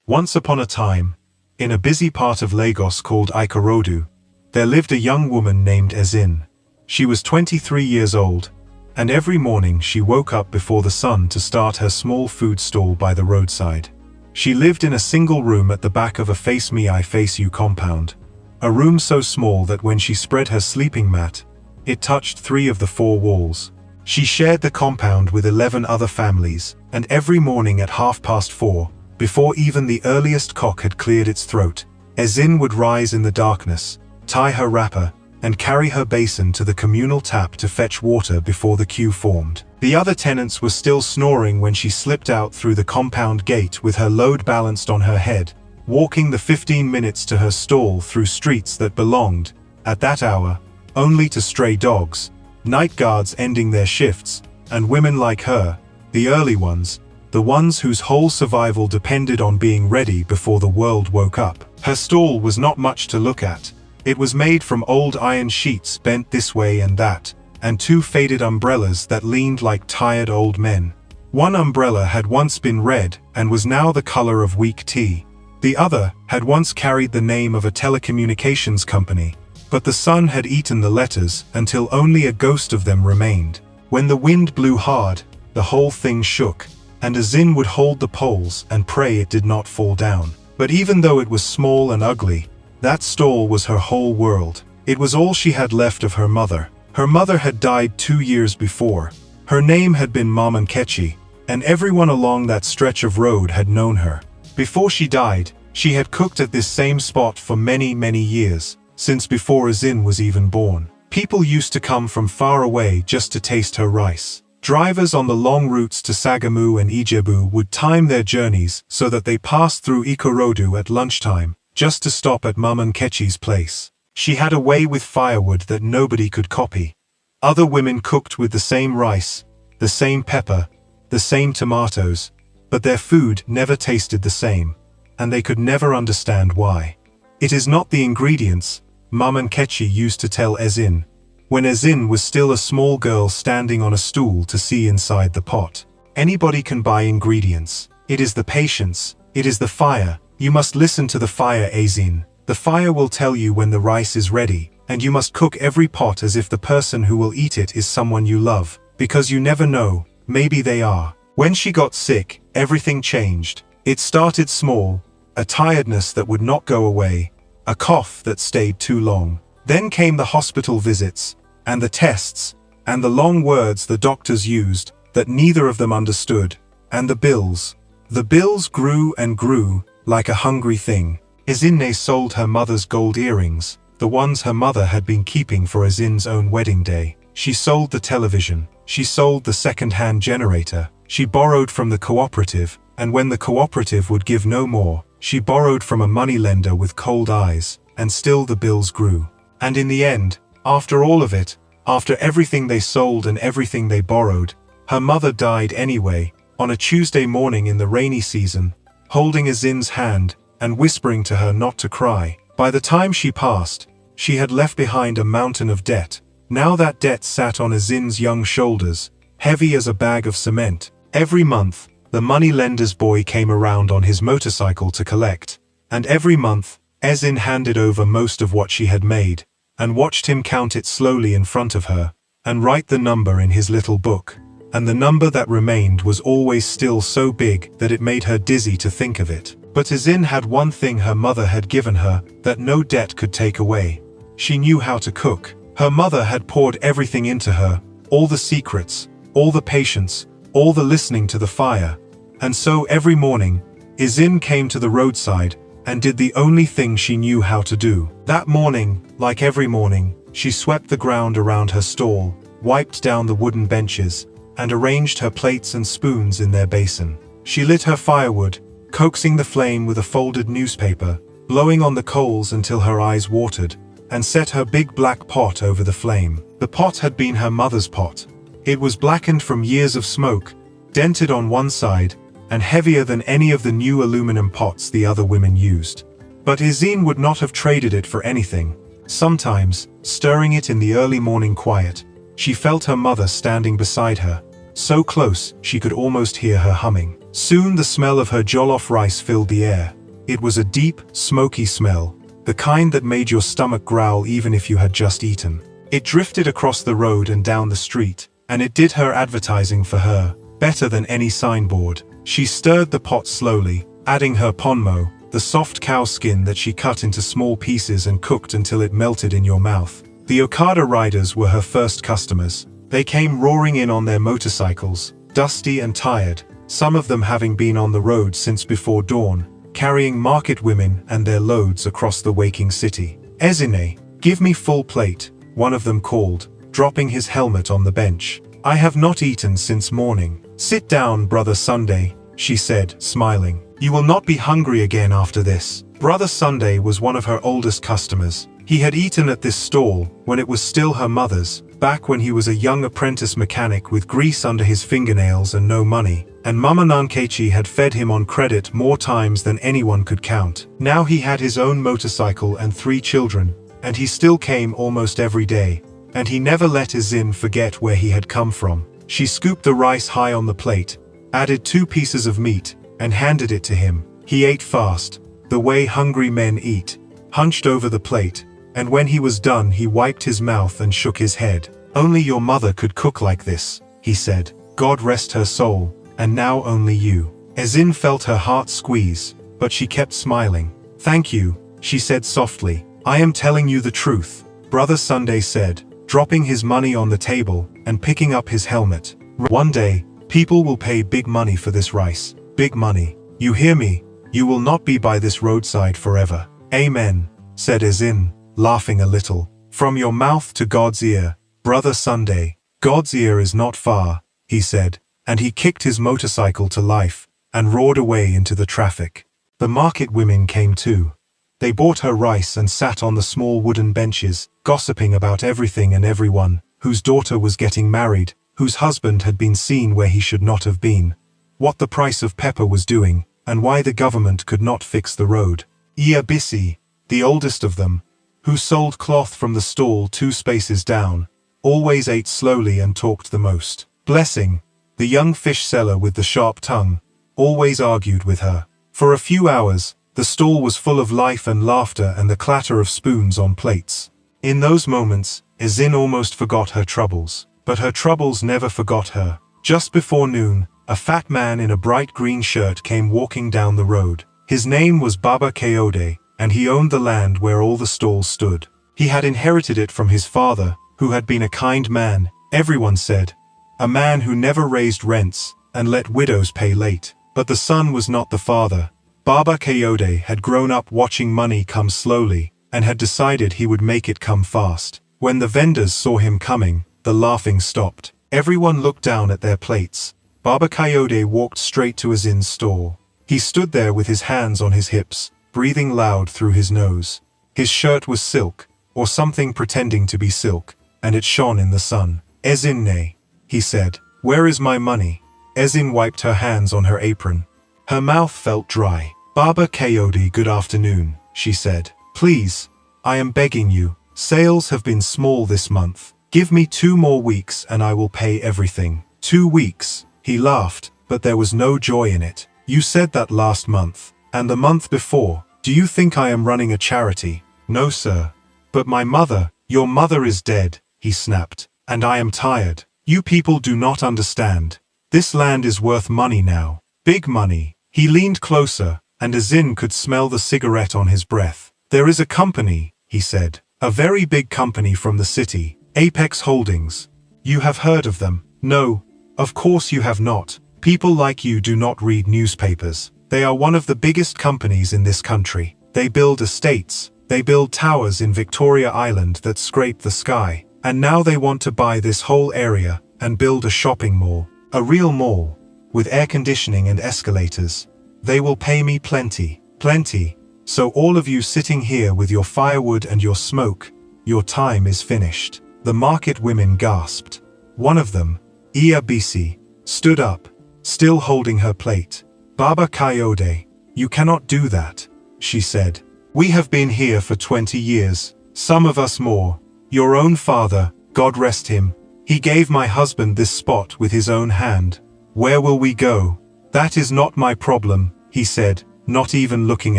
Once upon a time, in a busy part of Lagos called Ikorodu, there lived a young woman named Ezin. She was 23 years old, and every morning she woke up before the sun to start her small food stall by the roadside. She lived in a single room at the back of a Face Me I Face You compound, a room so small that when she spread her sleeping mat, it touched 3 of the 4 walls. She shared the compound with 11 other families, and every morning at 4:30, before even the earliest cock had cleared its throat, Ezin would rise in the darkness, tie her wrapper, and carry her basin to the communal tap to fetch water before the queue formed. The other tenants were still snoring when she slipped out through the compound gate with her load balanced on her head, walking the 15 minutes to her stall through streets that belonged, at that hour, only to stray dogs, night guards ending their shifts, and women like her, the early ones, the ones whose whole survival depended on being ready before the world woke up. Her stall was not much to look at. It was made from old iron sheets bent this way and that, and 2 faded umbrellas that leaned like tired old men. One umbrella had once been red and was now the color of weak tea. The other had once carried the name of a telecommunications company, but the sun had eaten the letters until only a ghost of them remained. When the wind blew hard, the whole thing shook, and Ezin would hold the poles and pray it did not fall down. But even though it was small and ugly, that stall was her whole world. It was all she had left of her mother. Her mother had died 2 years before. Her name had been Mama Nkechi, and everyone along that stretch of road had known her. Before she died, she had cooked at this same spot for many, many years, since before Ezin was even born. People used to come from far away just to taste her rice. Drivers on the long routes to Sagamu and Ijebu would time their journeys so that they passed through Ikorodu at lunchtime, just to stop at Mama Nkechi's place. She had a way with firewood that nobody could copy. Other women cooked with the same rice, the same pepper, the same tomatoes, but their food never tasted the same, and they could never understand why. It is not the ingredients, Mama Nkechi used to tell Ezin, when Ezin was still a small girl standing on a stool to see inside the pot. Anybody can buy ingredients. It is the patience, it is the fire. You must listen to the fire, Ezin. The fire will tell you when the rice is ready, and you must cook every pot as if the person who will eat it is someone you love, because you never know, maybe they are. When she got sick, everything changed. It started small, a tiredness that would not go away, a cough that stayed too long. Then came the hospital visits, and the tests, and the long words the doctors used, that neither of them understood, and the bills. The bills grew and grew, like a hungry thing. Ezin sold her mother's gold earrings, the ones her mother had been keeping for Ezin's own wedding day. She sold the television, she sold the second-hand generator, she borrowed from the cooperative, and when the cooperative would give no more, she borrowed from a moneylender with cold eyes, and still the bills grew. And in the end, after all of it, after everything they sold and everything they borrowed, her mother died anyway, on a Tuesday morning in the rainy season, holding Ezin's hand and whispering to her not to cry. By the time she passed, she had left behind a mountain of debt. Now that debt sat on Ezin's young shoulders, heavy as a bag of cement. Every month, the moneylender's boy came around on his motorcycle to collect, and every month, Ezin handed over most of what she had made, and watched him count it slowly in front of her, and write the number in his little book. And the number that remained was always still so big that it made her dizzy to think of it. But Ezin had one thing her mother had given her that no debt could take away. She knew how to cook. Her mother had poured everything into her, all the secrets, all the patience, all the listening to the fire. And so every morning, Ezin came to the roadside and did the only thing she knew how to do. That morning, like every morning, she swept the ground around her stall, wiped down the wooden benches, and arranged her plates and spoons in their basin. She lit her firewood, coaxing the flame with a folded newspaper, blowing on the coals until her eyes watered, and set her big black pot over the flame. The pot had been her mother's pot. It was blackened from years of smoke, dented on one side, and heavier than any of the new aluminum pots the other women used. But Ezin would not have traded it for anything. Sometimes, stirring it in the early morning quiet, she felt her mother standing beside her, so close she could almost hear her humming. Soon the smell of her jollof rice filled the air, It was a deep, smoky smell, the kind that made your stomach growl even if you had just eaten. It drifted across the road and down the street, and it did her advertising for her, better than any signboard. She stirred the pot slowly, adding her ponmo, the soft cow skin that she cut into small pieces and cooked until it melted in your mouth. The Okada riders were her first customers. They came roaring in on their motorcycles, dusty and tired, some of them having been on the road since before dawn, carrying market women and their loads across the waking city. "Ezine, give me full plate," one of them called, dropping his helmet on the bench. "I have not eaten since morning." "Sit down, Brother Sunday," she said, smiling. "You will not be hungry again after this." Brother Sunday was one of her oldest customers. He had eaten at this stall when it was still her mother's, back when he was a young apprentice mechanic with grease under his fingernails and no money, and Mama Nankechi had fed him on credit more times than anyone could count. Now he had his own motorcycle and 3 children, and he still came almost every day, and he never let Izin forget where he had come from. She scooped the rice high on the plate, added 2 pieces of meat, and handed it to him. He ate fast, the way hungry men eat, hunched over the plate, and when he was done he wiped his mouth and shook his head. "Only your mother could cook like this," he said. "God rest her soul, and now only you." Ezin felt her heart squeeze, but she kept smiling. "Thank you," she said softly. "I am telling you the truth," Brother Sunday said, dropping his money on the table and picking up his helmet. "One day, people will pay big money for this rice. Big money. You hear me? You will not be by this roadside forever." "Amen," said Ezin, laughing a little. "From your mouth to God's ear, Brother Sunday." "God's ear is not far," he said, and he kicked his motorcycle to life and roared away into the traffic. The market women came too. They bought her rice and sat on the small wooden benches, gossiping about everything and everyone, whose daughter was getting married, whose husband had been seen where he should not have been, what the price of pepper was doing, and why the government could not fix the road. Iabisi, the oldest of them, who sold cloth from the stall 2 spaces down, always ate slowly and talked the most. Blessing, the young fish seller with the sharp tongue, always argued with her. For a few hours, the stall was full of life and laughter and the clatter of spoons on plates. In those moments, Ezin almost forgot her troubles. But her troubles never forgot her. Just before noon, a fat man in a bright green shirt came walking down the road. His name was Baba Kayode, and he owned the land where all the stalls stood. He had inherited it from his father, who had been a kind man, everyone said. A man who never raised rents and let widows pay late. But the son was not the father. Baba Kayode had grown up watching money come slowly, and had decided he would make it come fast. When the vendors saw him coming, the laughing stopped. Everyone looked down at their plates. Baba Kayode walked straight to Azin's stall. He stood there with his hands on his hips, breathing loud through his nose. His shirt was silk, or something pretending to be silk, and it shone in the sun. "Ezinne," he said, "where is my money?" Ezin wiped her hands on her apron. Her mouth felt dry. "Baba Kayode, good afternoon," she said. "Please, I am begging you. Sales have been small this month. Give me 2 more weeks and I will pay everything." 2 weeks, he laughed, but there was no joy in it. "You said that last month, and the month before. Do you think I am running a charity?" "No, sir." "But my mother, your mother is dead," he snapped, "and I am tired. You people do not understand. This land is worth money now. Big money." He leaned closer, and Ezin could smell the cigarette on his breath. "There is a company," he said. "A very big company from the city. Apex Holdings. You have heard of them?" "No, of course you have not. People like you do not read newspapers. They are one of the biggest companies in this country. They build estates. They build towers in Victoria Island that scrape the sky. And now they want to buy this whole area and build a shopping mall. A real mall. With air conditioning and escalators. They will pay me plenty. Plenty. So all of you sitting here with your firewood and your smoke, your time is finished." The market women gasped. One of them, Iabisi, stood up, still holding her plate. "Baba Kayode, you cannot do that," she said. "We have been here for 20 years, some of us more. Your own father, God rest him, he gave my husband this spot with his own hand. Where will we go?" "That is not my problem," he said, not even looking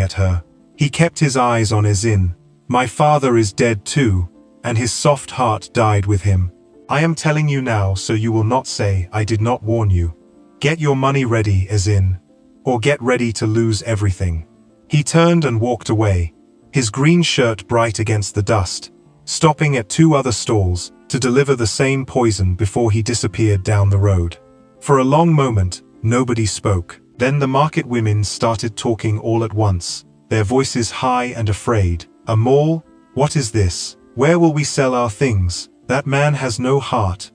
at her. He kept his eyes on Ezin. My father is dead too, and his soft heart died with him. I am telling you now so you will not say I did not warn you. Get your money ready, Ezin, or get ready to lose everything. He turned and walked away, his green shirt bright against the dust, stopping at 2 other stalls to deliver the same poison before he disappeared down the road. For a long moment, nobody spoke. Then the market women started talking all at once, their voices high and afraid. A mall? What is this? Where will we sell our things? That man has no heart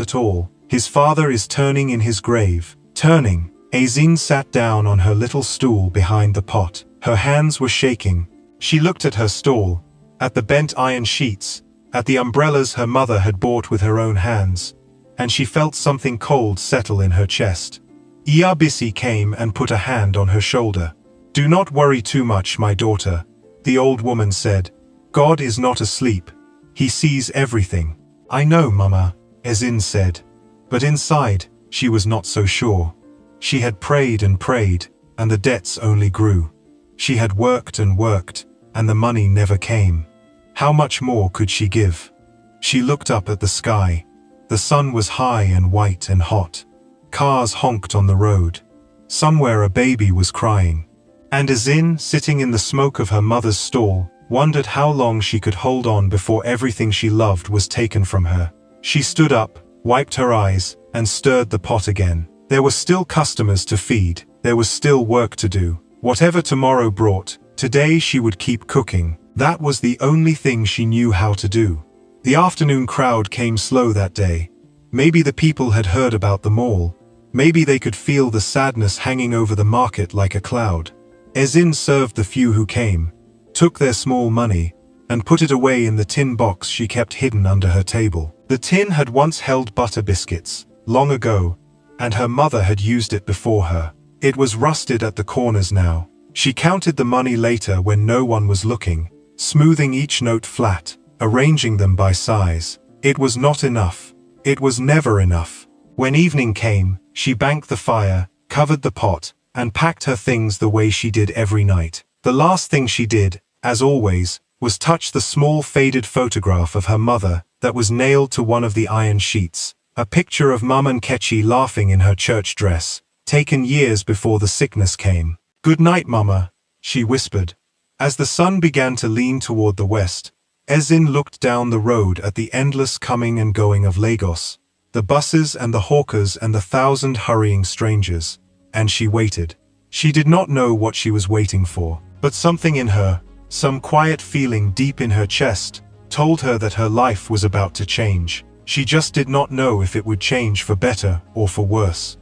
at all. His father is turning in his grave. Turning. Ezin sat down on her little stool behind the pot. Her hands were shaking. She looked at her stall, at the bent iron sheets, at the umbrellas her mother had bought with her own hands, and she felt something cold settle in her chest. Iabisi came and put a hand on her shoulder. Do not worry too much, my daughter, the old woman said. God is not asleep. He sees everything. I know, Mama, Ezin said. But inside, she was not so sure. She had prayed and prayed, and the debts only grew. She had worked and worked, and the money never came. How much more could she give? She looked up at the sky. The sun was high and white and hot. Cars honked on the road. Somewhere a baby was crying. And Ezin, sitting in the smoke of her mother's stall, wondered how long she could hold on before everything she loved was taken from her. She stood up, wiped her eyes, and stirred the pot again. There were still customers to feed. There was still work to do. Whatever tomorrow brought, today she would keep cooking. That was the only thing she knew how to do. The afternoon crowd came slow that day. Maybe the people had heard about the mall. Maybe they could feel the sadness hanging over the market like a cloud. Ezin served the few who came, took their small money, and put it away in the tin box she kept hidden under her table. The tin had once held butter biscuits, long ago, and her mother had used it before her. It was rusted at the corners now. She counted the money later when no one was looking, smoothing each note flat, arranging them by size. It was not enough. It was never enough. When evening came, she banked the fire, covered the pot, and packed her things the way she did every night. The last thing she did, as always, was touch the small faded photograph of her mother that was nailed to one of the iron sheets, a picture of Mama Nkechi laughing in her church dress, taken years before the sickness came. Good night, Mama, she whispered. As the sun began to lean toward the west, Ezin looked down the road at the endless coming and going of Lagos, the buses and the hawkers and the 1,000 hurrying strangers, and she waited. She did not know what she was waiting for, but something in her, some quiet feeling deep in her chest, told her that her life was about to change. She just did not know if it would change for better or for worse.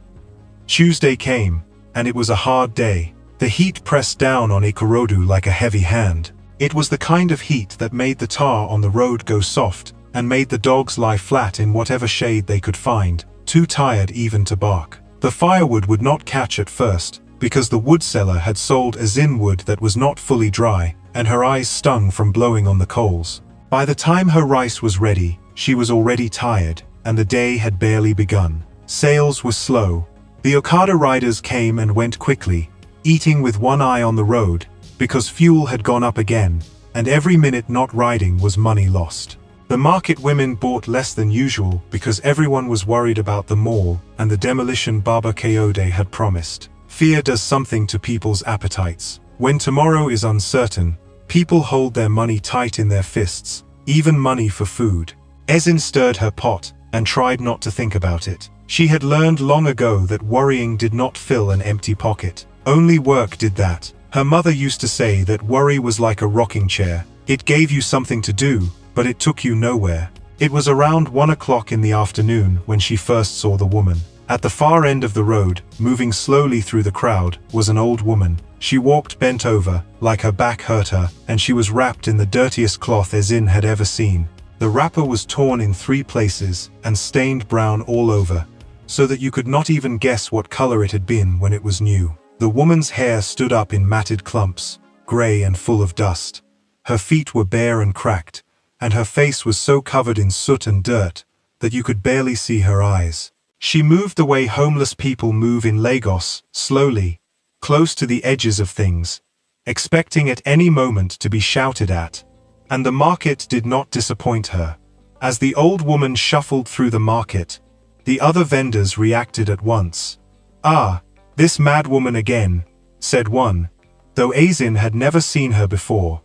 Tuesday came, and it was a hard day. The heat pressed down on Ikorodu like a heavy hand. It was the kind of heat that made the tar on the road go soft, and made the dogs lie flat in whatever shade they could find, too tired even to bark. The firewood would not catch at first, because the wood seller had sold Ezin wood that was not fully dry, and her eyes stung from blowing on the coals. By the time her rice was ready, she was already tired, and the day had barely begun. Sales were slow. The Okada riders came and went quickly, eating with one eye on the road, because fuel had gone up again, and every minute not riding was money lost. The market women bought less than usual because everyone was worried about the mall and the demolition Baba Kayode had promised. Fear does something to people's appetites. When tomorrow is uncertain, people hold their money tight in their fists, even money for food. Ezin stirred her pot and tried not to think about it. She had learned long ago that worrying did not fill an empty pocket. Only work did that. Her mother used to say that worry was like a rocking chair. It gave you something to do, but it took you nowhere. It was around 1 o'clock in the afternoon when she first saw the woman. At the far end of the road, moving slowly through the crowd, was an old woman. She walked bent over, like her back hurt her, and she was wrapped in the dirtiest cloth Ezin had ever seen. The wrapper was torn in 3 places and stained brown all over, so that you could not even guess what color it had been when it was new. The woman's hair stood up in matted clumps, gray and full of dust. Her feet were bare and cracked, and her face was so covered in soot and dirt that you could barely see her eyes. She moved the way homeless people move in Lagos, slowly, close to the edges of things, expecting at any moment to be shouted at. And the market did not disappoint her. As the old woman shuffled through the market, the other vendors reacted at once. "Ah, this mad woman again," said one, though Azin had never seen her before.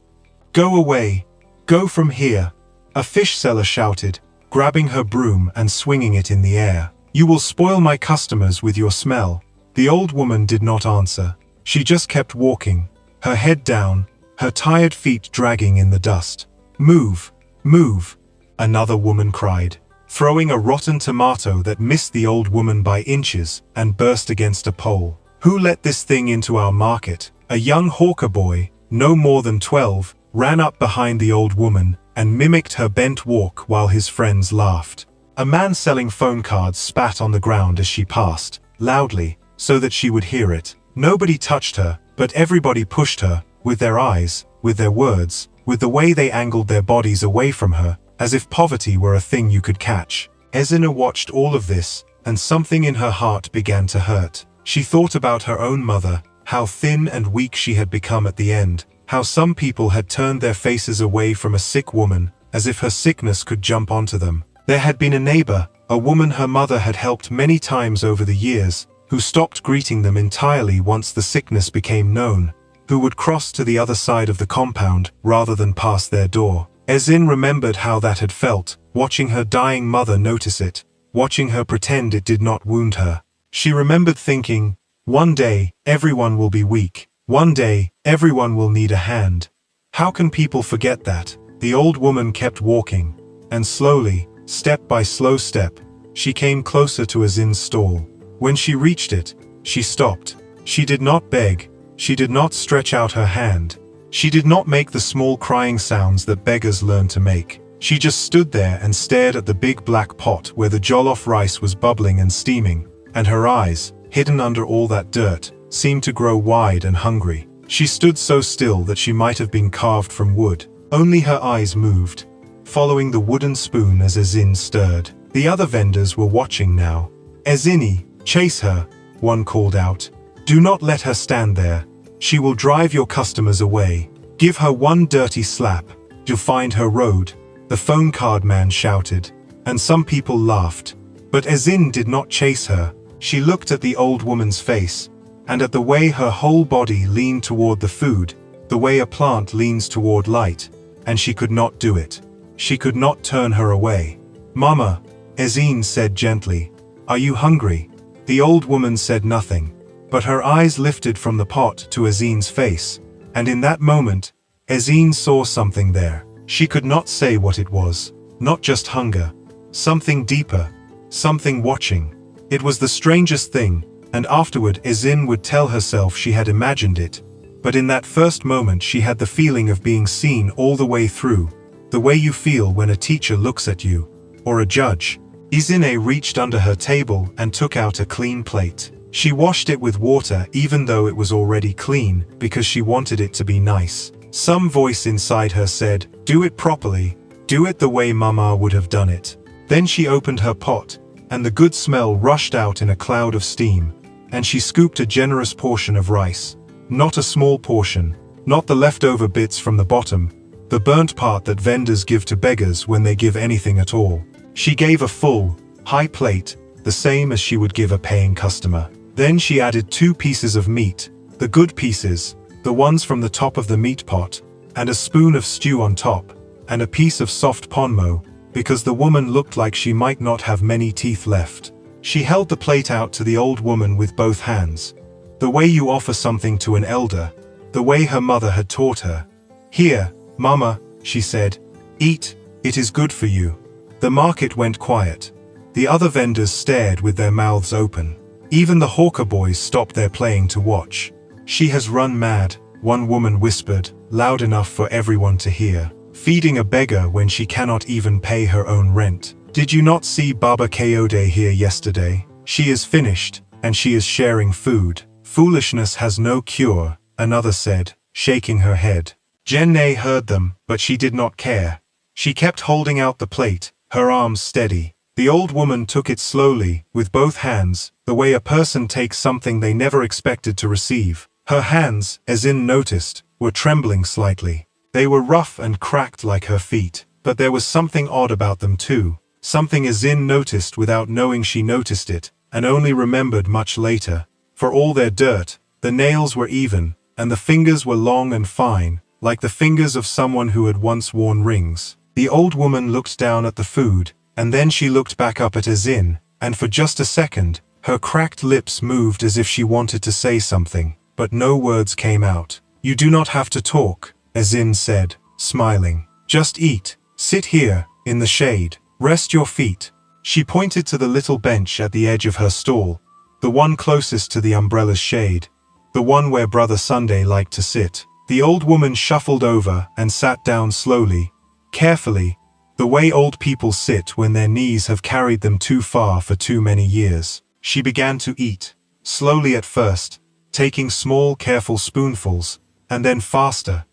"Go away! Go from here!" a fish seller shouted, grabbing her broom and swinging it in the air. "You will spoil my customers with your smell." The old woman did not answer. She just kept walking, her head down, her tired feet dragging in the dust. "Move! Move!" another woman cried, throwing a rotten tomato that missed the old woman by inches and burst against a pole. "Who let this thing into our market?" A young hawker boy, no more than 12, ran up behind the old woman and mimicked her bent walk while his friends laughed. A man selling phone cards spat on the ground as she passed, loudly, so that she would hear it. Nobody touched her, but everybody pushed her, with their eyes, with their words, with the way they angled their bodies away from her, as if poverty were a thing you could catch. Ezina watched all of this, and something in her heart began to hurt. She thought about her own mother, how thin and weak she had become at the end, how some people had turned their faces away from a sick woman, as if her sickness could jump onto them. There had been a neighbor, a woman her mother had helped many times over the years, who stopped greeting them entirely once the sickness became known, who would cross to the other side of the compound rather than pass their door. Ezin remembered how that had felt, watching her dying mother notice it, watching her pretend it did not wound her. She remembered thinking, one day, everyone will be weak. One day, everyone will need a hand. How can people forget that? The old woman kept walking, and slowly, step by slow step, she came closer to Ezin's stall. When she reached it, she stopped. She did not beg. She did not stretch out her hand. She did not make the small crying sounds that beggars learn to make. She just stood there and stared at the big black pot where the jollof rice was bubbling and steaming, and her eyes, hidden under all that dirt, seemed to grow wide and hungry. She stood so still that she might have been carved from wood. Only her eyes moved, following the wooden spoon as Ezin stirred. The other vendors were watching now. "Ezini, chase her," one called out. "Do not let her stand there. She will drive your customers away. Give her one dirty slap. You'll find her road," the phone card man shouted, and some people laughed. But Ezin did not chase her. She looked at the old woman's face, and at the way her whole body leaned toward the food, the way a plant leans toward light, and she could not do it. She could not turn her away. "Mama," Ezin said gently, "are you hungry?" The old woman said nothing, but her eyes lifted from the pot to Ezin's face, and in that moment, Ezin saw something there. She could not say what it was. Not just hunger. Something deeper. Something watching. It was the strangest thing, and afterward Ezin would tell herself she had imagined it. But in that first moment she had the feeling of being seen all the way through, the way you feel when a teacher looks at you, or a judge. Ezine reached under her table and took out a clean plate. She washed it with water even though it was already clean, because she wanted it to be nice. Some voice inside her said, "Do it properly. Do it the way Mama would have done it." Then she opened her pot, and the good smell rushed out in a cloud of steam, and she scooped a generous portion of rice. Not a small portion, not the leftover bits from the bottom, the burnt part that vendors give to beggars when they give anything at all. She gave a full, high plate, the same as she would give a paying customer. Then she added 2 pieces of meat, the good pieces, the ones from the top of the meat pot, and a spoon of stew on top, and a piece of soft ponmo, because the woman looked like she might not have many teeth left. She held the plate out to the old woman with both hands, the way you offer something to an elder, the way her mother had taught her. "Here, Mama," she said. "Eat, it is good for you." The market went quiet. The other vendors stared with their mouths open. Even the hawker boys stopped their playing to watch. "She has run mad," one woman whispered, loud enough for everyone to hear. "Feeding a beggar when she cannot even pay her own rent. Did you not see Baba Kayode here yesterday? She is finished, and she is sharing food. Foolishness has no cure," another said, shaking her head. Jenne heard them, but she did not care. She kept holding out the plate, her arms steady. The old woman took it slowly, with both hands, the way a person takes something they never expected to receive. Her hands, Ezin noticed, were trembling slightly. They were rough and cracked like her feet, but there was something odd about them too, something Ezin noticed without knowing she noticed it, and only remembered much later. For all their dirt, the nails were even, and the fingers were long and fine, like the fingers of someone who had once worn rings. The old woman looked down at the food, and then she looked back up at Ezin, and for just a second, her cracked lips moved as if she wanted to say something, but no words came out. "You do not have to talk," Ezin said, smiling. "Just eat. Sit here, in the shade. Rest your feet." She pointed to the little bench at the edge of her stall, the one closest to the umbrella's shade, the one where Brother Sunday liked to sit. The old woman shuffled over and sat down slowly, carefully, the way old people sit when their knees have carried them too far for too many years. She began to eat, slowly at first, taking small, careful spoonfuls, and then faster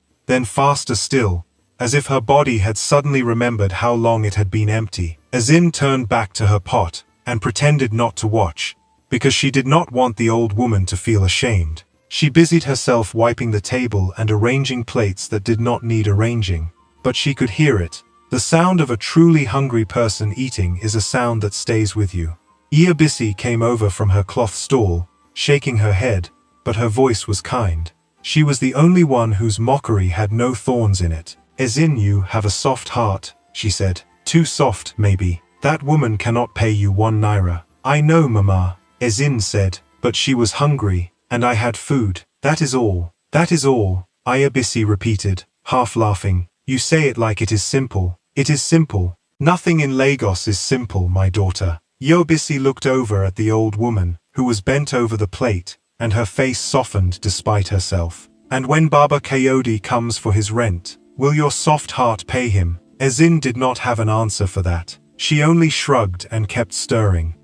still, as if her body had suddenly remembered how long it had been empty. Ezin turned back to her pot, and pretended not to watch, because she did not want the old woman to feel ashamed. She busied herself wiping the table and arranging plates that did not need arranging, but she could hear it. The sound of a truly hungry person eating is a sound that stays with you. Iabisi came over from her cloth stall, shaking her head, but her voice was kind. She was the only one whose mockery had no thorns in it. "Ezin, you have a soft heart," she said. "Too soft, maybe. That woman cannot pay you 1 naira. "I know, Mama," Ezin said, "but she was hungry, and I had food. That is all. That is all," Iabisi repeated, half laughing. "You say it like it is simple. It is simple. Nothing in Lagos is simple, my daughter." Iabisi looked over at the old woman, who was bent over the plate, and her face softened despite herself. "And when Baba Kayode comes for his rent, will your soft heart pay him?" Ezin did not have an answer for that. She only shrugged and kept stirring.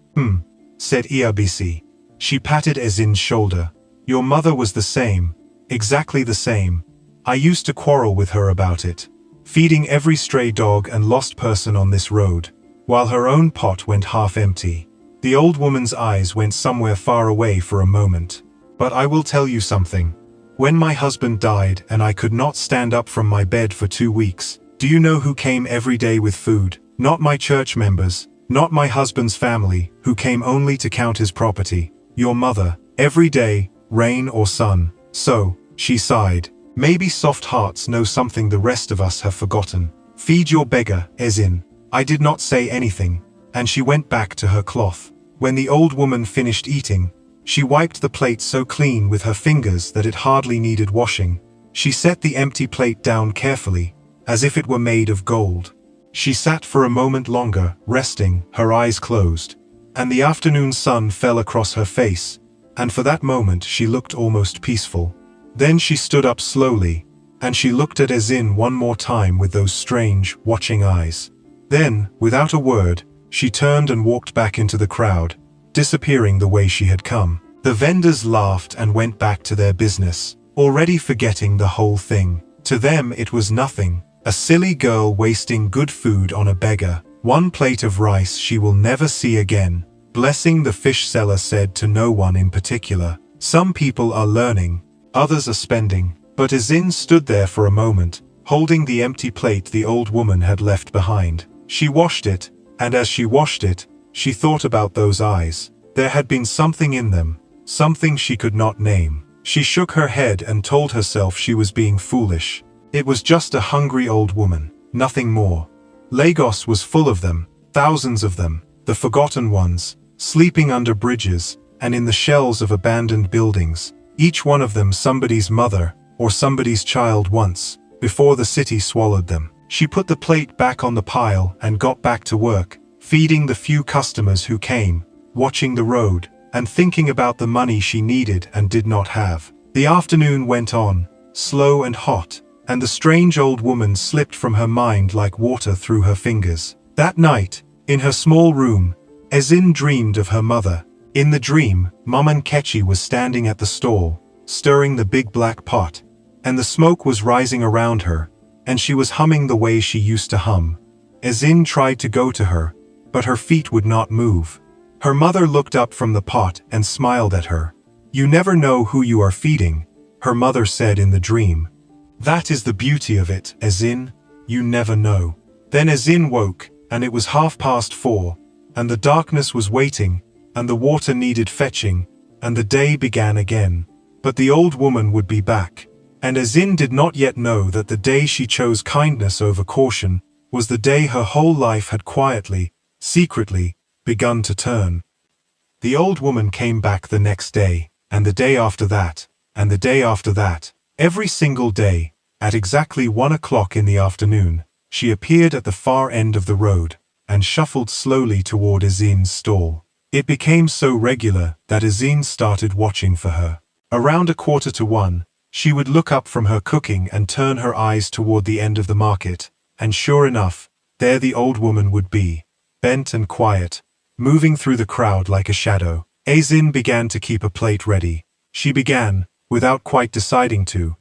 Said Iabisi. She patted Ezin's shoulder. "Your mother was the same, exactly the same. I used to quarrel with her about it, feeding every stray dog and lost person on this road, while her own pot went half empty." The old woman's eyes went somewhere far away for a moment. "But I will tell you something. When my husband died and I could not stand up from my bed for 2 weeks, do you know who came every day with food? Not my church members, not my husband's family, who came only to count his property. Your mother, every day, rain or sun." "So," she sighed, "maybe soft hearts know something the rest of us have forgotten. Feed your beggar, Ezin." I did not say anything, and she went back to her cloth. When the old woman finished eating, she wiped the plate so clean with her fingers that it hardly needed washing. She set the empty plate down carefully, as if it were made of gold. She sat for a moment longer, resting, her eyes closed, and the afternoon sun fell across her face, and for that moment she looked almost peaceful. Then she stood up slowly, and she looked at Ezin one more time with those strange, watching eyes. Then, without a word, she turned and walked back into the crowd, disappearing the way she had come. The vendors laughed and went back to their business, already forgetting the whole thing. To them it was nothing. A silly girl wasting good food on a beggar. 1 plate of rice she will never see again. Blessing, the fish seller said to no one in particular. Some people are learning, others are spending. But Ezin stood there for a moment, holding the empty plate the old woman had left behind. She washed it, and as she washed it, she thought about those eyes. There had been something in them, something she could not name. She shook her head and told herself she was being foolish. It was just a hungry old woman, nothing more. Lagos was full of them, thousands of them, the forgotten ones, sleeping under bridges, and in the shells of abandoned buildings, each one of them somebody's mother, or somebody's child once, before the city swallowed them. She put the plate back on the pile and got back to work, feeding the few customers who came, watching the road, and thinking about the money she needed and did not have. The afternoon went on, slow and hot, and the strange old woman slipped from her mind like water through her fingers. That night, in her small room, Ezin dreamed of her mother. In the dream, Maman Kechi was standing at the stall, stirring the big black pot, and the smoke was rising around her, and she was humming the way she used to hum. Ezin tried to go to her, but her feet would not move. Her mother looked up from the pot and smiled at her. "You never know who you are feeding," her mother said in the dream. That is the beauty of it, Ezin, you never know. Then Ezin woke, and it was 4:30, and the darkness was waiting, and the water needed fetching, and the day began again. But the old woman would be back. And Ezin did not yet know that the day she chose kindness over caution was the day her whole life had quietly, secretly, begun to turn. The old woman came back the next day, and the day after that, and the day after that. Every single day, at exactly 1 o'clock in the afternoon, she appeared at the far end of the road, and shuffled slowly toward Ezin's stall. It became so regular that Ezin started watching for her. Around 1:45, she would look up from her cooking and turn her eyes toward the end of the market, and sure enough, there the old woman would be, bent and quiet, moving through the crowd like a shadow. Ezin began to keep a plate ready. She began, without quite deciding to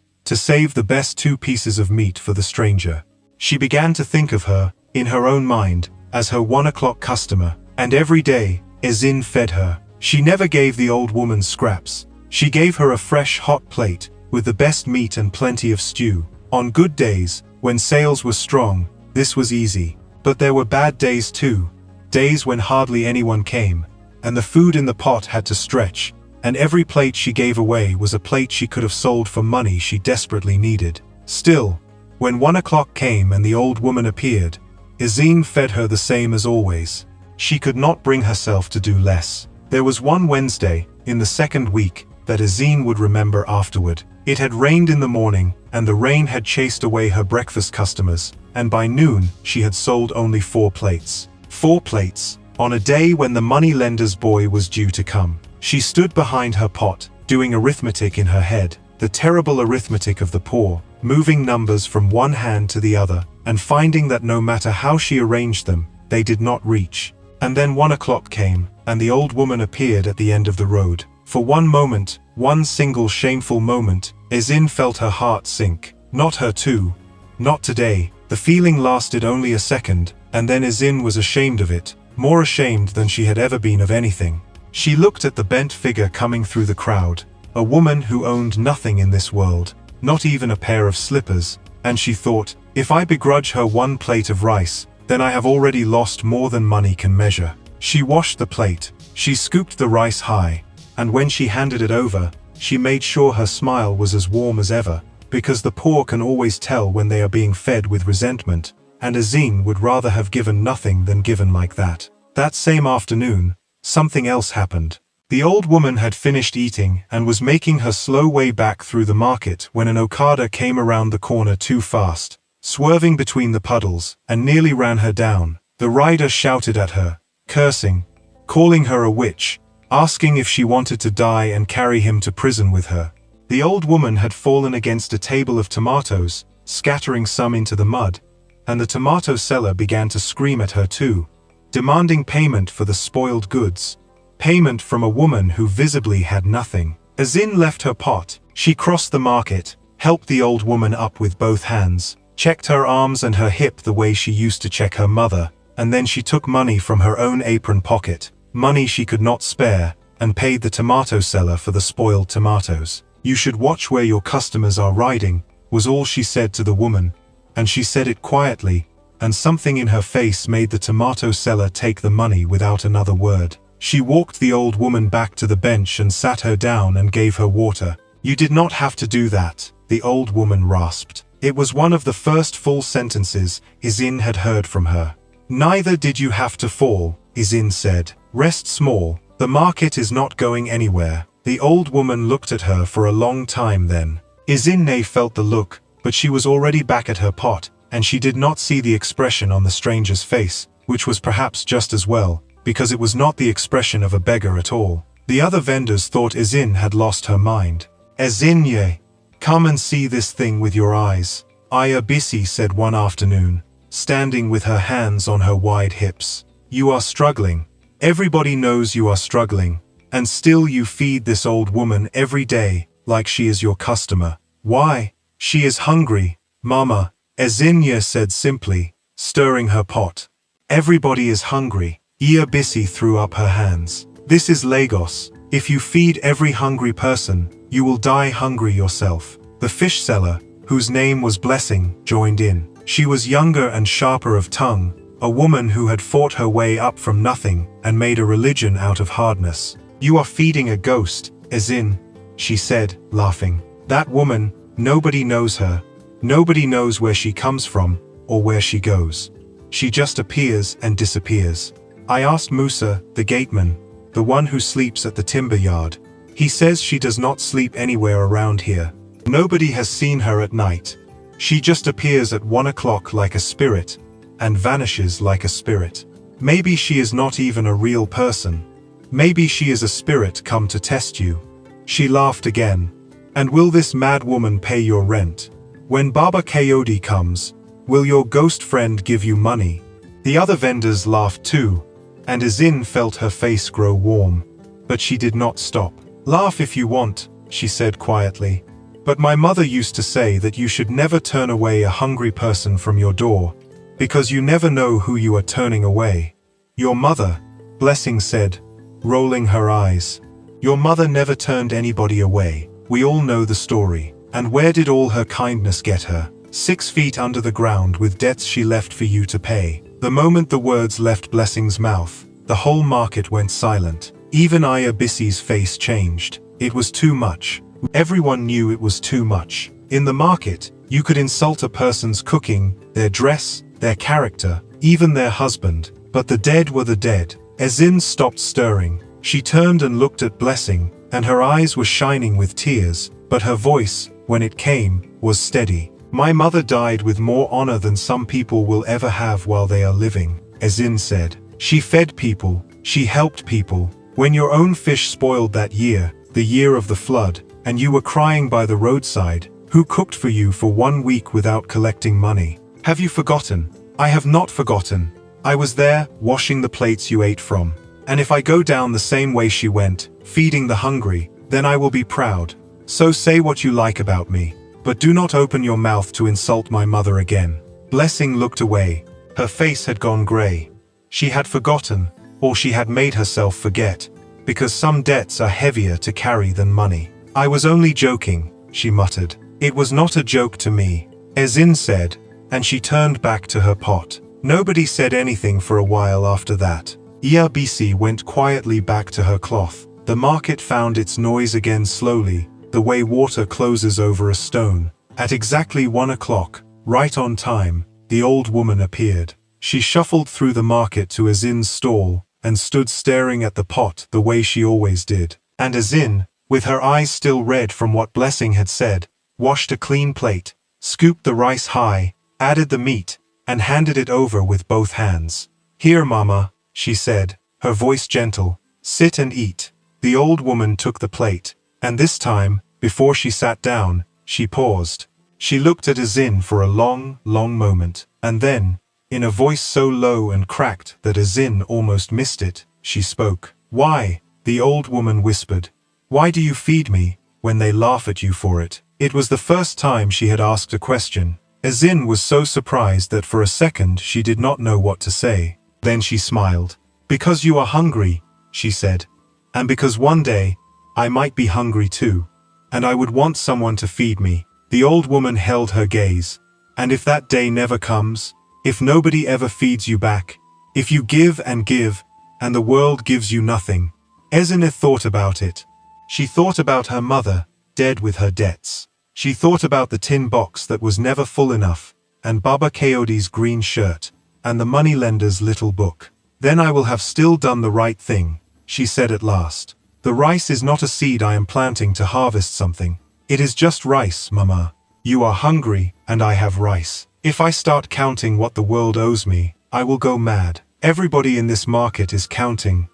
save the best 2 pieces of meat for the stranger. She began to think of her, in her own mind, as her 1 o'clock customer, and every day, Ezin fed her. She never gave the old woman scraps. She gave her a fresh hot plate, with the best meat and plenty of stew. On good days, when sales were strong, this was easy. But there were bad days too, days when hardly anyone came, and the food in the pot had to stretch, and every plate she gave away was a plate she could have sold for money she desperately needed. Still, when 1 o'clock came and the old woman appeared, Ezin fed her the same as always. She could not bring herself to do less. There was one Wednesday, in the second week, that Ezin would remember afterward. It had rained in the morning, and the rain had chased away her breakfast customers, and by noon she had sold only 4 plates. 4 plates, on a day when the money-lender's boy was due to come. She stood behind her pot, doing arithmetic in her head, the terrible arithmetic of the poor, moving numbers from one hand to the other, and finding that no matter how she arranged them, they did not reach. And then 1 o'clock came, and the old woman appeared at the end of the road. For one moment, one single shameful moment, Ezin felt her heart sink. Not her too. Not today. The feeling lasted only a second, and then Ezin was ashamed of it, more ashamed than she had ever been of anything. She looked at the bent figure coming through the crowd, a woman who owned nothing in this world, not even a pair of slippers, and she thought, if I begrudge her 1 plate of rice, then I have already lost more than money can measure. She washed the plate, she scooped the rice high, and when she handed it over, she made sure her smile was as warm as ever, because the poor can always tell when they are being fed with resentment, and Ezin would rather have given nothing than given like that. That same afternoon, something else happened. The old woman had finished eating and was making her slow way back through the market when an Okada came around the corner too fast, swerving between the puddles, and nearly ran her down. The rider shouted at her, cursing, calling her a witch, asking if she wanted to die and carry him to prison with her. The old woman had fallen against a table of tomatoes, scattering some into the mud, and the tomato seller began to scream at her too, demanding payment for the spoiled goods, payment from a woman who visibly had nothing. Ezin left her pot. She crossed the market, helped the old woman up with both hands, checked her arms and her hip the way she used to check her mother, and then she took money from her own apron pocket, money she could not spare, and paid the tomato seller for the spoiled tomatoes. You should watch where your customers are riding, was all she said to the woman, and she said it quietly, and something in her face made the tomato seller take the money without another word. She walked the old woman back to the bench and sat her down and gave her water. You did not have to do that, the old woman rasped. It was one of the first full sentences Ezin had heard from her. Neither did you have to fall, Ezin said. Rest small, the market is not going anywhere. The old woman looked at her for a long time then. Ezin felt the look, but she was already back at her pot, and she did not see the expression on the stranger's face, which was perhaps just as well, because it was not the expression of a beggar at all. The other vendors thought Ezin had lost her mind. Ezin, come and see this thing with your eyes, Aya Bisi said one afternoon, standing with her hands on her wide hips. You are struggling. Everybody knows you are struggling, and still you feed this old woman every day, like she is your customer. Why? She is hungry, Mama, Ezin said simply, stirring her pot. Everybody is hungry. Iya Bisi threw up her hands. This is Lagos. If you feed every hungry person, you will die hungry yourself. The fish seller, whose name was Blessing, joined in. She was younger and sharper of tongue, a woman who had fought her way up from nothing and made a religion out of hardness. You are feeding a ghost, Ezin, she said, laughing. That woman, nobody knows her. Nobody knows where she comes from or where she goes. She just appears and disappears. I asked Musa, the gateman, the one who sleeps at the timber yard. He says she does not sleep anywhere around here. Nobody has seen her at night. She just appears at 1 o'clock like a spirit, and vanishes like a spirit. Maybe she is not even a real person. Maybe she is a spirit come to test you. She laughed again. And will this mad woman pay your rent? When Baba Coyote comes, will your ghost friend give you money? The other vendors laughed too, and Ezin felt her face grow warm. But she did not stop. Laugh if you want, she said quietly. But my mother used to say that you should never turn away a hungry person from your door, because you never know who you are turning away. Your mother, Blessing said, rolling her eyes. Your mother never turned anybody away. We all know the story. And where did all her kindness get her? 6 feet under the ground with debts she left for you to pay. The moment the words left Blessing's mouth, the whole market went silent. Even Ayabisi's face changed. It was too much. Everyone knew it was too much. In the market, you could insult a person's cooking, their dress, their character, even their husband. But the dead were the dead. Ezin stopped stirring. She turned and looked at Blessing, and her eyes were shining with tears, but her voice, when it came, was steady. My mother died with more honor than some people will ever have while they are living, Ezin said. She fed people, she helped people. When your own fish spoiled that year, the year of the flood, and you were crying by the roadside, who cooked for you for 1 week without collecting money? Have you forgotten? I have not forgotten. I was there, washing the plates you ate from. And if I go down the same way she went, feeding the hungry, then I will be proud. So say what you like about me, but do not open your mouth to insult my mother again. Blessing looked away. Her face had gone gray. She had forgotten, or she had made herself forget, because some debts are heavier to carry than money. I was only joking, she muttered. It was not a joke to me, Ezin said, and she turned back to her pot. Nobody said anything for a while after that. Iabisi went quietly back to her cloth. The market found its noise again slowly, the way water closes over a stone. At exactly 1 o'clock, right on time, the old woman appeared. She shuffled through the market to Ezin's stall, and stood staring at the pot the way she always did. And Ezin, with her eyes still red from what Blessing had said, washed a clean plate, scooped the rice high, added the meat, and handed it over with both hands. Here, Mama, she said, her voice gentle. Sit and eat. The old woman took the plate, and this time, before she sat down, she paused. She looked at Ezin for a long, long moment, and then, in a voice so low and cracked that Ezin almost missed it, she spoke. Why? The old woman whispered. Why do you feed me, when they laugh at you for it? It was the first time she had asked a question. Ezin was so surprised that for a second she did not know what to say. Then she smiled. Because you are hungry, she said. And because one day, I might be hungry too. And I would want someone to feed me. The old woman held her gaze. And if that day never comes, if nobody ever feeds you back, if you give, and the world gives you nothing. Ezin thought about it. She thought about her mother, dead with her debts. She thought about the tin box that was never full enough, and Baba Coyote's green shirt, and the moneylender's little book. Then I will have still done the right thing, she said at last. The rice is not a seed I am planting to harvest something. It is just rice, Mama. You are hungry, and I have rice. If I start counting what the world owes me, I will go mad. Everybody in this market is counting.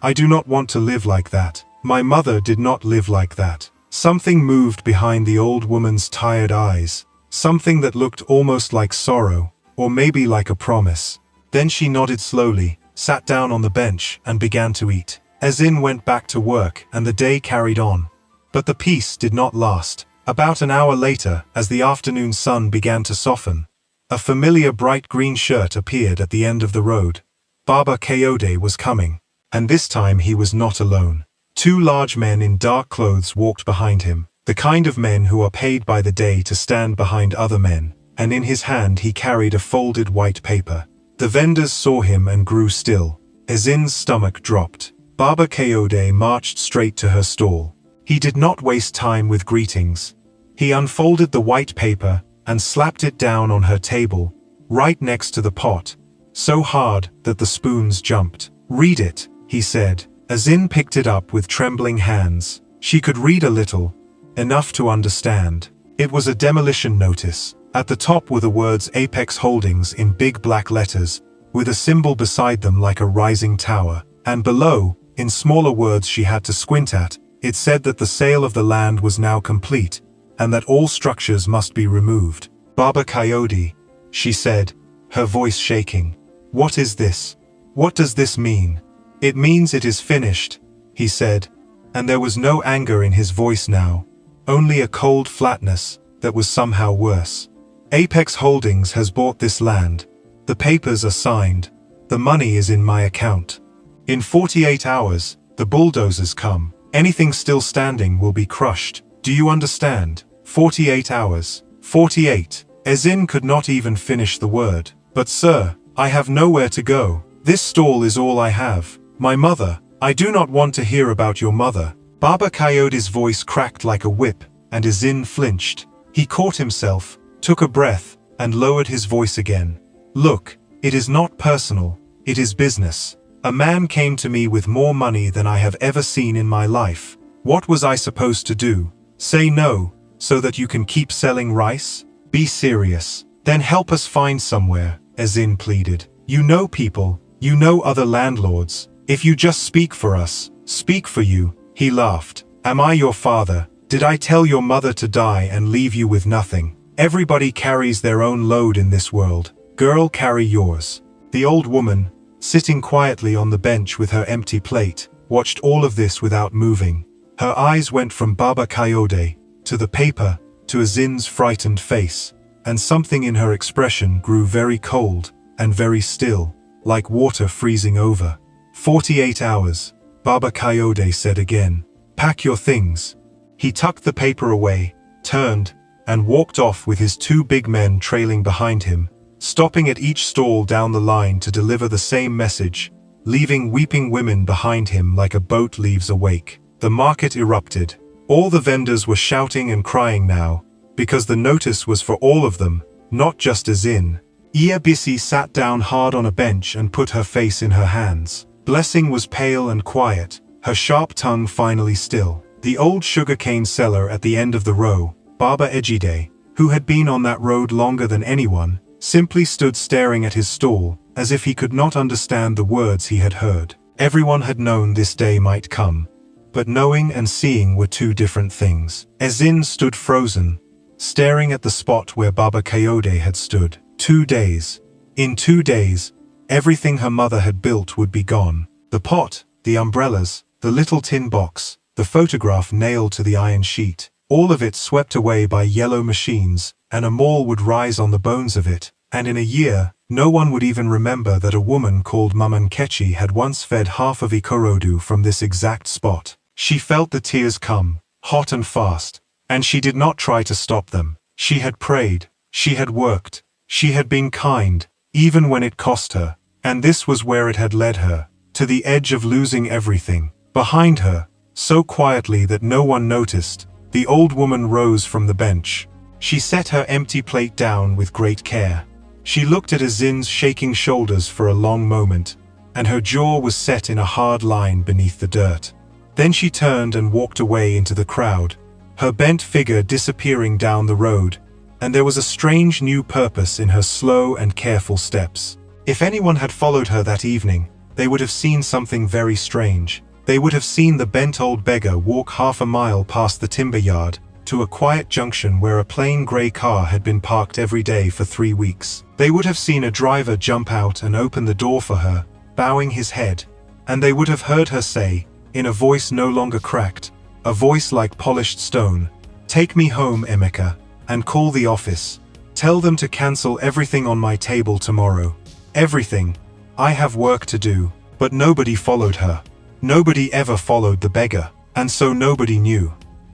I do not want to live like that. My mother did not live like that. Something moved behind the old woman's tired eyes. Something that looked almost like sorrow, or maybe like a promise. Then she nodded slowly, sat down on the bench, and began to eat. Ezin went back to work, and the day carried on. But the peace did not last. About an hour later, as the afternoon sun began to soften, a familiar bright green shirt appeared at the end of the road. Baba Coyote was coming. And this time he was not alone. Two large men in dark clothes walked behind him, the kind of men who are paid by the day to stand behind other men, and in his hand he carried a folded white paper. The vendors saw him and grew still. Ezin's stomach dropped. Baba Kayode marched straight to her stall. He did not waste time with greetings. He unfolded the white paper and slapped it down on her table, right next to the pot, so hard that the spoons jumped. "Read it," he said. Ezin picked it up with trembling hands. She could read a little, enough to understand. It was a demolition notice. At the top were the words Apex Holdings in big black letters, with a symbol beside them like a rising tower. And below, in smaller words she had to squint at, it said that the sale of the land was now complete, and that all structures must be removed. "Baba Coyote," she said, her voice shaking. "What is this? What does this mean?" "It means it is finished," he said, and there was no anger in his voice now, only a cold flatness that was somehow worse. "Apex Holdings has bought this land. The papers are signed. The money is in my account. In 48 hours, the bulldozers come. Anything still standing will be crushed. Do you understand? 48 hours. 48. Ezin could not even finish the word. "But sir, I have nowhere to go. This stall is all I have. My mother, I do not want to hear about your mother." Baba Coyote's voice cracked like a whip, and Ezin flinched. He caught himself, took a breath, and lowered his voice again. "Look, it is not personal, it is business. A man came to me with more money than I have ever seen in my life. What was I supposed to do? Say no, so that you can keep selling rice? Be serious. Then help us find somewhere," Ezin pleaded. "You know people, you know other landlords. If you just speak for us, speak for you." He laughed. "Am I your father? Did I tell your mother to die and leave you with nothing? Everybody carries their own load in this world. Girl, carry yours." The old woman, sitting quietly on the bench with her empty plate, watched all of this without moving. Her eyes went from Baba Coyote to the paper to Ezin's frightened face, and something in her expression grew very cold and very still, like water freezing over. 48 hours, Baba Coyote said again. "Pack your things." He tucked the paper away, turned, and walked off with his two big men trailing behind him, stopping at each stall down the line to deliver the same message, leaving weeping women behind him like a boat leaves a wake. The market erupted. All the vendors were shouting and crying now, because the notice was for all of them, not just Ezin. Iabisi sat down hard on a bench and put her face in her hands. Blessing was pale and quiet, her sharp tongue finally still. The old sugarcane seller at the end of the row, Baba Ejide, who had been on that road longer than anyone, simply stood staring at his stall, as if he could not understand the words he had heard. Everyone had known this day might come, but knowing and seeing were two different things. Ezin stood frozen, staring at the spot where Baba Coyote had stood. 2 days. In 2 days, everything her mother had built would be gone. The pot, the umbrellas, the little tin box, the photograph nailed to the iron sheet, all of it swept away by yellow machines, and a mall would rise on the bones of it, and in a year, no one would even remember that a woman called Mamankechi had once fed half of Ikorodu from this exact spot. She felt the tears come, hot and fast, and she did not try to stop them. She had prayed, she had worked, she had been kind, even when it cost her, and this was where it had led her, to the edge of losing everything. Behind her, so quietly that no one noticed, the old woman rose from the bench. She set her empty plate down with great care. She looked at Ezin's shaking shoulders for a long moment, and her jaw was set in a hard line beneath the dirt. Then she turned and walked away into the crowd, her bent figure disappearing down the road, and there was a strange new purpose in her slow and careful steps. If anyone had followed her that evening, they would have seen something very strange. They would have seen the bent old beggar walk half a mile past the timber yard, to a quiet junction where a plain grey car had been parked every day for 3 weeks. They would have seen a driver jump out and open the door for her, bowing his head, and they would have heard her say, in a voice no longer cracked, a voice like polished stone, "Take me home, Emeka, and call the office. Tell them to cancel everything on my table tomorrow. Everything. I have work to do." But nobody followed her. Nobody ever followed the beggar, and so nobody knew.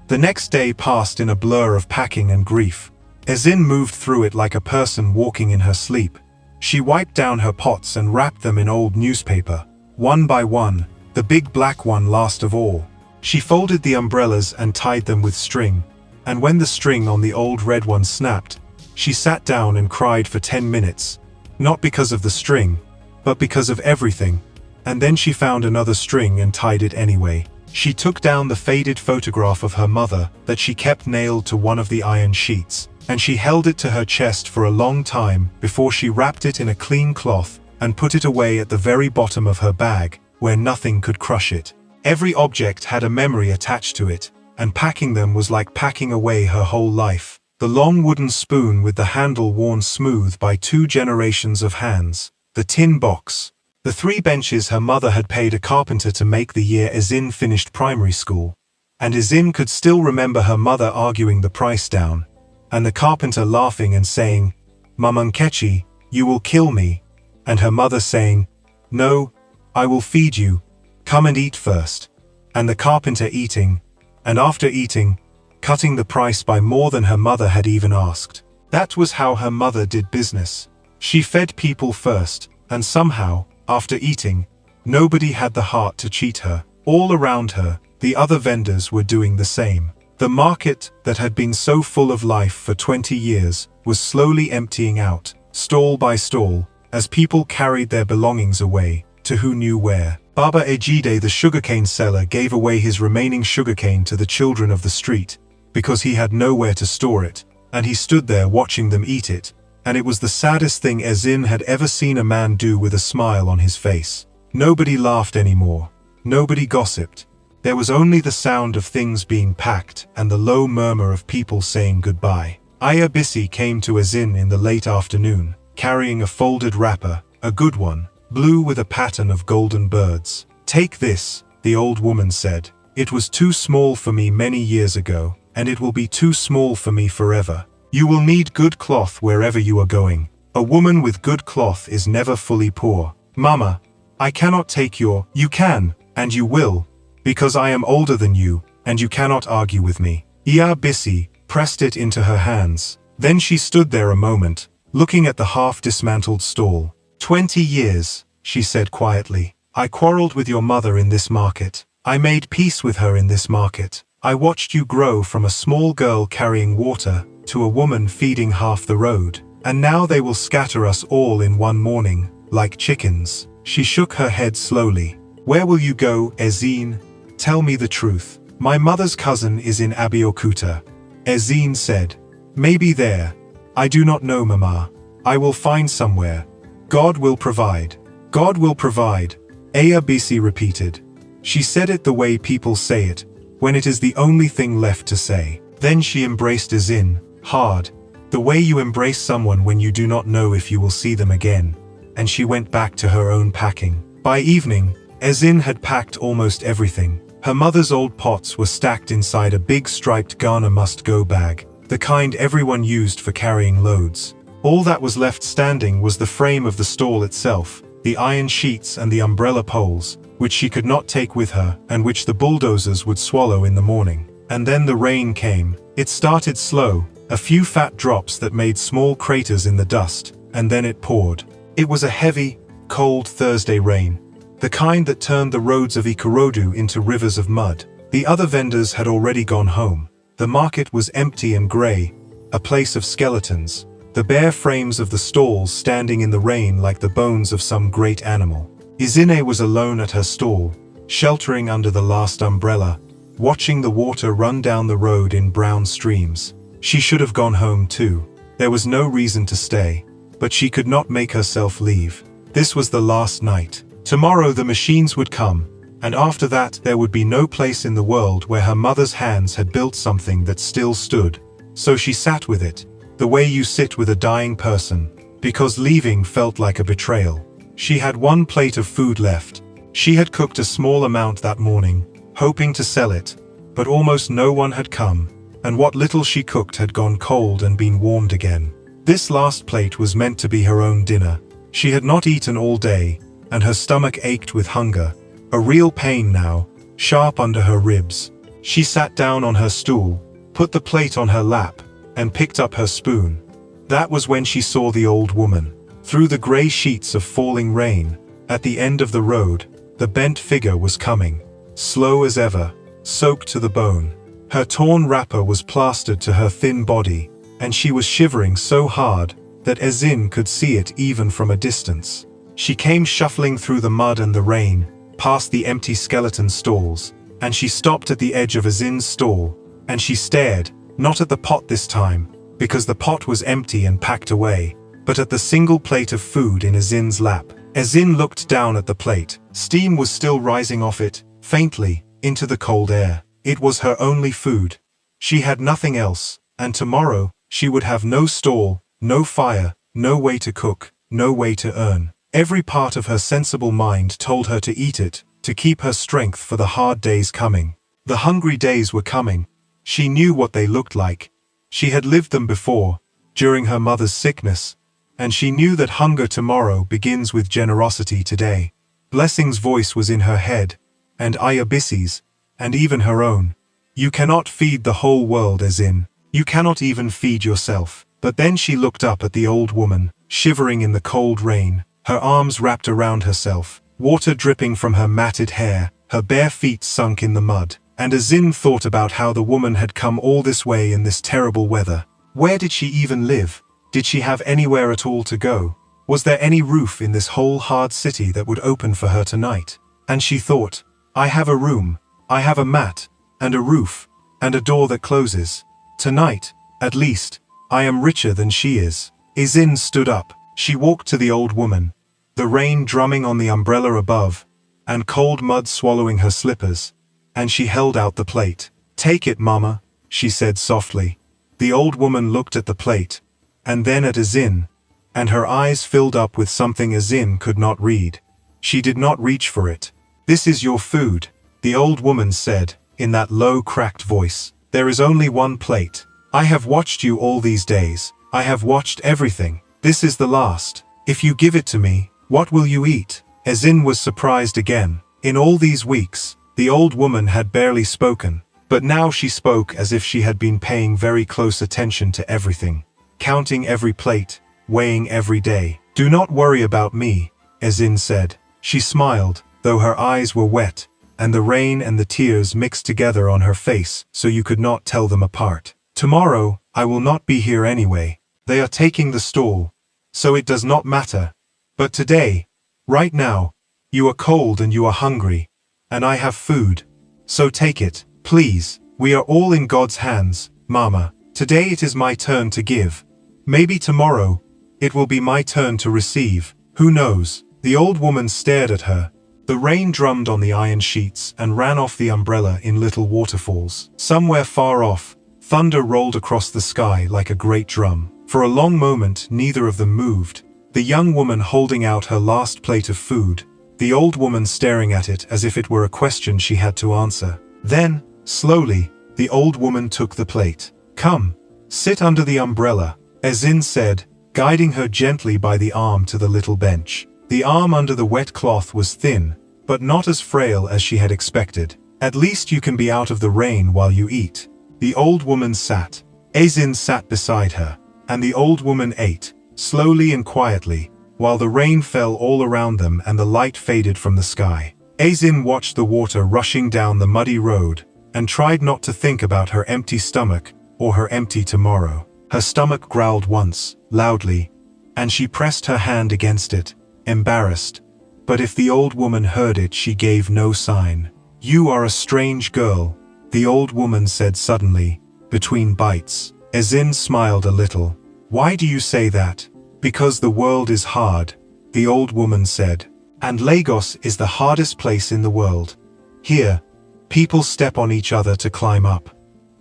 The next day passed in a blur of packing and grief. Ezin moved through it like a person walking in her sleep. She wiped down her pots and wrapped them in old newspaper, one by one, the big black one last of all. She folded the umbrellas and tied them with string, and when the string on the old red one snapped, she sat down and cried for 10 minutes, not because of the string, but because of everything. And then she found another string and tied it anyway. She took down the faded photograph of her mother that she kept nailed to one of the iron sheets, and she held it to her chest for a long time before she wrapped it in a clean cloth and put it away at the very bottom of her bag, where nothing could crush it. Every object had a memory attached to it, and packing them was like packing away her whole life. The long wooden spoon with the handle worn smooth by 2 generations of hands, the tin box, the 3 benches her mother had paid a carpenter to make the year Ezin finished primary school. And Ezin could still remember her mother arguing the price down, and the carpenter laughing and saying, "Mamunkechi, you will kill me," and her mother saying, "No, I will feed you, come and eat first," and the carpenter eating, and after eating, cutting the price by more than her mother had even asked. That was how her mother did business. She fed people first, and somehow, after eating, nobody had the heart to cheat her. All around her, the other vendors were doing the same. The market, that had been so full of life for 20 years, was slowly emptying out, stall by stall, as people carried their belongings away, to who knew where. Baba Ejide, the sugarcane seller, gave away his remaining sugarcane to the children of the street, because he had nowhere to store it, and he stood there watching them eat it, and it was the saddest thing Ezin had ever seen a man do with a smile on his face. Nobody laughed anymore. Nobody gossiped. There was only the sound of things being packed and the low murmur of people saying goodbye. Aya Bissi came to Ezin in the late afternoon, carrying a folded wrapper, a good one, blue with a pattern of golden birds. "Take this," the old woman said. "It was too small for me many years ago, and it will be too small for me forever. You will need good cloth wherever you are going. A woman with good cloth is never fully poor. Mama, I cannot take your—" "You can, and you will, because I am older than you, and you cannot argue with me." Iya Bissi pressed it into her hands. Then she stood there a moment, looking at the half-dismantled stall. 20 years, she said quietly. "I quarreled with your mother in this market. I made peace with her in this market. I watched you grow from a small girl carrying water to a woman feeding half the road. And now they will scatter us all in one morning, like chickens." She shook her head slowly. "Where will you go, Ezin? Tell me the truth." "My mother's cousin is in Abeokuta," Ezin said. "Maybe there. I do not know, Mama. I will find somewhere. God will provide." "God will provide," Aya Bisi repeated. She said it the way people say it, when it is the only thing left to say. Then she embraced Ezin, hard, the way you embrace someone when you do not know if you will see them again, and she went back to her own packing. By evening, Ezin had packed almost everything. Her mother's old pots were stacked inside a big striped Ghana must-go bag, the kind everyone used for carrying loads. All that was left standing was the frame of the stall itself, the iron sheets and the umbrella poles, which she could not take with her and which the bulldozers would swallow in the morning. And then the rain came. It started slow, a few fat drops that made small craters in the dust, and then it poured. It was a heavy, cold Thursday rain, the kind that turned the roads of Ikorodu into rivers of mud. The other vendors had already gone home. The market was empty and grey, a place of skeletons, the bare frames of the stalls standing in the rain like the bones of some great animal. Izine was alone at her stall, sheltering under the last umbrella, watching the water run down the road in brown streams. She should have gone home too. There was no reason to stay, but she could not make herself leave. This was the last night. Tomorrow the machines would come, and after that there would be no place in the world where her mother's hands had built something that still stood. So she sat with it, the way you sit with a dying person, because leaving felt like a betrayal. She had one plate of food left. She had cooked a small amount that morning, hoping to sell it, but almost no one had come, and what little she cooked had gone cold and been warmed again. This last plate was meant to be her own dinner. She had not eaten all day, and her stomach ached with hunger. A real pain now, sharp under her ribs. She sat down on her stool, put the plate on her lap, and picked up her spoon. That was when she saw the old woman. Through the grey sheets of falling rain, at the end of the road, the bent figure was coming, slow as ever, soaked to the bone. Her torn wrapper was plastered to her thin body, and she was shivering so hard that Ezin could see it even from a distance. She came shuffling through the mud and the rain, past the empty skeleton stalls, and she stopped at the edge of Ezin's stall, and she stared, not at the pot this time, because the pot was empty and packed away, but at the single plate of food in Ezin's lap. Ezin looked down at the plate. Steam was still rising off it, faintly, into the cold air. It was her only food. She had nothing else, and tomorrow, she would have no stall, no fire, no way to cook, no way to earn. Every part of her sensible mind told her to eat it, to keep her strength for the hard days coming. The hungry days were coming. She knew what they looked like. She had lived them before, during her mother's sickness, and she knew that hunger tomorrow begins with generosity today. Blessing's voice was in her head, and Ayabisi's, and even her own. You cannot feed the whole world, Ezin. You cannot even feed yourself. But then she looked up at the old woman, shivering in the cold rain, her arms wrapped around herself, water dripping from her matted hair, her bare feet sunk in the mud. And Ezin thought about how the woman had come all this way in this terrible weather. Where did she even live? Did she have anywhere at all to go? Was there any roof in this whole hard city that would open for her tonight? And she thought, I have a room, I have a mat, and a roof, and a door that closes. Tonight, at least, I am richer than she is. Ezin stood up. She walked to the old woman, the rain drumming on the umbrella above, and cold mud swallowing her slippers, and she held out the plate. Take it, Mama, she said softly. The old woman looked at the plate, and then at Ezin, and her eyes filled up with something Ezin could not read. She did not reach for it. This is your food, the old woman said, in that low, cracked voice. There is only one plate. I have watched you all these days. I have watched everything. This is the last. If you give it to me, what will you eat? Ezin was surprised again. In all these weeks, the old woman had barely spoken, but now she spoke as if she had been paying very close attention to everything, counting every plate, weighing every day. Do not worry about me, Ezin said. She smiled, though her eyes were wet, and the rain and the tears mixed together on her face so you could not tell them apart. Tomorrow, I will not be here anyway. They are taking the stall, so it does not matter. But today, right now, you are cold and you are hungry, and I have food. So take it, please. We are all in God's hands, Mama. Today it is my turn to give. Maybe tomorrow, it will be my turn to receive. Who knows? The old woman stared at her. The rain drummed on the iron sheets and ran off the umbrella in little waterfalls. Somewhere far off, thunder rolled across the sky like a great drum. For a long moment, neither of them moved. The young woman holding out her last plate of food, the old woman staring at it as if it were a question she had to answer. Then, slowly, the old woman took the plate. Come, sit under the umbrella, Ezin said, guiding her gently by the arm to the little bench. The arm under the wet cloth was thin, but not as frail as she had expected. At least you can be out of the rain while you eat. The old woman sat. Ezin sat beside her, and the old woman ate, slowly and quietly, while the rain fell all around them and the light faded from the sky. Ezin watched the water rushing down the muddy road, and tried not to think about her empty stomach, or her empty tomorrow. Her stomach growled once, loudly, and she pressed her hand against it, embarrassed. But if the old woman heard it, she gave no sign. You are a strange girl, the old woman said suddenly, between bites. Ezin smiled a little. Why do you say that? Because the world is hard, the old woman said. And Lagos is the hardest place in the world. Here, people step on each other to climb up.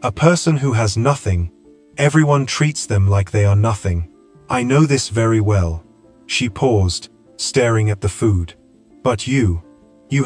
A person who has nothing, everyone treats them like they are nothing. I know this very well. She paused, staring at the food. But you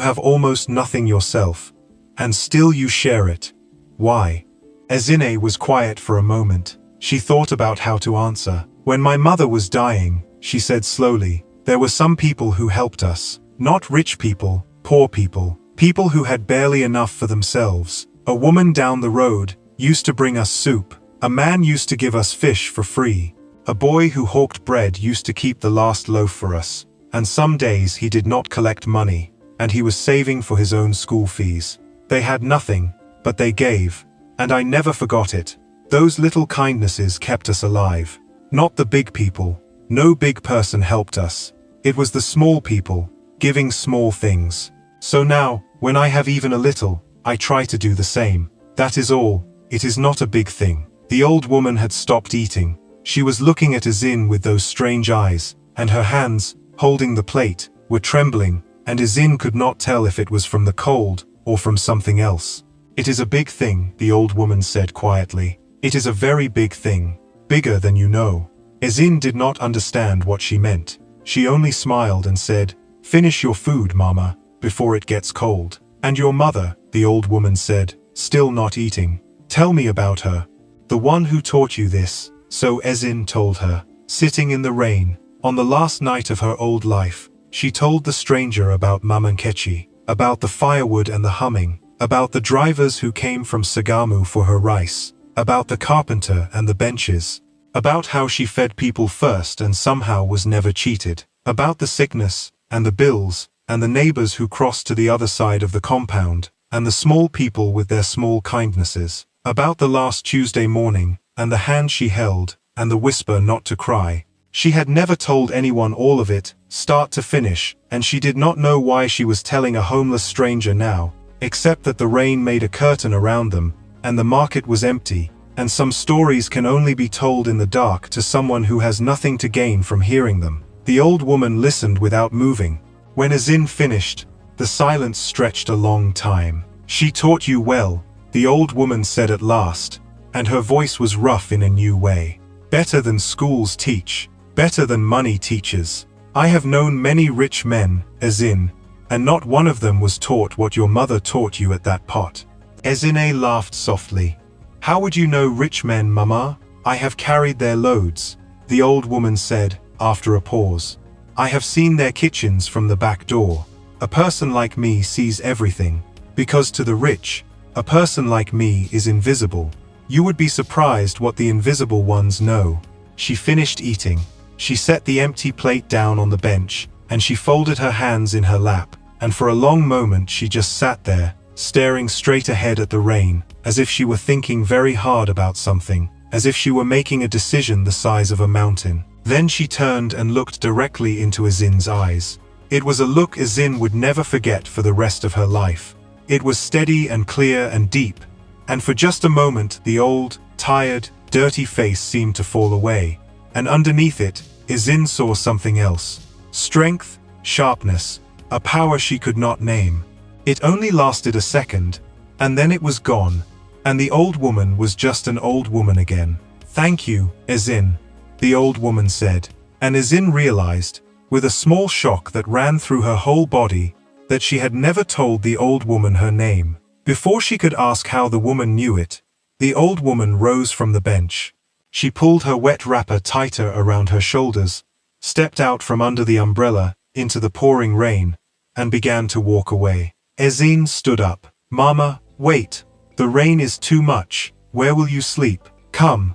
have almost nothing yourself, and still you share it. Why? Ezine was quiet for a moment. She thought about how to answer. When my mother was dying, she said slowly, there were some people who helped us, Not rich people, poor people, people who had barely enough for themselves. A woman down the road used to bring us soup. A man used to give us fish for free. A boy who hawked bread used to keep the last loaf for us. And some days he did not collect money, and he was saving for his own school fees. They had nothing, but they gave, and I never forgot it. Those little kindnesses kept us alive. Not the big people. No big person helped us. It was the small people, giving small things. So now, when I have even a little, I try to do the same. That is all. It is not a big thing. The old woman had stopped eating. She was looking at Ezin with those strange eyes, and her hands, holding the plate, were trembling, and Ezin could not tell if it was from the cold or from something else. It is a big thing, the old woman said quietly. It is a very big thing, bigger than you know. Ezin did not understand what she meant. She only smiled and said, "Finish your food, Mama, before it gets cold." "And your mother," the old woman said, still not eating. "Tell me about her." "The one who taught you this," so Ezin told her. Sitting in the rain, on the last night of her old life, she told the stranger about Mamankechi, about the firewood and the humming, about the drivers who came from Sagamu for her rice, about the carpenter and the benches, about how she fed people first and somehow was never cheated, about the sickness, and the bills, and the neighbors who crossed to the other side of the compound, and the small people with their small kindnesses, about the last Tuesday morning, and the hand she held, and the whisper not to cry. She had never told anyone all of it, start to finish, and she did not know why she was telling a homeless stranger now, except that the rain made a curtain around them, and the market was empty, and some stories can only be told in the dark to someone who has nothing to gain from hearing them. The old woman listened without moving. When Ezin finished, the silence stretched a long time. "She taught you well," the old woman said at last, and her voice was rough in a new way. "Better than schools teach, better than money teaches. I have known many rich men, Ezin, and not one of them was taught what your mother taught you at that pot." Ezine laughed softly. "How would you know rich men, Mama? I have carried their loads," the old woman said, after a pause. "I have seen their kitchens from the back door. A person like me sees everything, because to the rich, a person like me is invisible. You would be surprised what the invisible ones know." She finished eating. She set the empty plate down on the bench, and she folded her hands in her lap, and for a long moment she just sat there, staring straight ahead at the rain, as if she were thinking very hard about something, as if she were making a decision the size of a mountain. Then she turned and looked directly into Ezin's eyes. It was a look Ezin would never forget for the rest of her life. It was steady and clear and deep, and for just a moment the old, tired, dirty face seemed to fall away, and underneath it, Ezin saw something else. Strength, sharpness, a power she could not name. It only lasted a second, and then it was gone, and the old woman was just an old woman again. "Thank you, Ezin," the old woman said, and Ezin realized, with a small shock that ran through her whole body, that she had never told the old woman her name. Before she could ask how the woman knew it, the old woman rose from the bench. She pulled her wet wrapper tighter around her shoulders, stepped out from under the umbrella into the pouring rain, and began to walk away. Ezin stood up. "Mama, wait. The rain is too much. Where will you sleep? Come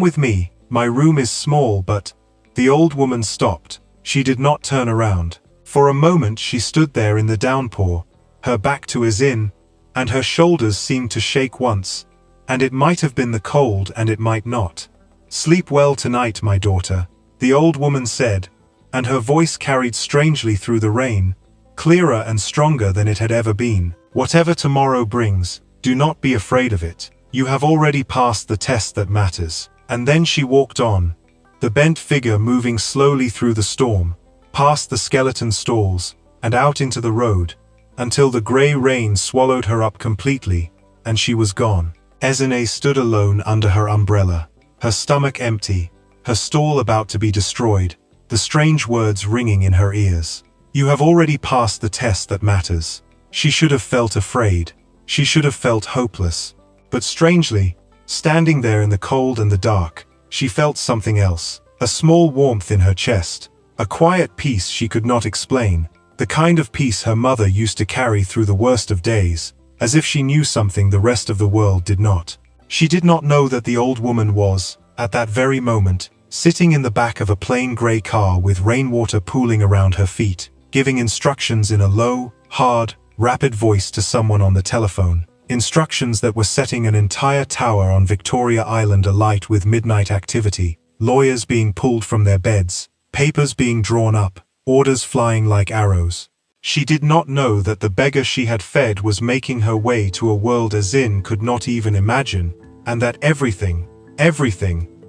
with me. My room is small but—" The old woman stopped. She did not turn around. For a moment she stood there in the downpour, her back to Ezin, and her shoulders seemed to shake once, and it might have been the cold and it might not. "Sleep well tonight, my daughter," the old woman said, and her voice carried strangely through the rain, clearer and stronger than it had ever been. "Whatever tomorrow brings, do not be afraid of it. You have already passed the test that matters." And then she walked on, the bent figure moving slowly through the storm, past the skeleton stalls, and out into the road, until the grey rain swallowed her up completely, and she was gone. Ezine stood alone under her umbrella, her stomach empty, her stall about to be destroyed, the strange words ringing in her ears. "You have already passed the test that matters." She should have felt afraid. She should have felt hopeless. But strangely, standing there in the cold and the dark, she felt something else, a small warmth in her chest, a quiet peace she could not explain, The kind of peace her mother used to carry through the worst of days, as if she knew something the rest of the world did not. She did not know that the old woman was, at that very moment, sitting in the back of a plain grey car with rainwater pooling around her feet, giving instructions in a low, hard, rapid voice to someone on the telephone. Instructions that were setting an entire tower on Victoria Island alight with midnight activity, lawyers being pulled from their beds, papers being drawn up, orders flying like arrows. She did not know that the beggar she had fed was making her way to a world Azin could not even imagine, and that everything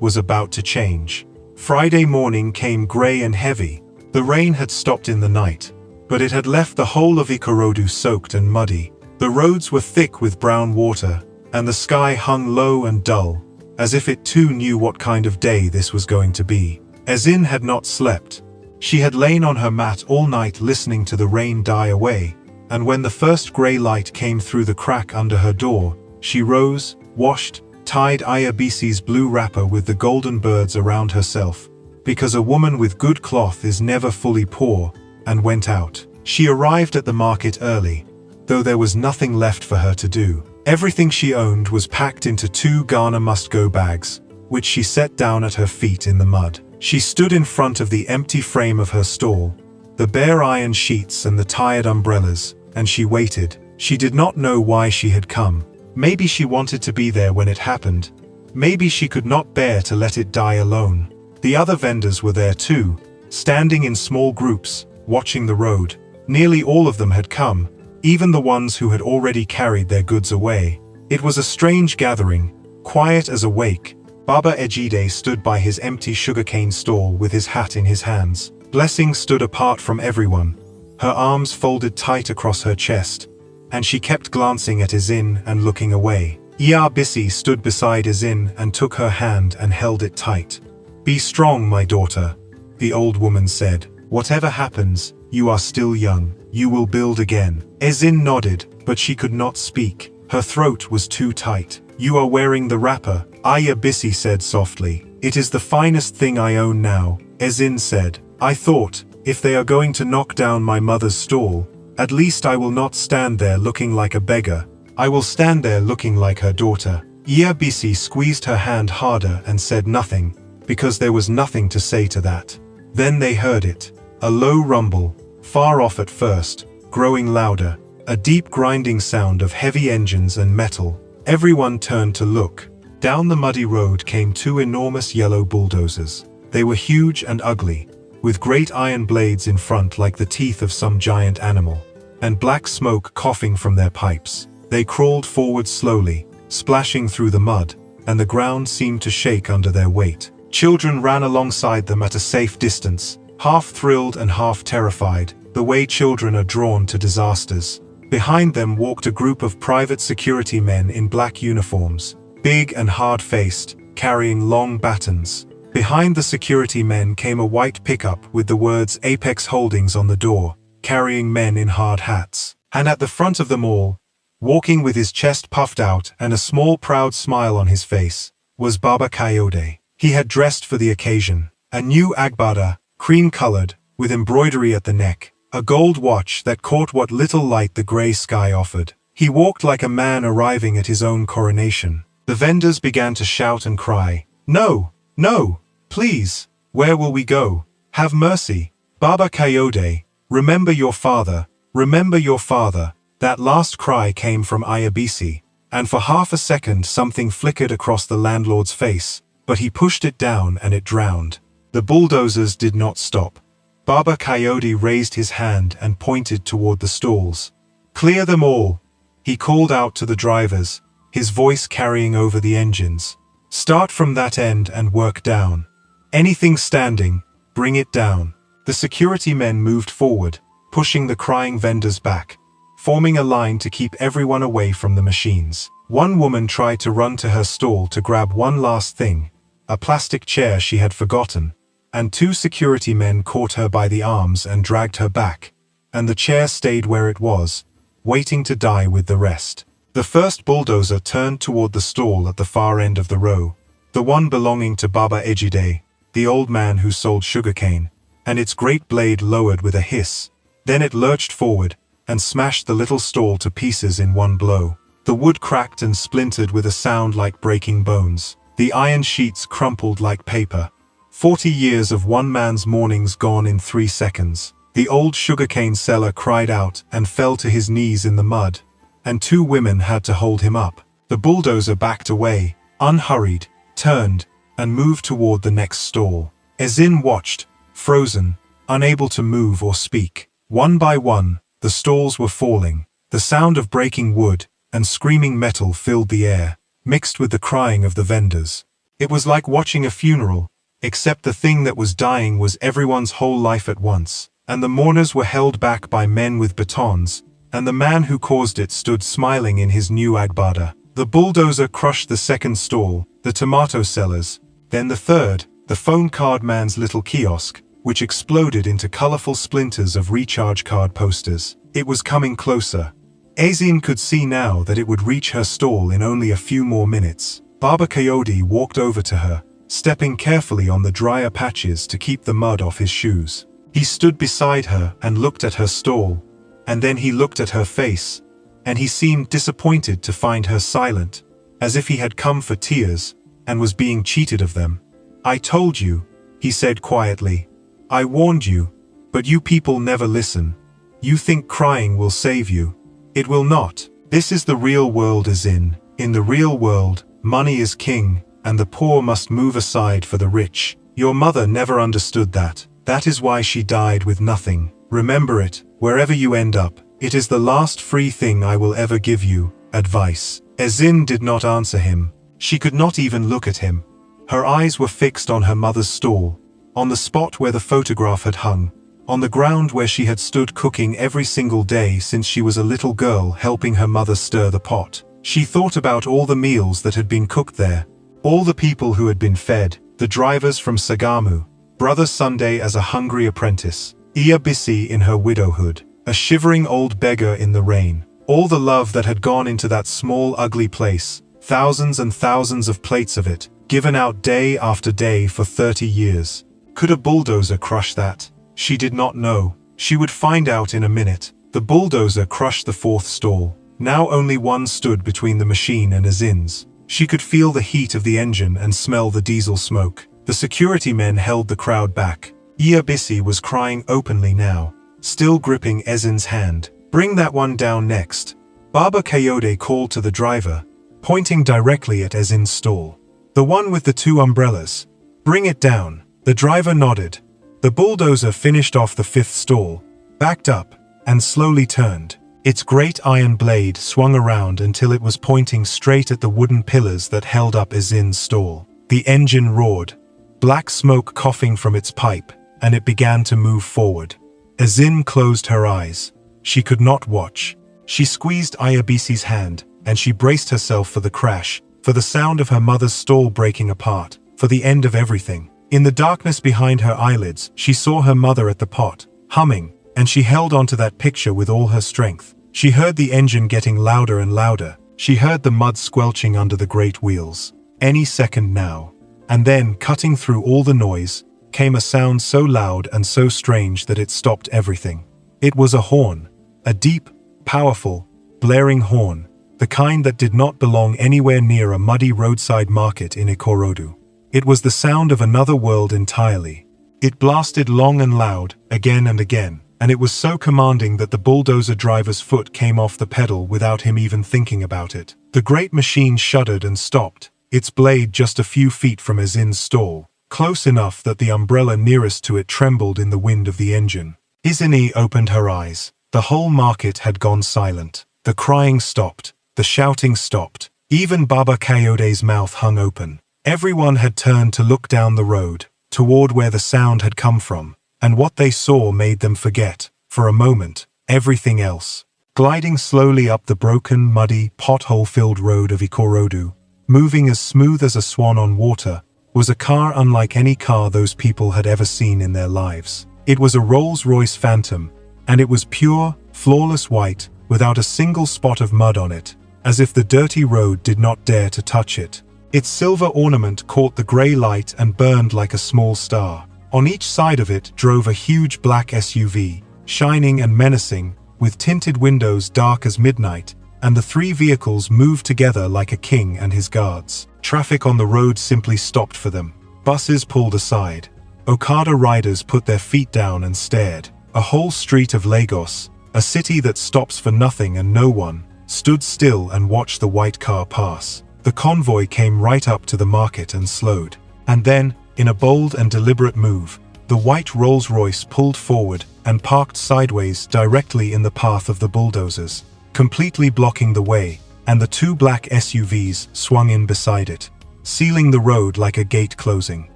was about to change. Friday morning came grey and heavy. The rain had stopped in the night, but it had left the whole of Ikorodu soaked and muddy. The roads were thick with brown water, and the sky hung low and dull, as if it too knew what kind of day this was going to be. Azin had not slept. She had lain on her mat all night listening to the rain die away, and when the first grey light came through the crack under her door, she rose, washed, tied Ayabisi's blue wrapper with the golden birds around herself, because a woman with good cloth is never fully poor, and went out. She arrived at the market early, though there was nothing left for her to do. Everything she owned was packed into 2 Ghana must-go bags, which she set down at her feet in the mud. She stood in front of the empty frame of her stall, the bare iron sheets and the tired umbrellas, and she waited. She did not know why she had come. Maybe she wanted to be there when it happened. Maybe she could not bear to let it die alone. The other vendors were there too, standing in small groups, watching the road. Nearly all of them had come, even the ones who had already carried their goods away. It was a strange gathering, quiet as a wake. Baba Ejide stood by his empty sugarcane stall with his hat in his hands. Blessing stood apart from everyone, her arms folded tight across her chest, and she kept glancing at Azin and looking away. Iyabisi stood beside Azin and took her hand and held it tight. "Be strong, my daughter," the old woman said. "Whatever happens, you are still young. You will build again." Azin nodded, but she could not speak. Her throat was too tight. "You are wearing the wrapper," Ayabisi said softly. "It is the finest thing I own now," Azin said. "I thought, if they are going to knock down my mother's stall, at least I will not stand there looking like a beggar. I will stand there looking like her daughter." Iyabisi squeezed her hand harder and said nothing, because there was nothing to say to that. Then they heard it. A low rumble, far off at first, growing louder, a deep grinding sound of heavy engines and metal. Everyone turned to look. Down the muddy road came 2 enormous yellow bulldozers. They were huge and ugly, with great iron blades in front like the teeth of some giant animal, and black smoke coughing from their pipes. They crawled forward slowly, splashing through the mud, and the ground seemed to shake under their weight. Children ran alongside them at a safe distance, half thrilled and half terrified, the way children are drawn to disasters. Behind them walked a group of private security men in black uniforms, big and hard-faced, carrying long batons. Behind the security men came a white pickup with the words Apex Holdings on the door, carrying men in hard hats. And at the front of them all, walking with his chest puffed out and a small proud smile on his face, was Baba Kayode. He had dressed for the occasion, a new agbada, cream-colored, with embroidery at the neck, a gold watch that caught what little light the grey sky offered. He walked like a man arriving at his own coronation. The vendors began to shout and cry, "No! No! Please! Where will we go? Have mercy! Baba Kayode, remember your father! Remember your father!" That last cry came from Ayabisi, and for half a second something flickered across the landlord's face, but he pushed it down and it drowned. The bulldozers did not stop. Baba Kayode raised his hand and pointed toward the stalls. "Clear them all," he called out to the drivers, his voice carrying over the engines. "Start from that end and work down. Anything standing, bring it down." The security men moved forward, pushing the crying vendors back, forming a line to keep everyone away from the machines. One woman tried to run to her stall to grab one last thing, a plastic chair she had forgotten, and 2 security men caught her by the arms and dragged her back, and the chair stayed where it was, waiting to die with the rest. The first bulldozer turned toward the stall at the far end of the row, the one belonging to Baba Ejide, the old man who sold sugarcane, and its great blade lowered with a hiss, Then it lurched forward and smashed the little stall to pieces in one blow. The wood cracked and splintered with a sound like breaking bones. The iron sheets crumpled like paper. 40 years of one man's mornings gone in 3 seconds. The old sugarcane seller cried out and fell to his knees in the mud, and 2 women had to hold him up. The bulldozer backed away, unhurried, turned, and moved toward the next stall. Ezin watched, frozen, unable to move or speak. One by one, the stalls were falling. The sound of breaking wood and screaming metal filled the air, mixed with the crying of the vendors. It was like watching a funeral, except the thing that was dying was everyone's whole life at once, and the mourners were held back by men with batons, and the man who caused it stood smiling in his new agbada. The bulldozer crushed the second stall, the tomato seller's, then the third, the phone card man's little kiosk, which exploded into colorful splinters of recharge card posters. It was coming closer. Ezin could see now that it would reach her stall in only a few more minutes. Baba Coyote walked over to her, stepping carefully on the drier patches to keep the mud off his shoes. He stood beside her and looked at her stall, and then he looked at her face, and he seemed disappointed to find her silent, as if he had come for tears, and was being cheated of them. "I told you," he said quietly. "I warned you, but you people never listen. You think crying will save you. It will not. This is the real world, Ezin. In the real world, money is king, and the poor must move aside for the rich. Your mother never understood that. That is why she died with nothing. Remember it, wherever you end up. It is the last free thing I will ever give you, advice." Ezin did not answer him. She could not even look at him. Her eyes were fixed on her mother's stall, on the spot where the photograph had hung, on the ground where she had stood cooking every single day since she was a little girl, helping her mother stir the pot. She thought about all the meals that had been cooked there, all the people who had been fed, the drivers from Sagamu, Brother Sunday as a hungry apprentice, Iya Bisi in her widowhood, a shivering old beggar in the rain, all the love that had gone into that small ugly place, thousands and thousands of plates of it, given out day after day for 30 years. Could a bulldozer crush that? She did not know. She would find out in a minute. The bulldozer crushed the 4th stall. Now only one stood between the machine and Ezin's. She could feel the heat of the engine and smell the diesel smoke. The security men held the crowd back. Iya Bisi was crying openly now, still gripping Ezin's hand. "Bring that one down next." Baba Coyote called to the driver, pointing directly at Ezin's stall. "The one with the 2 umbrellas. Bring it down." The driver nodded. The bulldozer finished off the 5th stall, backed up, and slowly turned. Its great iron blade swung around until it was pointing straight at the wooden pillars that held up Ezin's stall. The engine roared, black smoke coughing from its pipe, and it began to move forward. Ezin closed her eyes. She could not watch. She squeezed Ayabisi's hand, and she braced herself for the crash, for the sound of her mother's stall breaking apart, for the end of everything. In the darkness behind her eyelids, she saw her mother at the pot, humming, and she held onto that picture with all her strength. She heard the engine getting louder and louder. She heard the mud squelching under the great wheels. Any second now. And then, cutting through all the noise, came a sound so loud and so strange that it stopped everything. It was a horn. A deep, powerful, blaring horn, the kind that did not belong anywhere near a muddy roadside market in Ikorodu. It was the sound of another world entirely. It blasted long and loud, again and again, and it was so commanding that the bulldozer driver's foot came off the pedal without him even thinking about it. The great machine shuddered and stopped, its blade just a few feet from Ezin's stall, close enough that the umbrella nearest to it trembled in the wind of the engine. Izini opened her eyes. The whole market had gone silent. The crying stopped. The shouting stopped. Even Baba Coyote's mouth hung open. Everyone had turned to look down the road, toward where the sound had come from, and what they saw made them forget, for a moment, everything else. Gliding slowly up the broken, muddy, pothole-filled road of Ikorodu, moving as smooth as a swan on water, was a car unlike any car those people had ever seen in their lives. It was a Rolls-Royce Phantom, and it was pure, flawless white, without a single spot of mud on it, as if the dirty road did not dare to touch it. Its silver ornament caught the grey light and burned like a small star. On each side of it drove a huge black SUV, shining and menacing, with tinted windows dark as midnight, and the three vehicles moved together like a king and his guards. Traffic on the road simply stopped for them. Buses pulled aside. Okada riders put their feet down and stared. A whole street of Lagos, a city that stops for nothing and no one, stood still and watched the white car pass. The convoy came right up to the market and slowed. And then, in a bold and deliberate move, the white Rolls-Royce pulled forward and parked sideways directly in the path of the bulldozers, completely blocking the way, and the two black SUVs swung in beside it, sealing the road like a gate closing.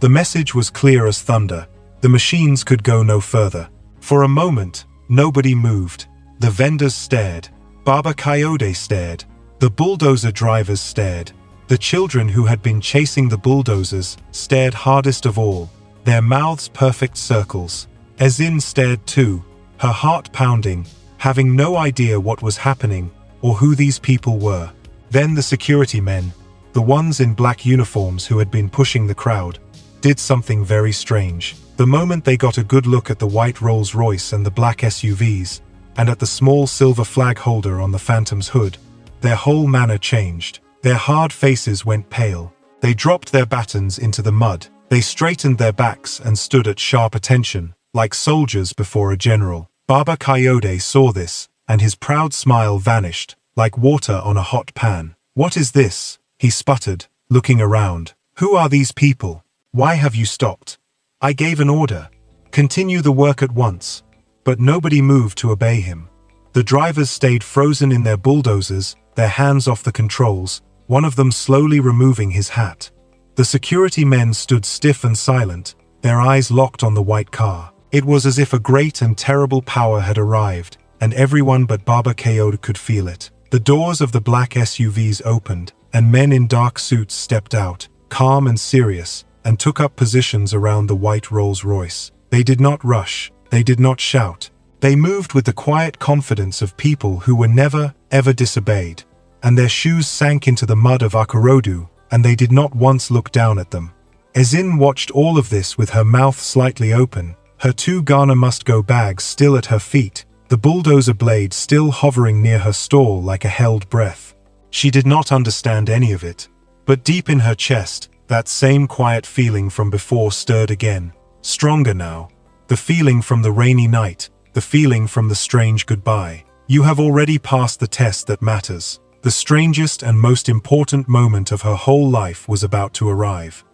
The message was clear as thunder. The machines could go no further. For a moment, nobody moved. The vendors stared. Baba Coyote stared. The bulldozer drivers stared. The children who had been chasing the bulldozers stared hardest of all, their mouths perfect circles. Ezin stared too, her heart pounding, having no idea what was happening or who these people were. Then the security men, the ones in black uniforms who had been pushing the crowd, did something very strange. The moment they got a good look at the white Rolls-Royce and the black SUVs, and at the small silver flag holder on the Phantom's hood, their whole manner changed. Their hard faces went pale. They dropped their batons into the mud. They straightened their backs and stood at sharp attention, like soldiers before a general. Baba Coyote saw this, and his proud smile vanished, like water on a hot pan. "What is this?" he sputtered, looking around. "Who are these people? Why have you stopped? I gave an order. Continue the work at once." But nobody moved to obey him. The drivers stayed frozen in their bulldozers, their hands off the controls, one of them slowly removing his hat. The security men stood stiff and silent, their eyes locked on the white car. It was as if a great and terrible power had arrived, and everyone but Baba Coyote could feel it. The doors of the black SUVs opened, and men in dark suits stepped out, calm and serious, and took up positions around the white Rolls-Royce. They did not rush, they did not shout. They moved with the quiet confidence of people who were never, ever disobeyed, and their shoes sank into the mud of Akorodu, and they did not once look down at them. Ezin watched all of this with her mouth slightly open, her two Ghana must-go bags still at her feet, the bulldozer blade still hovering near her stall like a held breath. She did not understand any of it, but deep in her chest, that same quiet feeling from before stirred again, stronger now. The feeling from the rainy night, the feeling from the strange goodbye. You have already passed the test that matters. The strangest and most important moment of her whole life was about to arrive.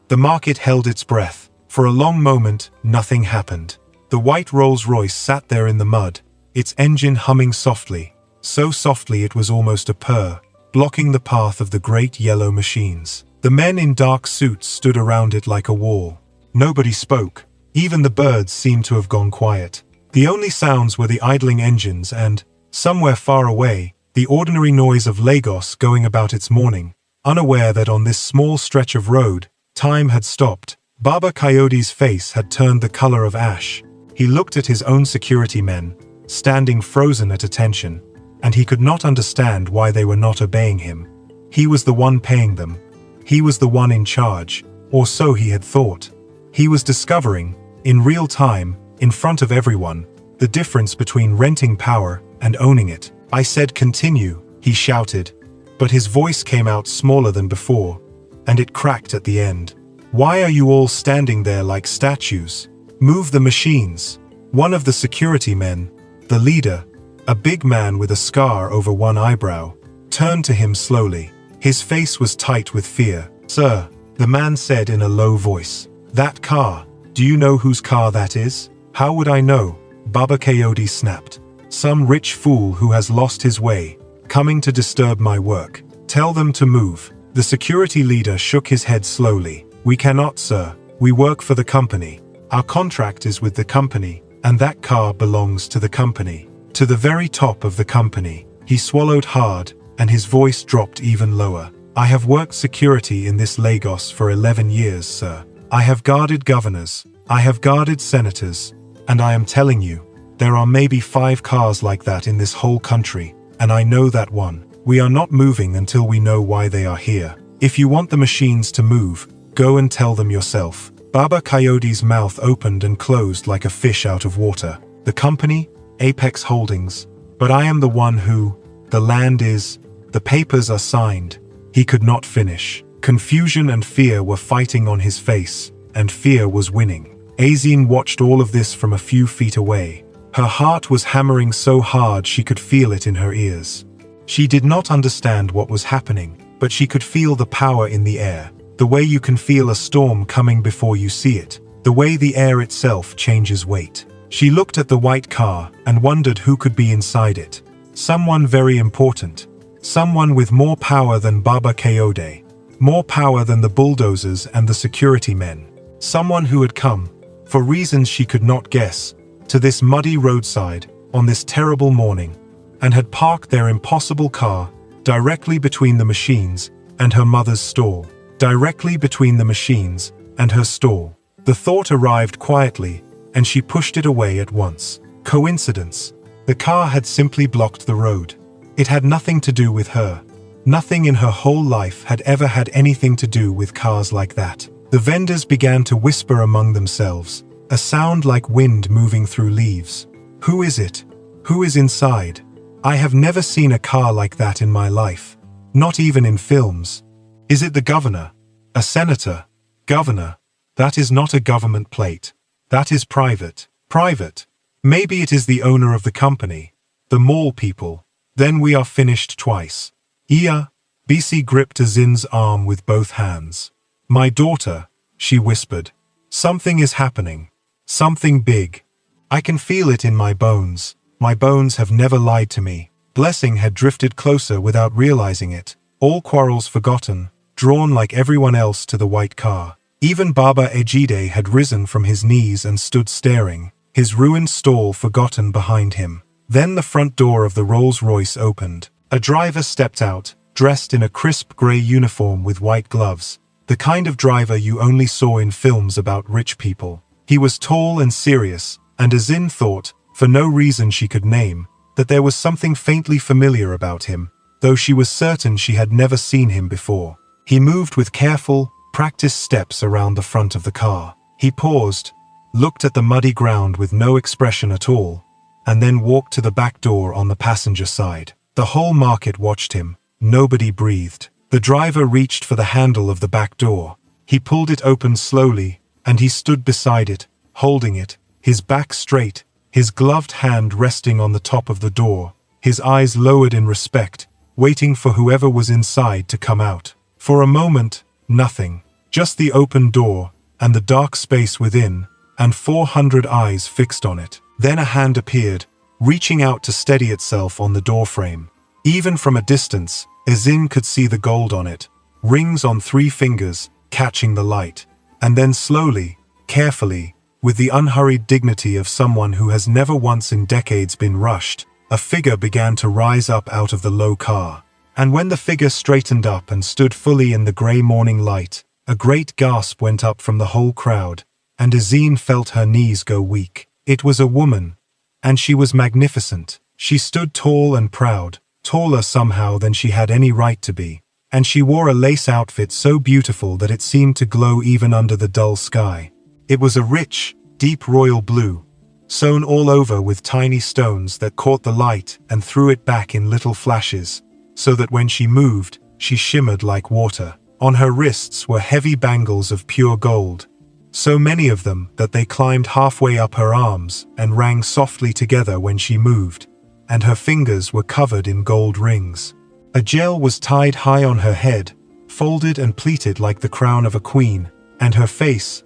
The market held its breath. For a long moment, nothing happened. The white Rolls-Royce sat there in the mud, its engine humming softly, so softly it was almost a purr, blocking the path of the great yellow machines. The men in dark suits stood around it like a wall. Nobody spoke. Even the birds seemed to have gone quiet. The only sounds were the idling engines and, somewhere far away, the ordinary noise of Lagos going about its morning, unaware that on this small stretch of road, time had stopped. Baba Coyote's face had turned the color of ash. He looked at his own security men, standing frozen at attention, and he could not understand why they were not obeying him. He was the one paying them. He was the one in charge, or so he had thought. He was discovering, in real time, in front of everyone, the difference between renting power and owning it. "I said continue," he shouted, but his voice came out smaller than before, and it cracked at the end. "Why are you all standing there like statues? Move the machines." One of the security men, the leader, a big man with a scar over one eyebrow, turned to him slowly. His face was tight with fear. "Sir," the man said in a low voice, "that car, do you know whose car that is?" "How would I know?" Baba Coyote snapped. "Some rich fool who has lost his way, coming to disturb my work. Tell them to move." The security leader shook his head slowly. "We cannot, sir. We work for the company. Our contract is with the company, and that car belongs to the company. To the very top of the company." He swallowed hard, and his voice dropped even lower. "I have worked security in this Lagos for 11 years, sir. I have guarded governors. I have guarded senators. And I am telling you, there are maybe 5 cars like that in this whole country, and I know that one. We are not moving until we know why they are here. If you want the machines to move, go and tell them yourself." Baba Coyote's mouth opened and closed like a fish out of water. The company? Apex Holdings. But I am the one who, the land is, the papers are signed. He could not finish. Confusion and fear were fighting on his face, and fear was winning. Azine watched all of this from a few feet away. Her heart was hammering so hard she could feel it in her ears. She did not understand what was happening, but she could feel the power in the air. The way you can feel a storm coming before you see it. The way the air itself changes weight. She looked at the white car and wondered who could be inside it. Someone very important. Someone with more power than Baba Kayode. More power than the bulldozers and the security men. Someone who had come, for reasons she could not guess, to this muddy roadside on this terrible morning, and had parked their impossible car directly between the machines and her mother's stall. Directly between the machines and her stall. The thought arrived quietly, and she pushed it away at once. Coincidence. The car had simply blocked the road. It had nothing to do with her. Nothing in her whole life had ever had anything to do with cars like that. The vendors began to whisper among themselves, a sound like wind moving through leaves. Who is it? Who is inside? I have never seen a car like that in my life. Not even in films. Is it the governor? A senator? Governor? That is not a government plate. That is private. Private. Maybe it is the owner of the company. The mall people. Then we are finished twice. Iya. BC gripped Azin's arm with both hands. My daughter, she whispered. Something is happening. Something big. I can feel it in my bones. My bones have never lied to me. Blessing had drifted closer without realizing it. All quarrels forgotten, drawn like everyone else to the white car. Even Baba Ejide had risen from his knees and stood staring, his ruined stall forgotten behind him. Then the front door of the Rolls-Royce opened. A driver stepped out, dressed in a crisp grey uniform with white gloves. The kind of driver you only saw in films about rich people. He was tall and serious, and Azin thought, for no reason she could name, that there was something faintly familiar about him, though she was certain she had never seen him before. He moved with careful, practiced steps around the front of the car. He paused, looked at the muddy ground with no expression at all, and then walked to the back door on the passenger side. The whole market watched him. Nobody breathed. The driver reached for the handle of the back door. He pulled it open slowly, and he stood beside it, holding it, his back straight, his gloved hand resting on the top of the door, his eyes lowered in respect, waiting for whoever was inside to come out. For a moment, nothing. Just the open door, and the dark space within, and 400 eyes fixed on it. Then a hand appeared, reaching out to steady itself on the doorframe. Even from a distance, Azin could see the gold on it, rings on 3 fingers, catching the light. And then slowly, carefully, with the unhurried dignity of someone who has never once in decades been rushed, a figure began to rise up out of the low car. And when the figure straightened up and stood fully in the grey morning light, a great gasp went up from the whole crowd, and Azin felt her knees go weak. It was a woman, and she was magnificent. She stood tall and proud, taller somehow than she had any right to be, and she wore a lace outfit so beautiful that it seemed to glow even under the dull sky. It was a rich, deep royal blue, sewn all over with tiny stones that caught the light and threw it back in little flashes, so that when she moved, she shimmered like water. On her wrists were heavy bangles of pure gold, so many of them that they climbed halfway up her arms and rang softly together when she moved, and her fingers were covered in gold rings. A gel was tied high on her head, folded and pleated like the crown of a queen, and her face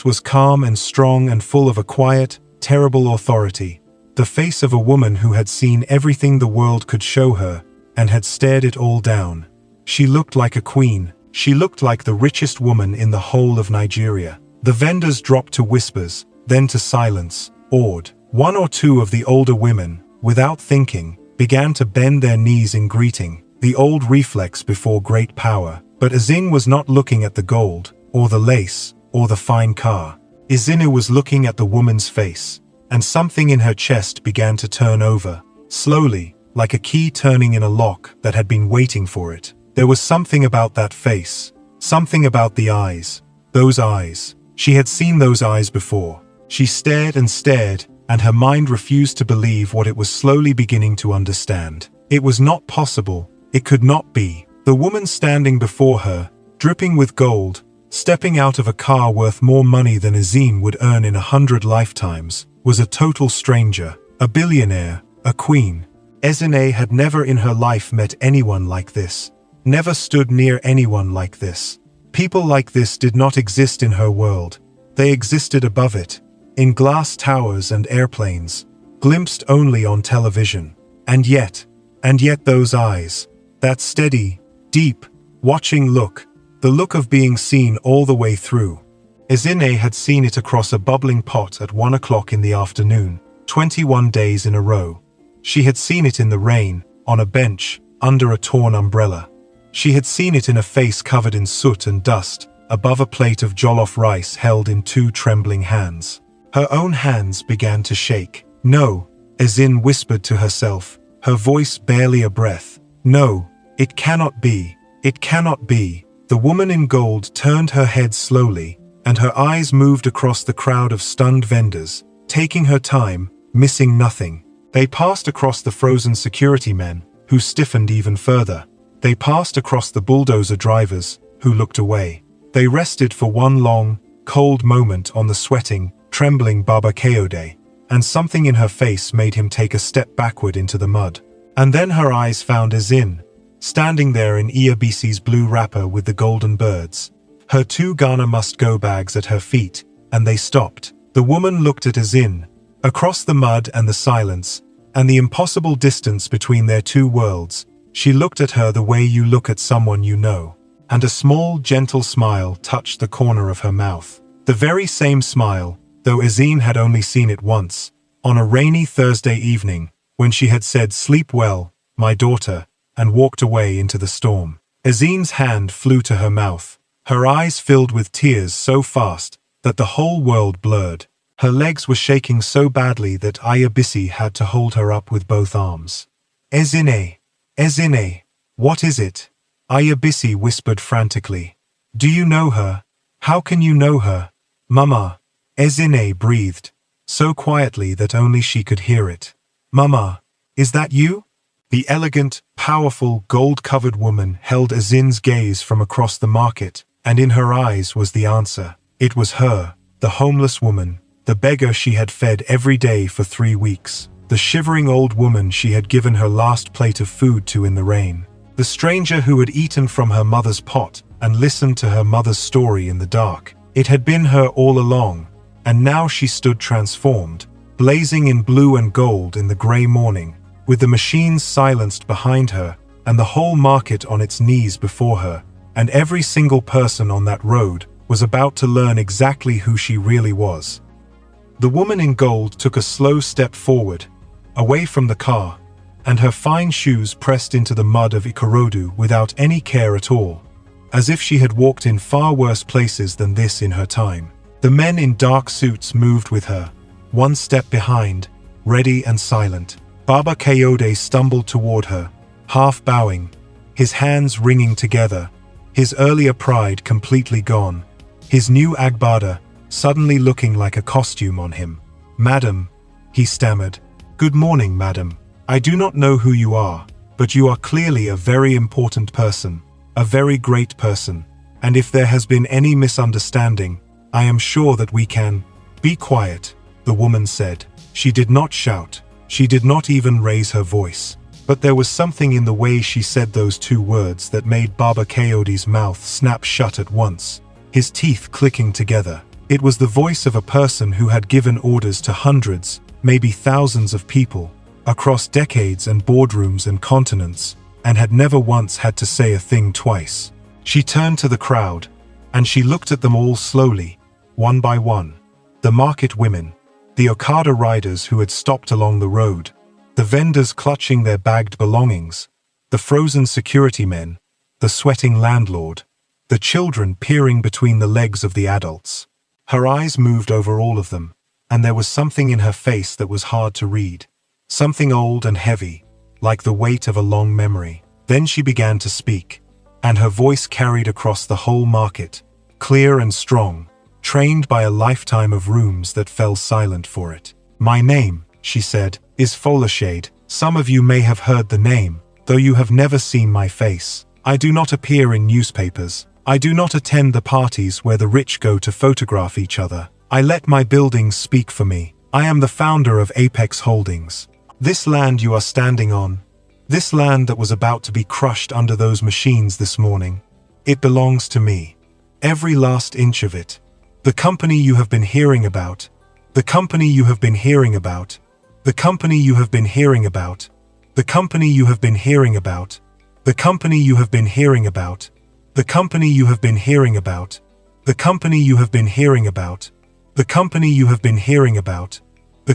was calm and strong and full of a quiet, terrible authority. The face of a woman who had seen everything the world could show her, and had stared it all down. She looked like a queen. She looked like the richest woman in the whole of Nigeria. The vendors dropped to whispers, then to silence, awed. 1 or 2 of the older women, without thinking, began to bend their knees in greeting, the old reflex before great power. But Azin was not looking at the gold, or the lace, or the fine car. Izinu was looking at the woman's face, and something in her chest began to turn over, slowly, like a key turning in a lock that had been waiting for it. There was something about that face, something about the eyes. Those eyes. She had seen those eyes before. She stared and stared, and her mind refused to believe what it was slowly beginning to understand. It was not possible. It could not be. The woman standing before her, dripping with gold, stepping out of a car worth more money than Ezine would earn in 100 lifetimes, was a total stranger, a billionaire, a queen. Ezine had never in her life met anyone like this, never stood near anyone like this. People like this did not exist in her world. They existed above it, in glass towers and airplanes, glimpsed only on television. And yet those eyes, that steady, deep, watching look, the look of being seen all the way through. Ezine had seen it across a bubbling pot at 1 o'clock in the afternoon, 21 days in a row. She had seen it in the rain, on a bench, under a torn umbrella. She had seen it in a face covered in soot and dust, above a plate of jollof rice held in 2 trembling hands. Her own hands began to shake. No, Ezine whispered to herself, her voice barely a breath. No, it cannot be. It cannot be. The woman in gold turned her head slowly, and her eyes moved across the crowd of stunned vendors, taking her time, missing nothing. They passed across the frozen security men, who stiffened even further. They passed across the bulldozer drivers, who looked away. They rested for one long, cold moment on the sweating, trembling Baba Kayode, and something in her face made him take a step backward into the mud. And then her eyes found Ezine, standing there in Iyabisi's blue wrapper with the golden birds, her 2 Ghana must-go bags at her feet, and they stopped. The woman looked at Ezine, across the mud and the silence, and the impossible distance between their 2 worlds. She looked at her the way you look at someone you know, and a small, gentle smile touched the corner of her mouth. The very same smile, though Ezine had only seen it once, on a rainy Thursday evening, when she had said, "Sleep well, my daughter," and walked away into the storm. Ezine's hand flew to her mouth. Her eyes filled with tears so fast that the whole world blurred. Her legs were shaking so badly that Iyabisi had to hold her up with both arms. Ezine, Ezine, what is it? Iyabisi whispered frantically. Do you know her? How can you know her? Mama, Ezine breathed, so quietly that only she could hear it. Mama, is that you? The elegant, powerful, gold-covered woman held Ezine's gaze from across the market, and in her eyes was the answer. It was her, the homeless woman, the beggar she had fed every day for 3 weeks, the shivering old woman she had given her last plate of food to in the rain, the stranger who had eaten from her mother's pot and listened to her mother's story in the dark. It had been her all along, and now she stood transformed, blazing in blue and gold in the grey morning, with the machines silenced behind her, and the whole market on its knees before her, and every single person on that road was about to learn exactly who she really was. The woman in gold took a slow step forward, away from the car, and her fine shoes pressed into the mud of Ikorodu without any care at all, as if she had walked in far worse places than this in her time. The men in dark suits moved with her, one step behind, ready and silent. Baba Kayode stumbled toward her, half bowing, his hands wringing together, his earlier pride completely gone, his new agbada suddenly looking like a costume on him. Madam, he stammered. Good morning, madam. I do not know who you are, but you are clearly a very important person, a very great person, and if there has been any misunderstanding, I am sure that we can— Be quiet, the woman said. She did not shout. She did not even raise her voice, but there was something in the way she said those 2 words that made Baba Kayode's mouth snap shut at once, his teeth clicking together. It was the voice of a person who had given orders to hundreds, maybe thousands of people, across decades and boardrooms and continents, and had never once had to say a thing twice. She turned to the crowd, and she looked at them all slowly, one by one. The market women, the Okada riders who had stopped along the road, the vendors clutching their bagged belongings, the frozen security men, the sweating landlord, the children peering between the legs of the adults. Her eyes moved over all of them, and there was something in her face that was hard to read, something old and heavy, like the weight of a long memory. Then she began to speak, and her voice carried across the whole market, clear and strong, trained by a lifetime of rooms that fell silent for it. My name, she said, is Folktales. Some of you may have heard the name, though you have never seen my face. I do not appear in newspapers. I do not attend the parties where the rich go to photograph each other. I let my buildings speak for me. I am the founder of Apex Holdings. This land you are standing on, this land that was about to be crushed under those machines this morning, it belongs to me. Every last inch of it. The company you have been hearing about, the company you have been hearing about, the company you have been hearing about, the company you have been hearing about, the company you have been hearing about, the company you have been hearing about, the company you have been hearing about, the company you have been hearing about,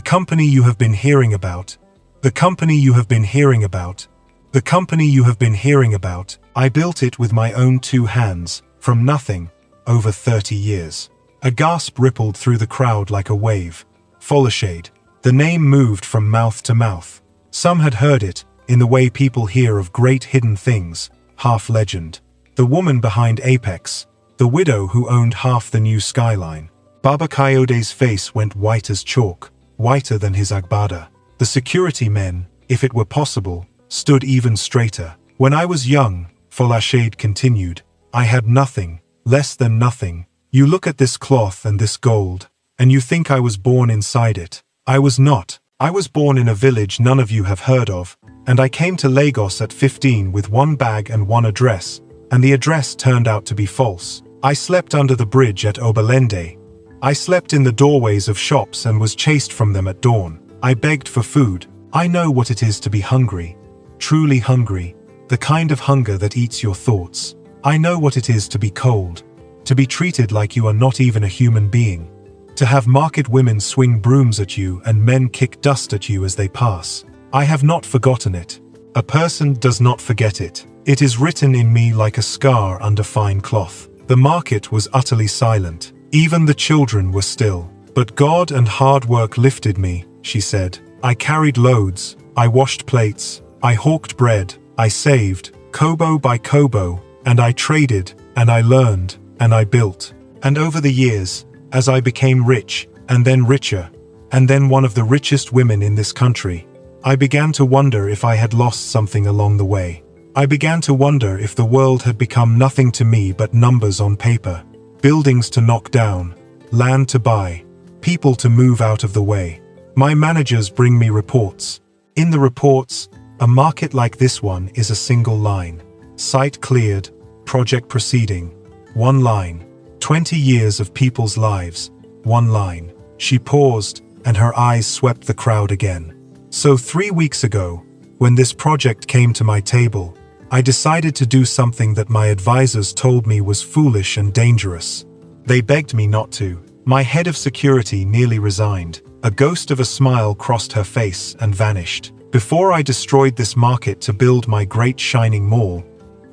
the company you have been hearing about, the company you have been hearing about, the company you have been hearing about. I built it with my own 2 hands, from nothing, over 30 years. A gasp rippled through the crowd like a wave. Folktales. The name moved from mouth to mouth. Some had heard it, in the way people hear of great hidden things, half legend. The woman behind Apex, the widow who owned half the new skyline. Baba Coyote's face went white as chalk, whiter than his agbada. The security men, if it were possible, stood even straighter. When I was young, Folktales continued, I had nothing, less than nothing. You look at this cloth and this gold, and you think I was born inside it. I was not. I was born in a village none of you have heard of, and I came to Lagos at 15 with 1 bag and 1 address, and the address turned out to be false. I slept under the bridge at Obalende. I slept in the doorways of shops and was chased from them at dawn. I begged for food. I know what it is to be hungry. Truly hungry. The kind of hunger that eats your thoughts. I know what it is to be cold. To be treated like you are not even a human being. To have market women swing brooms at you and men kick dust at you as they pass. I have not forgotten it. A person does not forget it. It is written in me like a scar under fine cloth. The market was utterly silent. Even the children were still. But God and hard work lifted me, she said. I carried loads. I washed plates. I hawked bread. I saved, kobo by kobo, and I traded, and I learned, and I built. And over the years, as I became rich, and then richer, and then one of the richest women in this country, I began to wonder if I had lost something along the way. I began to wonder if the world had become nothing to me but numbers on paper, buildings to knock down, land to buy, people to move out of the way. My managers bring me reports. In the reports, a market like this one is a single line. Site cleared, project proceeding. 1 line. 20 years of people's lives. 1 line. She paused, and her eyes swept the crowd again. So 3 weeks ago, when this project came to my table, I decided to do something that my advisors told me was foolish and dangerous. They begged me not to. My head of security nearly resigned. A ghost of a smile crossed her face and vanished. Before I destroyed this market to build my great shining mall,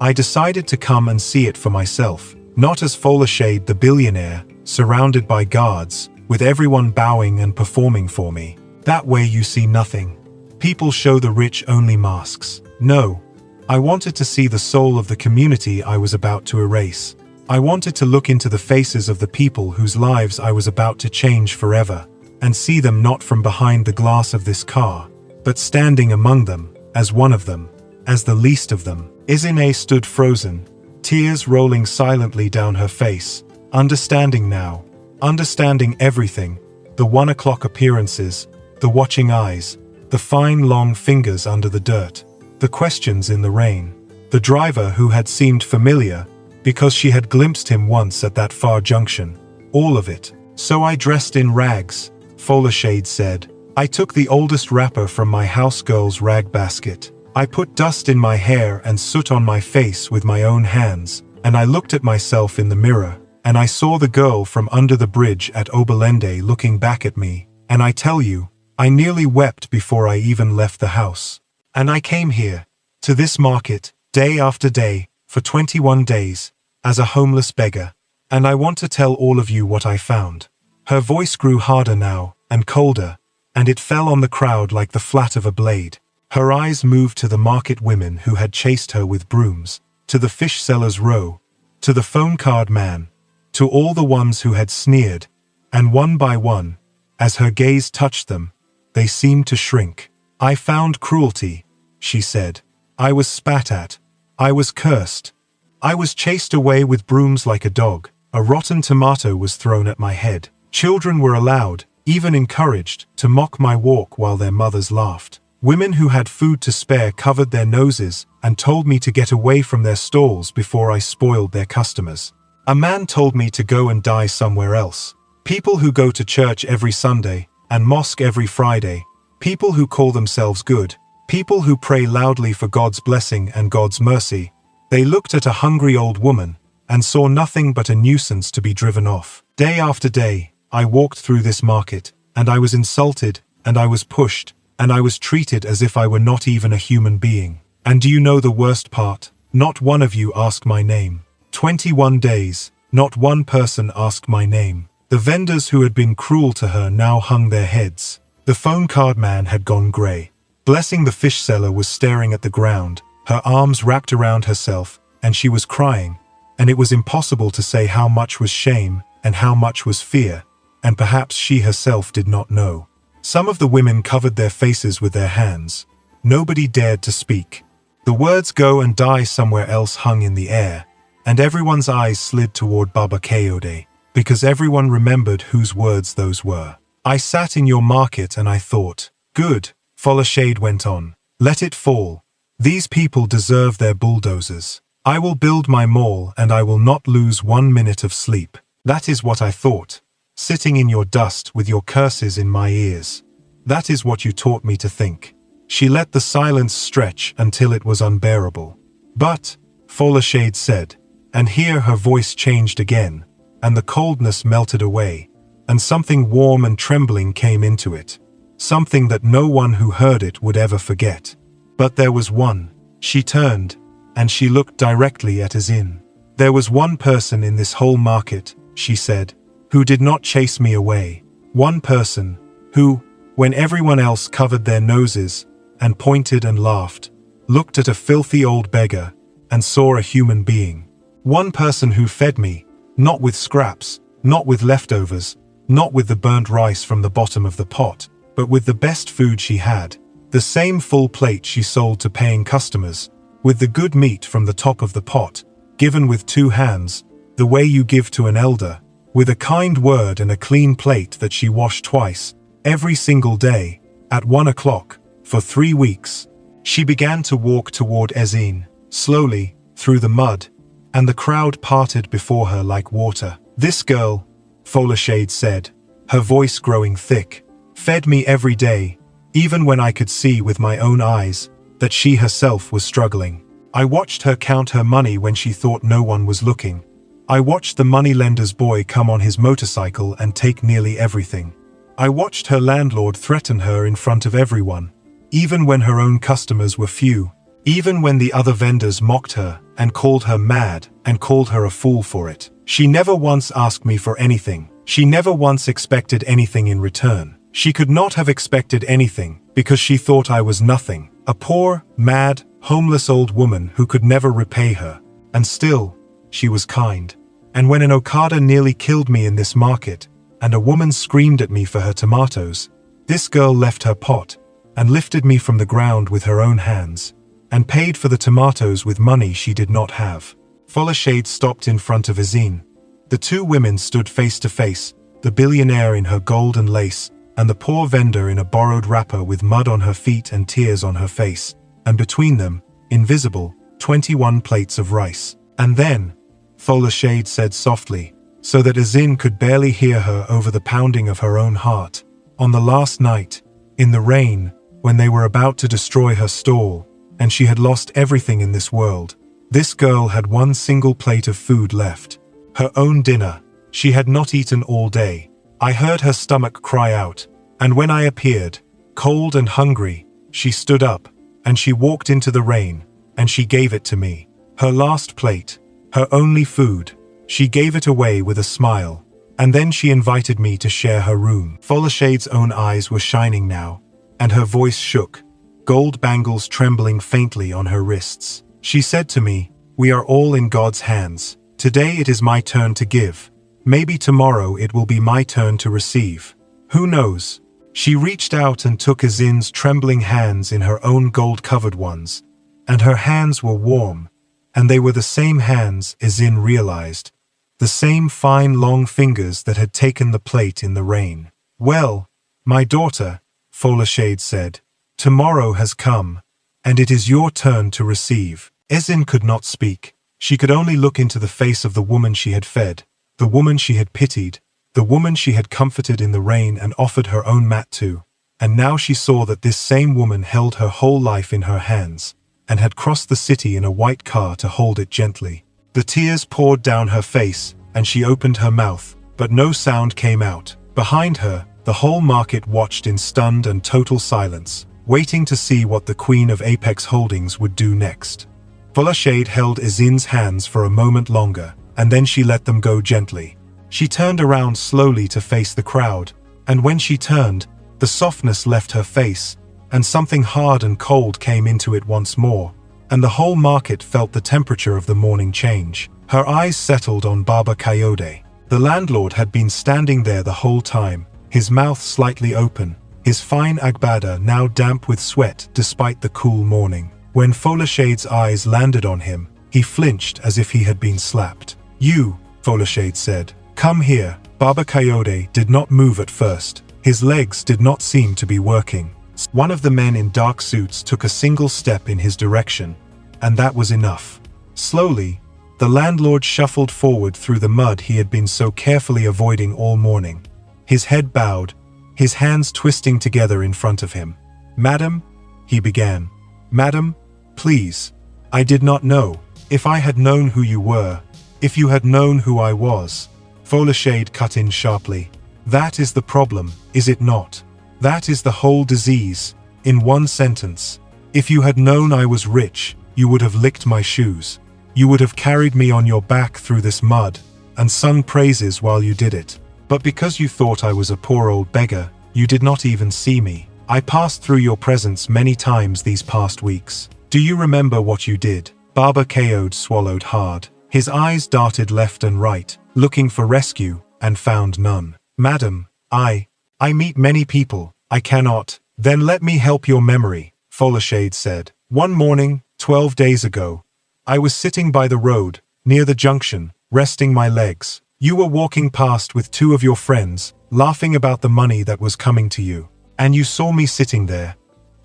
I decided to come and see it for myself. Not as Folktales the billionaire, surrounded by guards, with everyone bowing and performing for me. That way you see nothing. People show the rich only masks. No. I wanted to see the soul of the community I was about to erase. I wanted to look into the faces of the people whose lives I was about to change forever, and see them not from behind the glass of this car, but standing among them, as one of them, as the least of them. Izine stood frozen, tears rolling silently down her face, understanding now, understanding everything, the 1 o'clock appearances, the watching eyes, the fine long fingers under the dirt, the questions in the rain, the driver who had seemed familiar, because she had glimpsed him once at that far junction, all of it. So I dressed in rags, Folktales said. I took the oldest wrapper from my house girl's rag basket. I put dust in my hair and soot on my face with my own hands, and I looked at myself in the mirror, and I saw the girl from under the bridge at Obalende looking back at me, and I tell you, I nearly wept before I even left the house. And I came here, to this market, day after day, for 21 days, as a homeless beggar, and I want to tell all of you what I found. Her voice grew harder now, and colder, and it fell on the crowd like the flat of a blade. Her eyes moved to the market women who had chased her with brooms, to the fish seller's row, to the phone card man, to all the ones who had sneered, and one by one, as her gaze touched them, they seemed to shrink. I found cruelty, she said. I was spat at. I was cursed. I was chased away with brooms like a dog. A rotten tomato was thrown at my head. Children were allowed, even encouraged, to mock my walk while their mothers laughed. Women who had food to spare covered their noses and told me to get away from their stalls before I spoiled their customers. A man told me to go and die somewhere else. People who go to church every Sunday and mosque every Friday, people who call themselves good, people who pray loudly for God's blessing and God's mercy, they looked at a hungry old woman and saw nothing but a nuisance to be driven off. Day after day, I walked through this market, and I was insulted, and I was pushed, and I was treated as if I were not even a human being. And do you know the worst part? Not one of you asked my name. 21 days, not one person asked my name. The vendors who had been cruel to her now hung their heads. The phone card man had gone grey. Blessing the fish seller was staring at the ground, her arms wrapped around herself, and she was crying, and it was impossible to say how much was shame and how much was fear, and perhaps she herself did not know. Some of the women covered their faces with their hands. Nobody dared to speak. The words "go and die somewhere else" hung in the air, and everyone's eyes slid toward Baba Kayode, because everyone remembered whose words those were. I sat in your market and I thought, good, Folashade went on, let it fall. These people deserve their bulldozers. I will build my mall and I will not lose 1 minute of sleep. That is what I thought. Sitting in your dust with your curses in my ears. That is what you taught me to think. She let the silence stretch until it was unbearable. But, Folashade said, and here her voice changed again, and the coldness melted away, and something warm and trembling came into it. Something that no one who heard it would ever forget. But there was one. She turned, and she looked directly at Azin. There was one person in this whole market, she said, who did not chase me away. One person, who, when everyone else covered their noses, and pointed and laughed, looked at a filthy old beggar, and saw a human being. One person who fed me, not with scraps, not with leftovers, not with the burnt rice from the bottom of the pot, but with the best food she had, the same full plate she sold to paying customers, with the good meat from the top of the pot, given with 2 hands, the way you give to an elder, with a kind word and a clean plate that she washed twice, every single day, at 1 o'clock, for 3 weeks. She began to walk toward Azin, slowly, through the mud, and the crowd parted before her like water. This girl, Folashade said, her voice growing thick, fed me every day, even when I could see with my own eyes that she herself was struggling. I watched her count her money when she thought no one was looking. I watched the moneylender's boy come on his motorcycle and take nearly everything. I watched her landlord threaten her in front of everyone, even when her own customers were few, even when the other vendors mocked her and called her mad and called her a fool for it. She never once asked me for anything. She never once expected anything in return. She could not have expected anything because she thought I was nothing, a poor, mad, homeless old woman who could never repay her. And still, she was kind. And when an Okada nearly killed me in this market, and a woman screamed at me for her tomatoes, this girl left her pot, and lifted me from the ground with her own hands, and paid for the tomatoes with money she did not have. Folashade stopped in front of Azin. The 2 women stood face to face, the billionaire in her gold and lace, and the poor vendor in a borrowed wrapper with mud on her feet and tears on her face, and between them, invisible, 21 plates of rice. And then, Folashade said softly, so that Azin could barely hear her over the pounding of her own heart, on the last night, in the rain, when they were about to destroy her stall, and she had lost everything in this world, this girl had 1 single plate of food left. Her own dinner. She had not eaten all day. I heard her stomach cry out, and when I appeared, cold and hungry, she stood up, and she walked into the rain, and she gave it to me. Her last plate. Her only food. She gave it away with a smile, and then she invited me to share her room. Folashade's own eyes were shining now, and her voice shook, gold bangles trembling faintly on her wrists. She said to me, "We are all in God's hands. Today it is my turn to give. Maybe tomorrow it will be my turn to receive. Who knows? She reached out and took Ezin's trembling hands in her own gold-covered ones, and her hands were warm, and they were the same hands, Ezin realized, the same fine long fingers that had taken the plate in the rain. "Well, my daughter," Folashade said, "tomorrow has come, and it is your turn to receive." Ezin could not speak. She could only look into the face of the woman she had fed, the woman she had pitied, the woman she had comforted in the rain and offered her own mat to, and now she saw that this same woman held her whole life in her hands, and had crossed the city in a white car to hold it gently. The tears poured down her face, and she opened her mouth, but no sound came out. Behind her, the whole market watched in stunned and total silence, waiting to see what the Queen of Apex Holdings would do next. Folashade held Ezin's hands for a moment longer, and then she let them go gently. She turned around slowly to face the crowd, and when she turned, the softness left her face, and something hard and cold came into it once more, and the whole market felt the temperature of the morning change. Her eyes settled on Baba Coyote. The landlord had been standing there the whole time, his mouth slightly open, his fine agbada now damp with sweat despite the cool morning. When Folashade's eyes landed on him, he flinched as if he had been slapped. "You," Folashade said, "come here." Baba Coyote did not move at first. His legs did not seem to be working. One of the men in dark suits took a single step in his direction, and that was enough. Slowly, the landlord shuffled forward through the mud he had been so carefully avoiding all morning. His head bowed, his hands twisting together in front of him. "Madam," he began. "Madam, please. I did not know. If I had known who you were, if you had known who I was." Folashade cut in sharply. "That is the problem, is it not? That is the whole disease, in one sentence. If you had known I was rich, you would have licked my shoes. You would have carried me on your back through this mud, and sung praises while you did it. But because you thought I was a poor old beggar, you did not even see me. I passed through your presence many times these past weeks. Do you remember what you did?" Baba Coyote swallowed hard. His eyes darted left and right, looking for rescue, and found none. "Madam, I meet many people. I cannot." "Then let me help your memory," Folashade said. "One morning, 12 days ago, I was sitting by the road, near the junction, resting my legs. You were walking past with two of your friends, laughing about the money that was coming to you. And you saw me sitting there,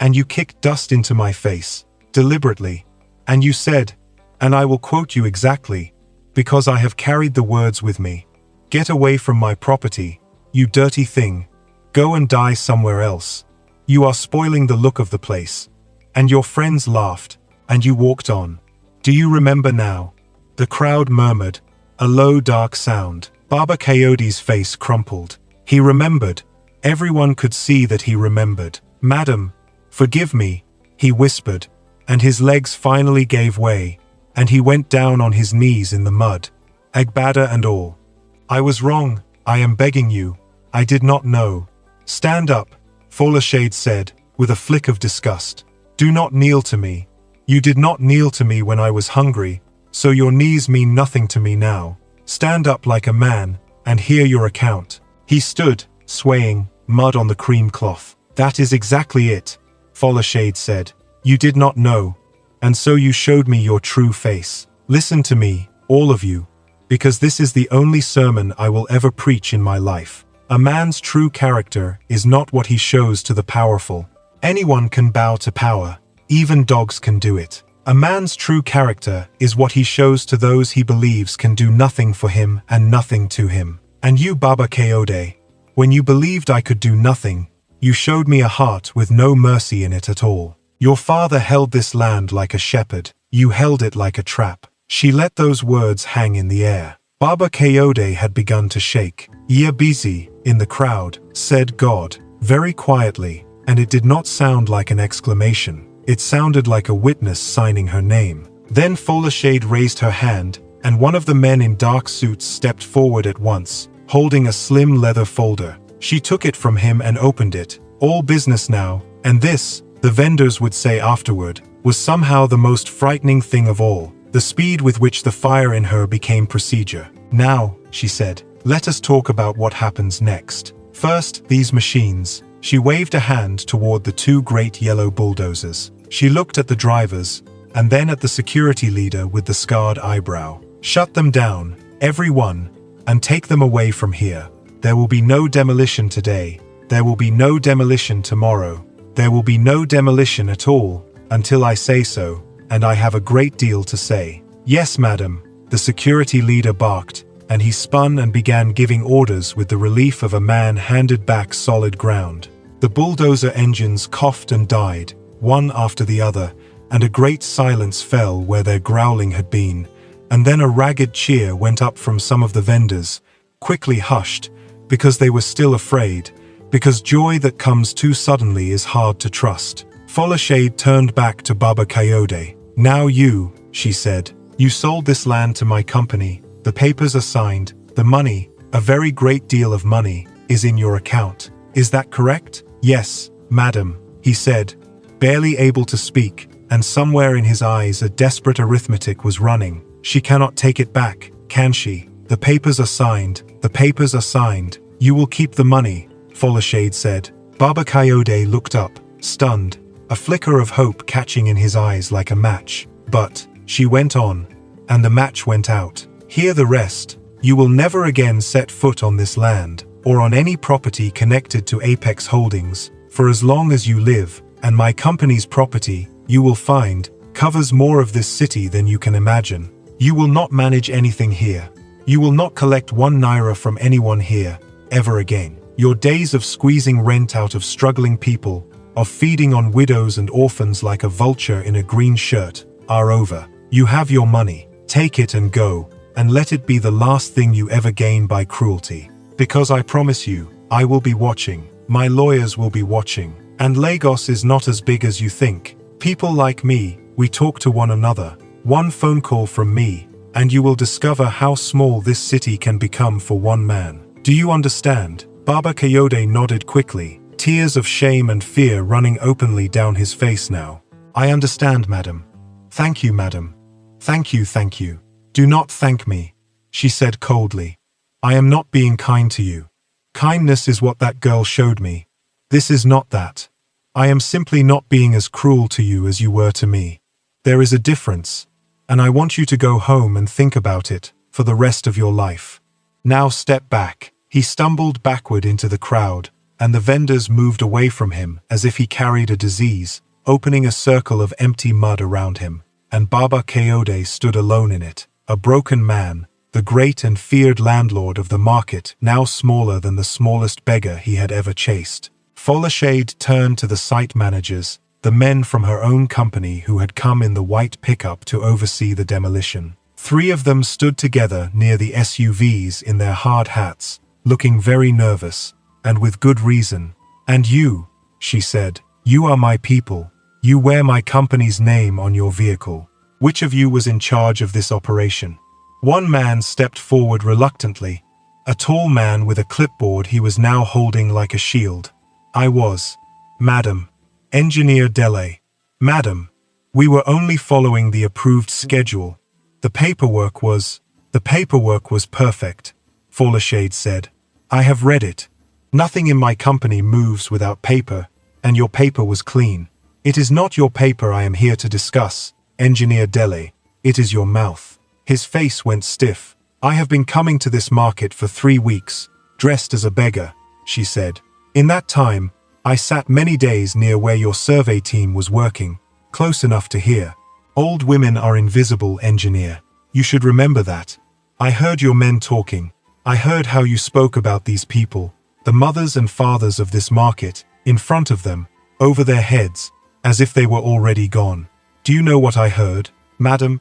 and you kicked dust into my face, deliberately. And you said, and I will quote you exactly, because I have carried the words with me, 'Get away from my property, you dirty thing. Go and die somewhere else. You are spoiling the look of the place.' And your friends laughed, and you walked on. Do you remember now?" The crowd murmured, a low dark sound. Baba Coyote's face crumpled. He remembered. Everyone could see that he remembered. "Madam, forgive me," he whispered, and his legs finally gave way, and he went down on his knees in the mud, agbada and all. "I was wrong, I am begging you. I did not know." "Stand up," Folashade said, with a flick of disgust. "Do not kneel to me. You did not kneel to me when I was hungry, so your knees mean nothing to me now. Stand up like a man, and hear your account." He stood, swaying, mud on the cream cloth. "That is exactly it," Folashade said. "You did not know, and so you showed me your true face. Listen to me, all of you, because this is the only sermon I will ever preach in my life. A man's true character is not what he shows to the powerful. Anyone can bow to power, even dogs can do it. A man's true character is what he shows to those he believes can do nothing for him and nothing to him. And you, Baba Coyote, when you believed I could do nothing, you showed me a heart with no mercy in it at all. Your father held this land like a shepherd, you held it like a trap." She let those words hang in the air. Baba Coyote had begun to shake. "Yeah, busy," in the crowd, said God, very quietly, and it did not sound like an exclamation. It sounded like a witness signing her name. Then Folashade raised her hand, and one of the men in dark suits stepped forward at once, holding a slim leather folder. She took it from him and opened it. All business now, and this, the vendors would say afterward, was somehow the most frightening thing of all. The speed with which the fire in her became procedure. "Now," she said, "let us talk about what happens next. First, these machines." She waved a hand toward the two great yellow bulldozers. She looked at the drivers, and then at the security leader with the scarred eyebrow. Shut them down, everyone, and take them away from here. There will be no demolition today. There will be no demolition tomorrow. There will be no demolition at all, until I say so, and I have a great deal to say. Yes, madam, the security leader barked, and he spun and began giving orders with the relief of a man handed back solid ground. The bulldozer engines coughed and died, one after the other, and a great silence fell where their growling had been, and then a ragged cheer went up from some of the vendors, quickly hushed, because they were still afraid, because joy that comes too suddenly is hard to trust. Folashade turned back to Baba Coyote. Now you, she said, you sold this land to my company, the papers are signed, the money, a very great deal of money, is in your account. Is that correct? Yes, madam, he said, barely able to speak, and somewhere in his eyes a desperate arithmetic was running. She cannot take it back, can she? The papers are signed, the papers are signed. You will keep the money, Folashade said. Baba Coyote looked up, stunned, a flicker of hope catching in his eyes like a match. But, she went on, and the match went out. Hear the rest. You will never again set foot on this land, or on any property connected to Apex Holdings, for as long as you live, and my company's property, you will find, covers more of this city than you can imagine. You will not manage anything here. You will not collect 1 naira from anyone here, ever again. Your days of squeezing rent out of struggling people, of feeding on widows and orphans like a vulture in a green shirt, are over. You have your money. Take it and go, and let it be the last thing you ever gain by cruelty. Because I promise you, I will be watching. My lawyers will be watching. And Lagos is not as big as you think. People like me, we talk to one another. One phone call from me, and you will discover how small this city can become for one man. Do you understand? Baba Coyote nodded quickly, tears of shame and fear running openly down his face now. I understand, madam. Thank you, madam. Thank you, thank you. Do not thank me, she said coldly. I am not being kind to you. Kindness is what that girl showed me. This is not that. I am simply not being as cruel to you as you were to me. There is a difference, and I want you to go home and think about it for the rest of your life. Now step back. He stumbled backward into the crowd, and the vendors moved away from him as if he carried a disease, opening a circle of empty mud around him, and Baba Coyote stood alone in it, a broken man, the great and feared landlord of the market, now smaller than the smallest beggar he had ever chased. Folashade turned to the site managers, the men from her own company who had come in the white pickup to oversee the demolition. 3 of them stood together near the SUVs in their hard hats, looking very nervous, and with good reason. And you, she said, you are my people. You wear my company's name on your vehicle. Which of you was in charge of this operation? One man stepped forward reluctantly, a tall man with a clipboard he was now holding like a shield. I was, madam, Engineer Dele. Madam, we were only following the approved schedule. The paperwork was perfect, Folashade said. I have read it. Nothing in my company moves without paper, and your paper was clean. It is not your paper I am here to discuss, Engineer Dele. It is your mouth. His face went stiff. I have been coming to this market for 3 weeks, dressed as a beggar, she said. In that time, I sat many days near where your survey team was working, close enough to hear. Old women are invisible, engineer. You should remember that. I heard your men talking. I heard how you spoke about these people, the mothers and fathers of this market, in front of them, over their heads, as if they were already gone. Do you know what I heard? Madam,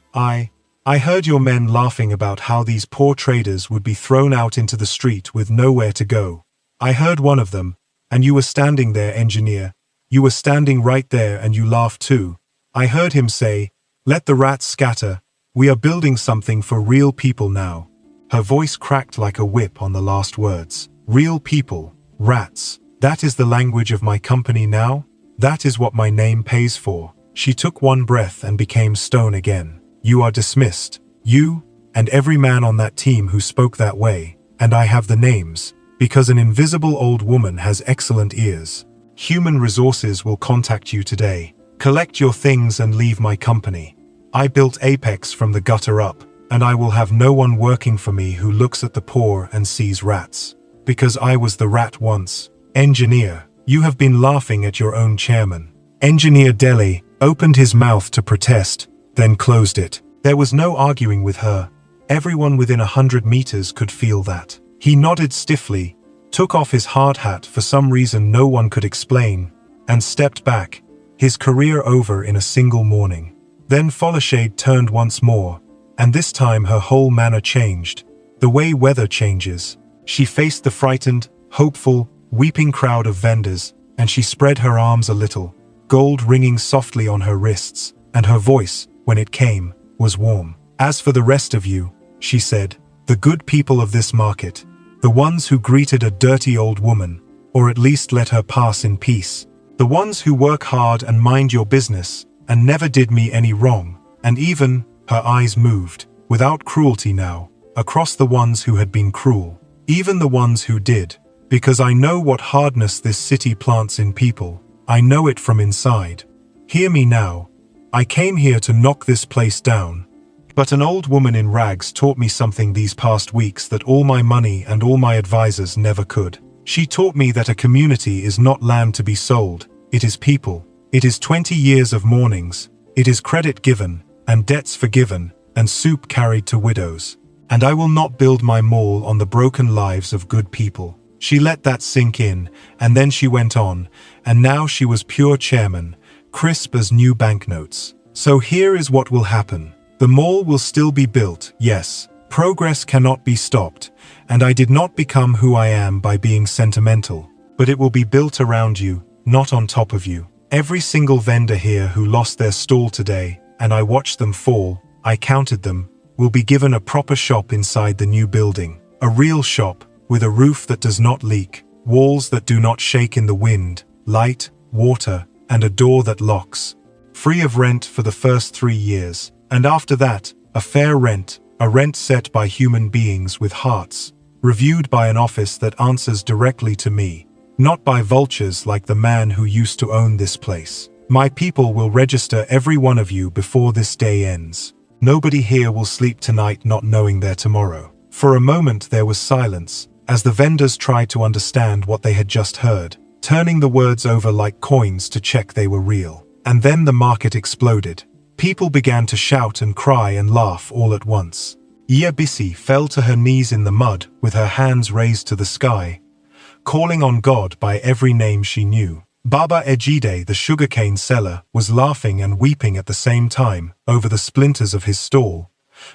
I heard your men laughing about how these poor traders would be thrown out into the street with nowhere to go. I heard one of them, and you were standing there, engineer. You were standing right there and you laughed too. I heard him say, let the rats scatter. We are building something for real people now. Her voice cracked like a whip on the last words. Real people, rats. That is the language of my company now? That is what my name pays for. She took one breath and became stone again. You are dismissed. You, and every man on that team who spoke that way, and I have the names, because an invisible old woman has excellent ears. Human resources will contact you today. Collect your things and leave my company. I built Apex from the gutter up, and I will have no one working for me who looks at the poor and sees rats. Because I was the rat once. Engineer, you have been laughing at your own chairman. Engineer Deli opened his mouth to protest, then closed it. There was no arguing with her. Everyone within 100 meters could feel that. He nodded stiffly, took off his hard hat for some reason no one could explain, and stepped back, his career over in a single morning. Then Folashade turned once more, and this time her whole manner changed. The way weather changes. She faced the frightened, hopeful, weeping crowd of vendors, and she spread her arms a little, gold ringing softly on her wrists, and her voice, when it came, was warm. As for the rest of you, she said, the good people of this market, the ones who greeted a dirty old woman, or at least let her pass in peace, the ones who work hard and mind your business, and never did me any wrong, and even, her eyes moved, without cruelty now, across the ones who had been cruel, even the ones who did, because I know what hardness this city plants in people, I know it from inside. Hear me now. I came here to knock this place down. But an old woman in rags taught me something these past weeks that all my money and all my advisors never could. She taught me that a community is not land to be sold, it is people. It is 20 years of mournings, it is credit given, and debts forgiven, and soup carried to widows. And I will not build my mall on the broken lives of good people. She let that sink in, and then she went on, and now she was pure chairman, crisp as new banknotes. So here is what will happen. The mall will still be built, yes. Progress cannot be stopped, and I did not become who I am by being sentimental. But it will be built around you, not on top of you. Every single vendor here who lost their stall today, and I watched them fall, I counted them, will be given a proper shop inside the new building. A real shop, with a roof that does not leak, walls that do not shake in the wind, light, water, and a door that locks. Free of rent for the first 3 years. And after that, a fair rent, a rent set by human beings with hearts, reviewed by an office that answers directly to me, not by vultures like the man who used to own this place. My people will register every one of you before this day ends. Nobody here will sleep tonight not knowing their tomorrow. For a moment there was silence, as the vendors tried to understand what they had just heard, turning the words over like coins to check they were real. And then the market exploded. People began to shout and cry and laugh all at once. Iyabisi fell to her knees in the mud with her hands raised to the sky, calling on God by every name she knew. Baba Ejide, the sugarcane seller, was laughing and weeping at the same time over the splinters of his stall,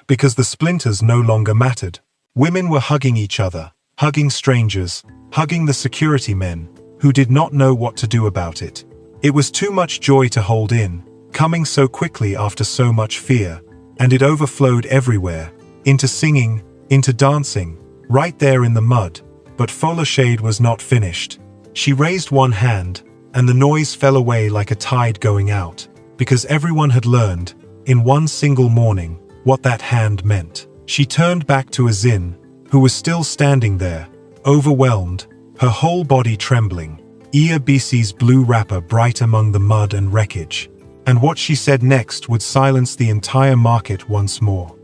because the splinters no longer mattered. Women were hugging each other, hugging strangers, hugging the security men, who did not know what to do about it. It was too much joy to hold in, coming so quickly after so much fear, and it overflowed everywhere, into singing, into dancing, right there in the mud. But Folashade was not finished. She raised one hand, and the noise fell away like a tide going out, because everyone had learned, in one single morning, what that hand meant. She turned back to Azin, who was still standing there, overwhelmed, her whole body trembling, Iyabisi's blue wrapper bright among the mud and wreckage. And what she said next would silence the entire market once more.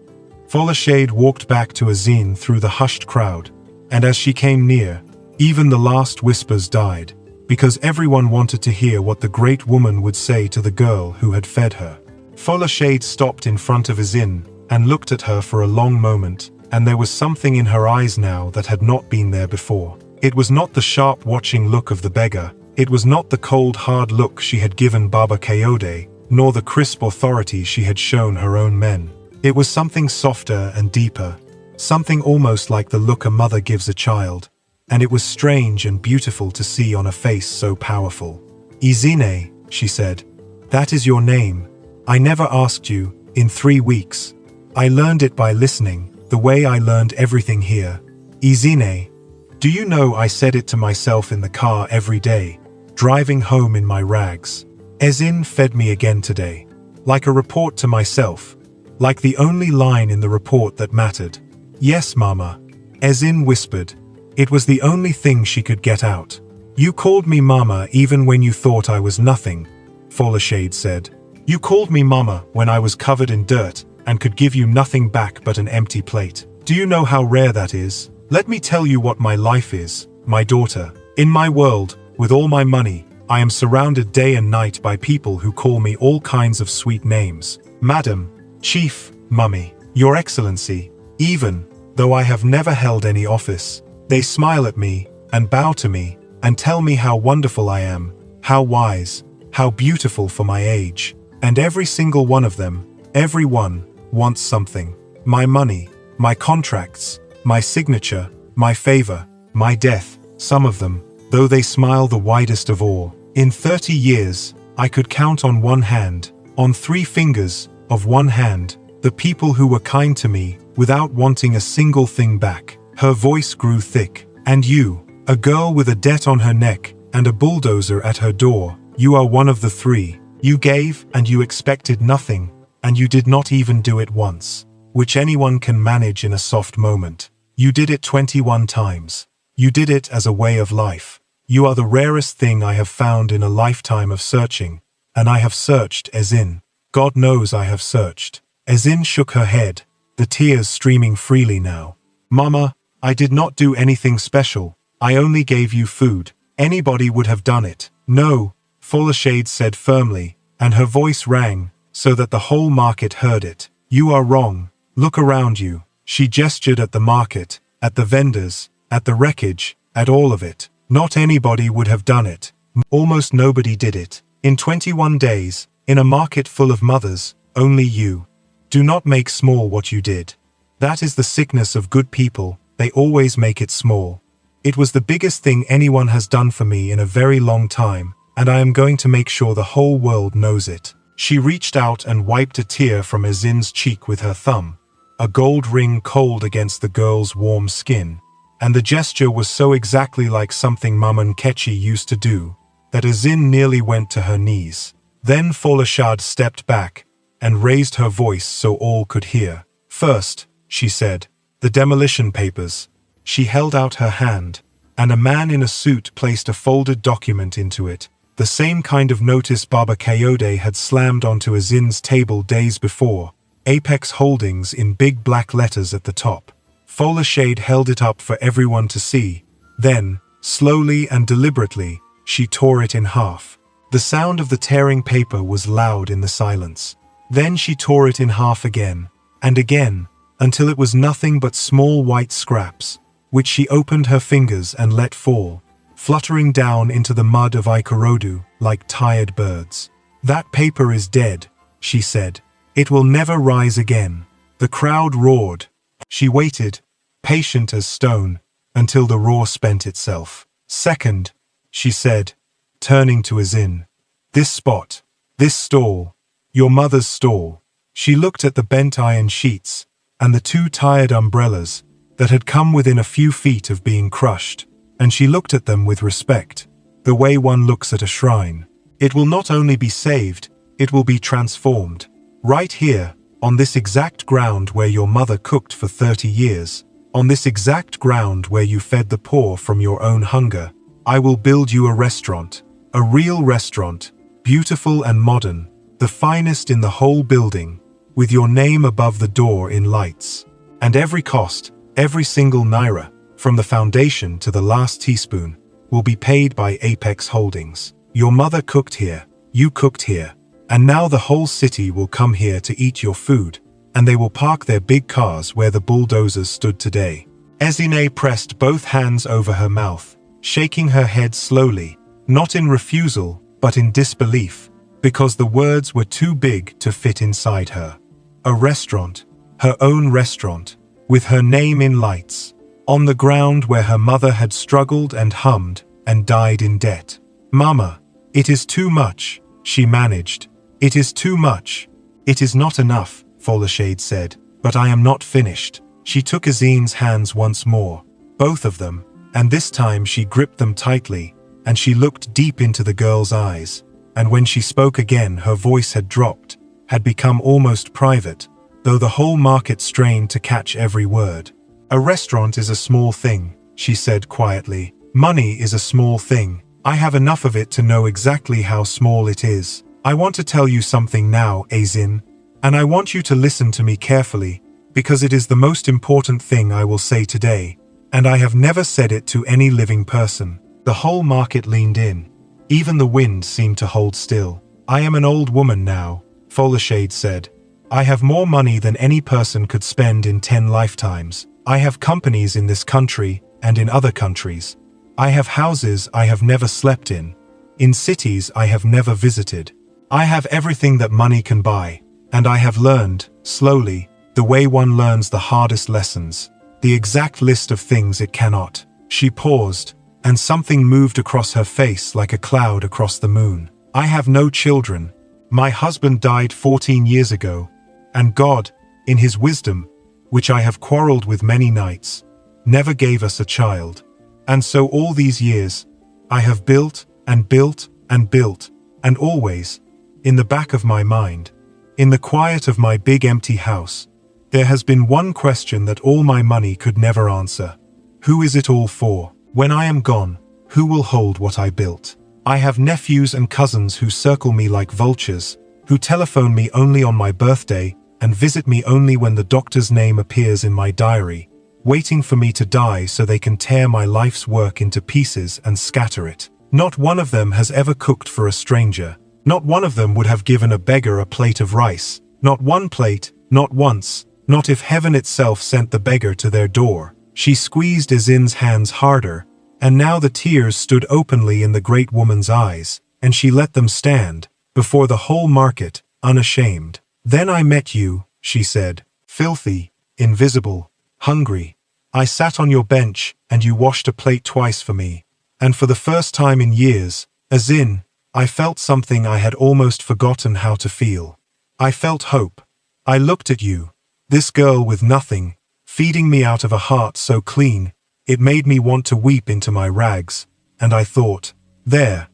Folashade walked back to Azin through the hushed crowd, and as she came near, even the last whispers died, because everyone wanted to hear what the great woman would say to the girl who had fed her. Folashade stopped in front of Azin and looked at her for a long moment, and there was something in her eyes now that had not been there before. It was not the sharp watching look of the beggar, it was not the cold hard look she had given Baba Kayode, nor the crisp authority she had shown her own men. It was something softer and deeper, something almost like the look a mother gives a child, and it was strange and beautiful to see on a face so powerful. Izine, she said, that is your name. I never asked you, in 3 weeks. I learned it by listening, the way I learned everything here. Izine, do you know I said it to myself in the car every day, driving home in my rags. Ezin fed me again today, like a report to myself, like the only line in the report that mattered. Yes, Mama, Ezin whispered. It was the only thing she could get out. You called me Mama even when you thought I was nothing, Folktales said. You called me Mama when I was covered in dirt and could give you nothing back but an empty plate. Do you know how rare that is? Let me tell you what my life is, my daughter. In my world, with all my money, I am surrounded day and night by people who call me all kinds of sweet names. Madam, Chief, Mummy, Your Excellency. Even though I have never held any office, they smile at me and bow to me and tell me how wonderful I am, how wise, how beautiful for my age. And every single one of them, every one, wants something. My money, my contracts, my signature, my favor, my death. Some of them, though they smile the widest of all. In 30 years, I could count on one hand, on 3 fingers of one hand, the people who were kind to me without wanting a single thing back. Her voice grew thick. And you, a girl with a debt on her neck and a bulldozer at her door, you are one of the 3. You gave and you expected nothing, and you did not even do it once, which anyone can manage in a soft moment. You did it 21 times. You did it as a way of life. You are the rarest thing I have found in a lifetime of searching, and I have searched as in. God knows I have searched. Ezin shook her head, the tears streaming freely now. Mama, I did not do anything special. I only gave you food. Anybody would have done it. No, Folktales said firmly, and her voice rang, so that the whole market heard it. You are wrong. Look around you. She gestured at the market, at the vendors, at the wreckage, at all of it. Not anybody would have done it. Almost nobody did it. In 21 days, in a market full of mothers, only you. Do not make small what you did. That is the sickness of good people, they always make it small. It was the biggest thing anyone has done for me in a very long time, and I am going to make sure the whole world knows it. She reached out and wiped a tear from Ezin's cheek with her thumb, a gold ring cold against the girl's warm skin, and the gesture was so exactly like something Mum and Ketchy used to do, that Ezin nearly went to her knees. Then Folktales stepped back, and raised her voice so all could hear. First, she said, the demolition papers. She held out her hand, and a man in a suit placed a folded document into it, the same kind of notice Baba Coyote had slammed onto Ezin's table days before, Apex Holdings in big black letters at the top. Folktales held it up for everyone to see. Then, slowly and deliberately, she tore it in half. The sound of the tearing paper was loud in the silence. Then she tore it in half again, and again, until it was nothing but small white scraps, which she opened her fingers and let fall, fluttering down into the mud of Ikorodu like tired birds. That paper is dead, she said. It will never rise again. The crowd roared. She waited, patient as stone, until the roar spent itself. Second, she said, turning to Ezin. This spot, this stall, your mother's stall. She looked at the bent iron sheets, and the 2 tired umbrellas that had come within a few feet of being crushed, and she looked at them with respect, the way one looks at a shrine. It will not only be saved, it will be transformed. Right here, on this exact ground where your mother cooked for 30 years, on this exact ground where you fed the poor from your own hunger, I will build you a restaurant, a real restaurant, beautiful and modern, the finest in the whole building, with your name above the door in lights. And every cost, every single naira, from the foundation to the last teaspoon, will be paid by Apex Holdings. Your mother cooked here, you cooked here, and now the whole city will come here to eat your food, and they will park their big cars where the bulldozers stood today. Ezine pressed both hands over her mouth, shaking her head slowly, not in refusal, but in disbelief, because the words were too big to fit inside her. A restaurant, her own restaurant, with her name in lights, on the ground where her mother had struggled and hummed and died in debt. Mama, it is too much, she managed. It is too much. It is not enough, Folktales said, but I am not finished. She took Ezin's hands once more, both of them, and this time she gripped them tightly, and she looked deep into the girl's eyes, and when she spoke again her voice had dropped, had become almost private, though the whole market strained to catch every word. A restaurant is a small thing, she said quietly. Money is a small thing, I have enough of it to know exactly how small it is. I want to tell you something now, Ezin, and I want you to listen to me carefully, because it is the most important thing I will say today, and I have never said it to any living person. The whole market leaned in. Even the wind seemed to hold still. I am an old woman now, Folktales said. I have more money than any person could spend in 10 lifetimes. I have companies in this country and in other countries. I have houses I have never slept in cities I have never visited. I have everything that money can buy, and I have learned, slowly, the way one learns the hardest lessons, the exact list of things it cannot. She paused, and something moved across her face like a cloud across the moon. I have no children. My husband died 14 years ago, and God, in his wisdom, which I have quarreled with many nights, never gave us a child. And so all these years, I have built and built and built, and always, in the back of my mind, in the quiet of my big empty house, there has been one question that all my money could never answer. Who is it all for? When I am gone, who will hold what I built? I have nephews and cousins who circle me like vultures, who telephone me only on my birthday and visit me only when the doctor's name appears in my diary, waiting for me to die so they can tear my life's work into pieces and scatter it. Not one of them has ever cooked for a stranger. Not one of them would have given a beggar a plate of rice. Not one plate, not once, not if heaven itself sent the beggar to their door. She squeezed Ezin's hands harder, and now the tears stood openly in the great woman's eyes, and she let them stand, before the whole market, unashamed. Then I met you, she said, filthy, invisible, hungry. I sat on your bench, and you washed a plate twice for me. And for the first time in years, Ezin, I felt something I had almost forgotten how to feel. I felt hope. I looked at you, this girl with nothing, feeding me out of a heart so clean, it made me want to weep into my rags, and I thought, there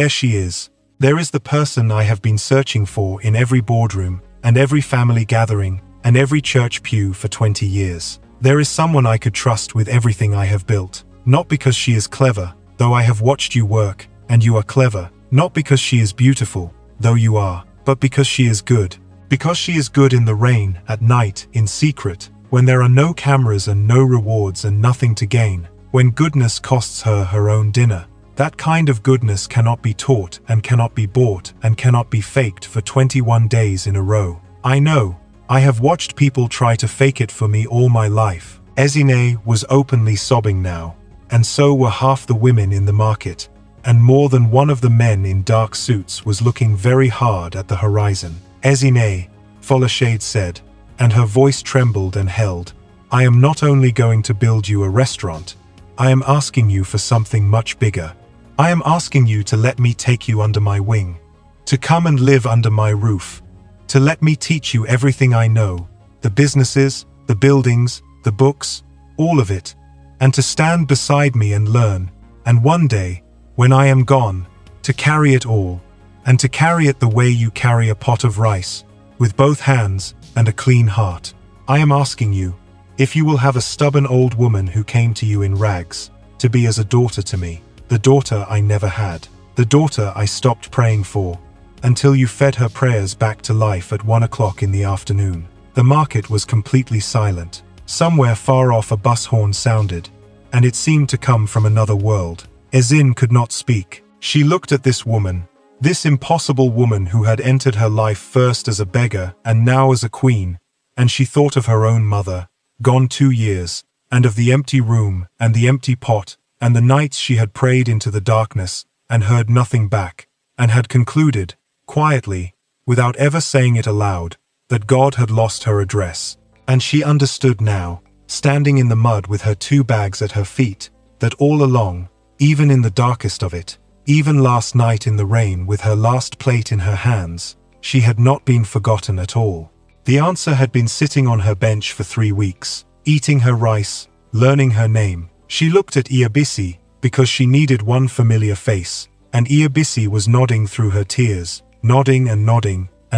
she is. There is the person I have been searching for in every boardroom, and every family gathering, and every church pew for 20 years. There is someone I could trust with everything I have built, not because she is clever, though I have watched you work, and you are clever, not because she is beautiful, though you are, but because she is good. Because she is good in the rain, at night, in secret, when there are no cameras and no rewards and nothing to gain, when goodness costs her her own dinner. That kind of goodness cannot be taught and cannot be bought and cannot be faked for 21 days in a row. I know. I have watched people try to fake it for me all my life. Ezine was openly sobbing now, and so were half the women in the market, and more than one of the men in dark suits was looking very hard at the horizon. Ezine, Folktales said, and her voice trembled and held, I am not only going to build you a restaurant, I am asking you for something much bigger. I am asking you to let me take you under my wing, to come and live under my roof, to let me teach you everything I know, the businesses, the buildings, the books, all of it, and to stand beside me and learn, and one day, when I am gone, to carry it all, and to carry it the way you carry a pot of rice, with both hands and a clean heart. I am asking you, if you will have a stubborn old woman who came to you in rags, to be as a daughter to me, the daughter I never had, the daughter I stopped praying for, until you fed her prayers back to life at 1 o'clock in the afternoon. The market was completely silent. Somewhere far off a bus horn sounded, and it seemed to come from another world. Ezin could not speak. She looked at this woman, this impossible woman who had entered her life first as a beggar and now as a queen, and she thought of her own mother, gone 2 years, and of the empty room and the empty pot, and the nights she had prayed into the darkness and heard nothing back, and had concluded, quietly, without ever saying it aloud, that God had lost her address. And she understood now, standing in the mud with her 2 bags at her feet, that all along, even in the darkest of it, even last night in the rain with her last plate in her hands, she had not been forgotten at all. The answer had been sitting on her bench for 3 weeks, eating her rice, learning her name. She looked at Iabisi, because she needed one familiar face, and Iabisi was nodding through her tears, nodding and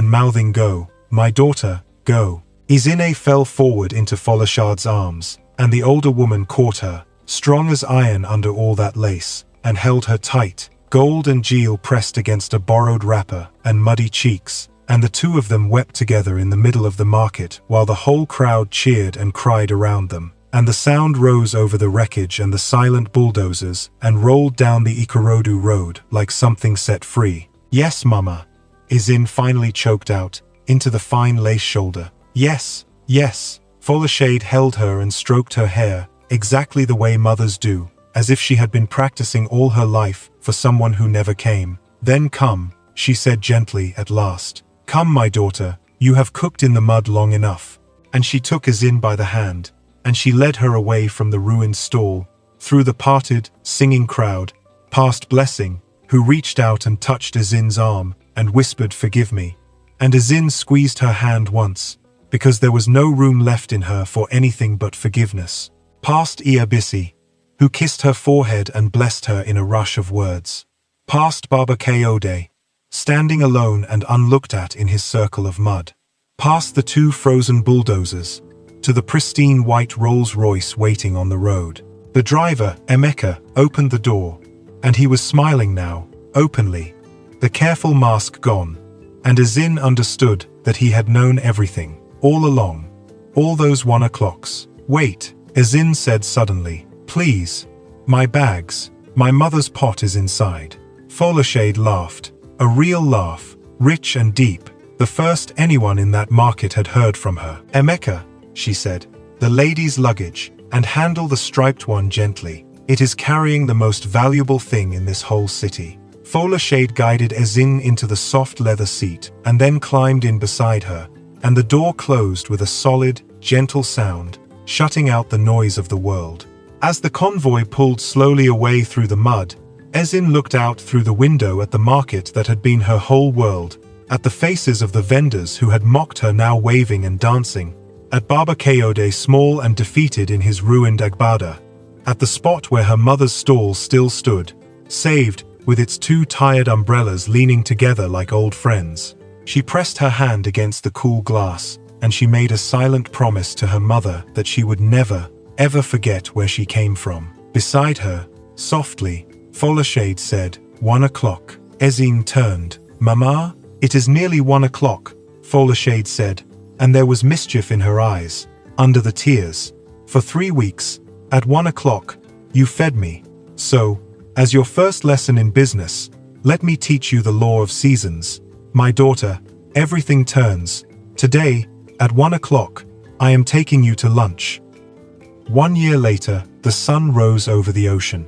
mouthing go, my daughter, go. Ezine fell forward into Folashard's arms, and the older woman caught her, strong as iron under all that lace, and held her tight, gold and jewel pressed against a borrowed wrapper, and muddy cheeks, and the two of them wept together in the middle of the market while the whole crowd cheered and cried around them. And the sound rose over the wreckage and the silent bulldozers and rolled down the Ikorodu road like something set free. "Yes, Mama," Izin finally choked out, into the fine lace shoulder. "Yes, yes." Folashade held her and stroked her hair, exactly the way mothers do, as if she had been practicing all her life for someone who never came. "Then come," she said gently at last. "Come, my daughter, you have cooked in the mud long enough." And she took Izin by the hand, and she led her away from the ruined stall, through the parted, singing crowd, past Blessing, who reached out and touched Izin's arm, and whispered, "Forgive me." And Izin squeezed her hand once, because there was no room left in her for anything but forgiveness. Past Iabisi, who kissed her forehead and blessed her in a rush of words. Past Baba Kayode, standing alone and unlooked at in his circle of mud. Past the two frozen bulldozers, to the pristine white Rolls-Royce waiting on the road. The driver, Emeka, opened the door, and he was smiling now, openly, the careful mask gone, and Izin understood that he had known everything, all along, all those 1 o'clocks. "Wait," Izin said suddenly. "Please. My bags, my mother's pot is inside." Folashade laughed, a real laugh, rich and deep, the first anyone in that market had heard from her. "Emeka," she said, "the lady's luggage, and handle the striped one gently. It is carrying the most valuable thing in this whole city." Folashade guided Izin into the soft leather seat, and then climbed in beside her, and the door closed with a solid, gentle sound, shutting out the noise of the world. As the convoy pulled slowly away through the mud, Izin looked out through the window at the market that had been her whole world, at the faces of the vendors who had mocked her now waving and dancing, at Baba Kayode small and defeated in his ruined Agbada, at the spot where her mother's stall still stood, saved, with its two tired umbrellas leaning together like old friends. She pressed her hand against the cool glass, and she made a silent promise to her mother that she would never, ever forget where she came from. Beside her, softly, Folashade said, 1 o'clock. Izin turned. "Mama, it is nearly 1 o'clock," Folashade said, and there was mischief in her eyes, under the tears. "For 3 weeks, at 1 o'clock, you fed me. So, as your first lesson in business, let me teach you the law of seasons. My daughter, everything turns. Today, at 1 o'clock, I am taking you to lunch." 1 year later, the sun rose over the ocean,